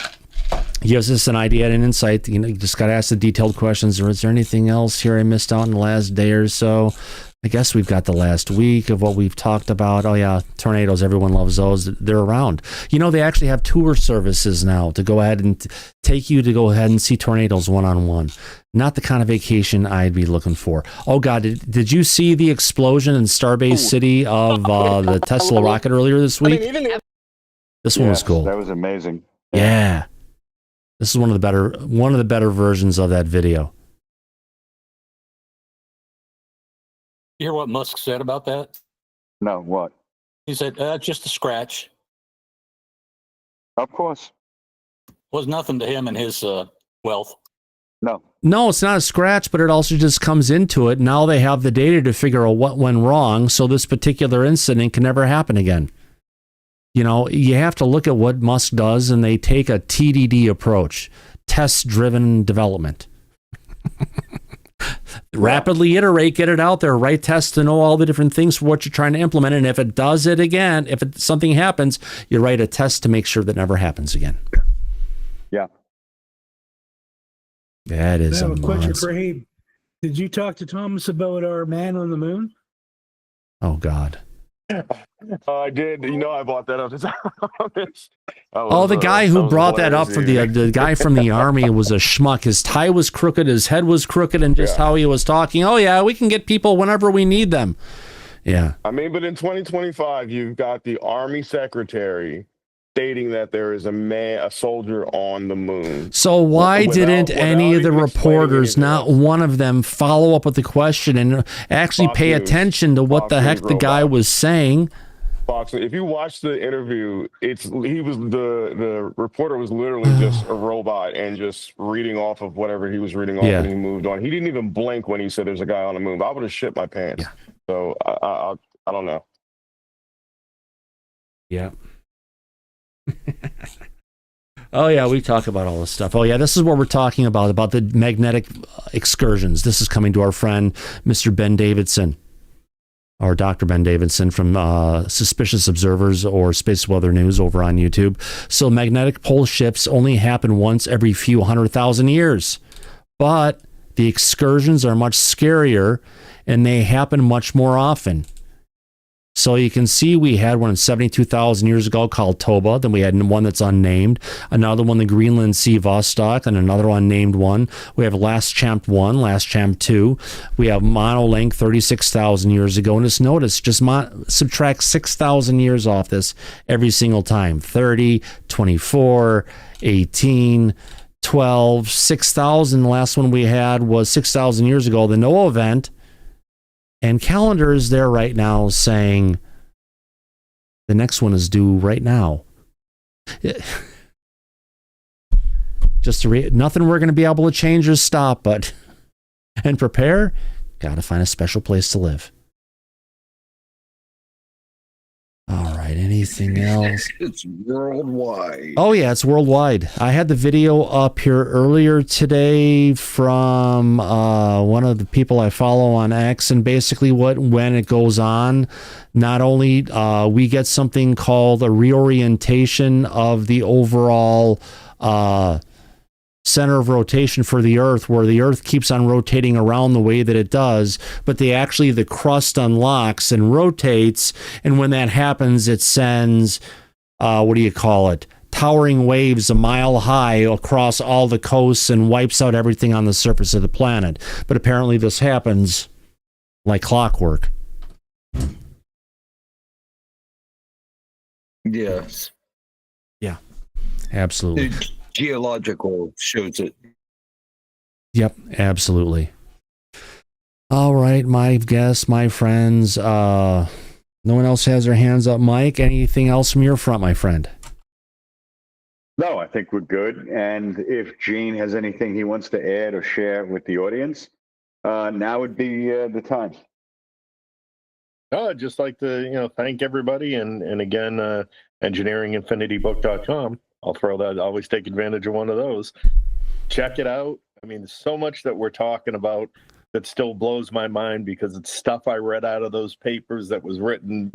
[SPEAKER 2] Gives us an idea and an insight. You just got to ask the detailed questions. Or is there anything else here I missed out in the last day or so? I guess we've got the last week of what we've talked about. Oh, yeah, tornadoes. Everyone loves those. They're around. They actually have tour services now to go ahead and take you to go ahead and see tornadoes one-on-one. Not the kind of vacation I'd be looking for. Oh, God, did you see the explosion in Starbase City of the Tesla rocket earlier this week? This one was cool.
[SPEAKER 7] That was amazing.
[SPEAKER 2] Yeah. This is one of the better versions of that video.
[SPEAKER 16] You hear what Musk said about that?
[SPEAKER 7] No, what?
[SPEAKER 16] He said, just a scratch.
[SPEAKER 7] Of course.
[SPEAKER 16] Was nothing to him and his wealth.
[SPEAKER 2] No, it's not a scratch, but it also just comes into it. Now they have the data to figure out what went wrong, so this particular incident can never happen again. You have to look at what Musk does, and they take a TDD approach, test-driven development. Rapidly iterate, get it out there, write tests to know all the different things for what you're trying to implement. And if it does it again, something happens, you write a test to make sure that never happens again.
[SPEAKER 7] Yeah.
[SPEAKER 2] That is
[SPEAKER 6] I have a question for Abe. Did you talk to Thomas about our man on the moon?
[SPEAKER 2] Oh, God.
[SPEAKER 8] I did. I bought that up.
[SPEAKER 2] The guy who brought that up for the guy from the Army was a schmuck. His tie was crooked, his head was crooked, and just how he was talking. Oh, yeah, we can get people whenever we need them. Yeah.
[SPEAKER 8] I mean, but in 2025, you've got the Army secretary stating that there is a soldier on the moon.
[SPEAKER 2] So why didn't any of the reporters, not one of them, follow up with the question and actually pay attention to what the heck the guy was saying?
[SPEAKER 8] Fox, if you watch the interview, the reporter was literally just a robot and just reading off of whatever he was reading off, and he moved on. He didn't even blink when he said there's a guy on the moon. I would have shit my pants.
[SPEAKER 2] Yeah.
[SPEAKER 8] So I don't know.
[SPEAKER 2] Yeah. Oh, yeah, we talk about all this stuff. Oh, yeah, this is what we're talking about the magnetic excursions. This is coming to our friend, Mr. Ben Davidson. or Dr. Ben Davidson from Suspicious Observers or Space Weather News over on YouTube. So magnetic pole shifts only happen once every few 100,000 years. But the excursions are much scarier and they happen much more often. So you can see we had one 72,000 years ago called Toba. Then we had one that's unnamed. Another one, the Greenland Sea Vostok, and another unnamed one. We have Last Champ 1, Last Champ 2. We have Monolink 36,000 years ago. And just notice, just subtract 6,000 years off this every single time. 30, 24, 18, 12, 6,000. The last one we had was 6,000 years ago, the NOAA event. And calendar is there right now saying the next one is due right now. Just to nothing we're going to be able to change or stop, but and prepare, got to find a special place to live. All right, anything else?
[SPEAKER 4] It's worldwide.
[SPEAKER 2] Oh, yeah, it's worldwide. I had the video up here earlier today from one of the people I follow on X, and basically when it goes on, not only we get something called a reorientation of the overall center of rotation for the Earth, where the Earth keeps on rotating around the way that it does, but the crust unlocks and rotates, and when that happens, it sends, towering waves a mile high across all the coasts and wipes out everything on the surface of the planet. But apparently this happens like clockwork.
[SPEAKER 4] Yes.
[SPEAKER 2] Yeah, absolutely.
[SPEAKER 4] Geological shows it.
[SPEAKER 2] Yep, absolutely. All right, my guests, my friends. No one else has their hands up. Mike, anything else from your front, my friend?
[SPEAKER 7] No, I think we're good. And if Gene has anything he wants to add or share with the audience, now would be the time.
[SPEAKER 12] I'd just like to, thank everybody, and again, engineeringinfinitybook.com. I'll throw that. I always take advantage of one of those. Check it out. I mean, there's so much that we're talking about that still blows my mind because it's stuff I read out of those papers that was written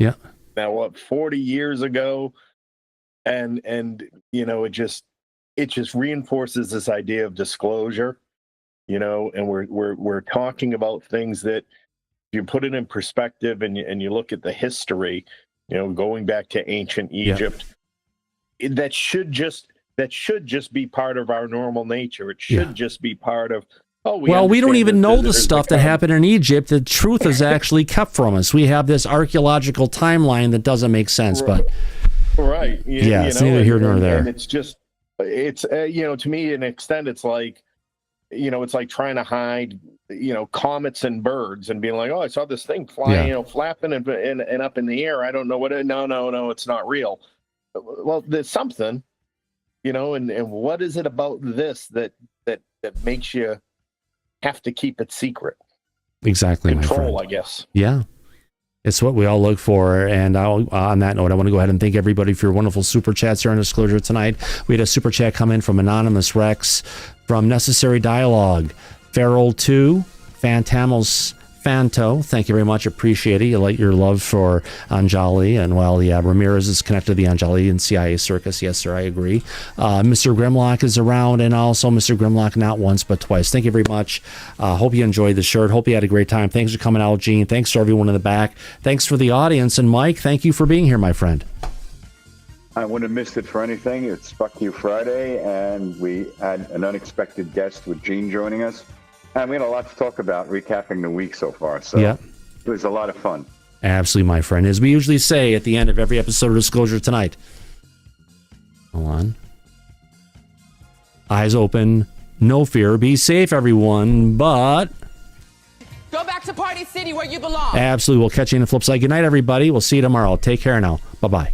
[SPEAKER 12] now 40 years ago, and it just reinforces this idea of disclosure, and we're talking about things that you put it in perspective and you look at the history, going back to ancient Egypt. That should just be part of our normal nature. It should just be part of. We don't even know the stuff that happened in Egypt. The truth is actually kept from us. We have this archaeological timeline that doesn't make sense, but right, it's neither here nor there. And it's to me, to an extent, it's like, it's like trying to hide, comets and birds and being like, oh, I saw this thing flying, flapping and up in the air. I don't know what. No, it's not real. Well, there's something, and what is it about this that makes you have to keep it secret? Exactly. Control, I guess. Yeah. It's what we all look for. And on that note, I want to go ahead and thank everybody for your wonderful super chats here on Disclosure tonight. We had a super chat come in from Anonymous Rex, from Necessary Dialogue, Feral 2, Phantamals Fanto, thank you very much. Appreciate it. You like your love for Anjali, and Ramirez is connected to the Anjali and CIA circus. Yes, sir, I agree. Mr. Grimlock is around, and also Mr. Grimlock not once but twice. Thank you very much. Hope you enjoyed the shirt. Hope you had a great time. Thanks for coming out, Gene. Thanks to everyone in the back. Thanks for the audience, and Mike, thank you for being here, my friend.
[SPEAKER 7] I wouldn't have missed it for anything. It's Fuck You Friday, and we had an unexpected guest with Gene joining us. And we had a lot to talk about, recapping the week so far. So it was a lot of fun.
[SPEAKER 2] Absolutely, my friend. As we usually say at the end of every episode of Disclosure tonight. Hold on. Eyes open. No fear. Be safe, everyone. But
[SPEAKER 5] go back to Party City where you belong.
[SPEAKER 2] Absolutely. We'll catch you in the flip side. Good night, everybody. We'll see you tomorrow. Take care now. Bye-bye.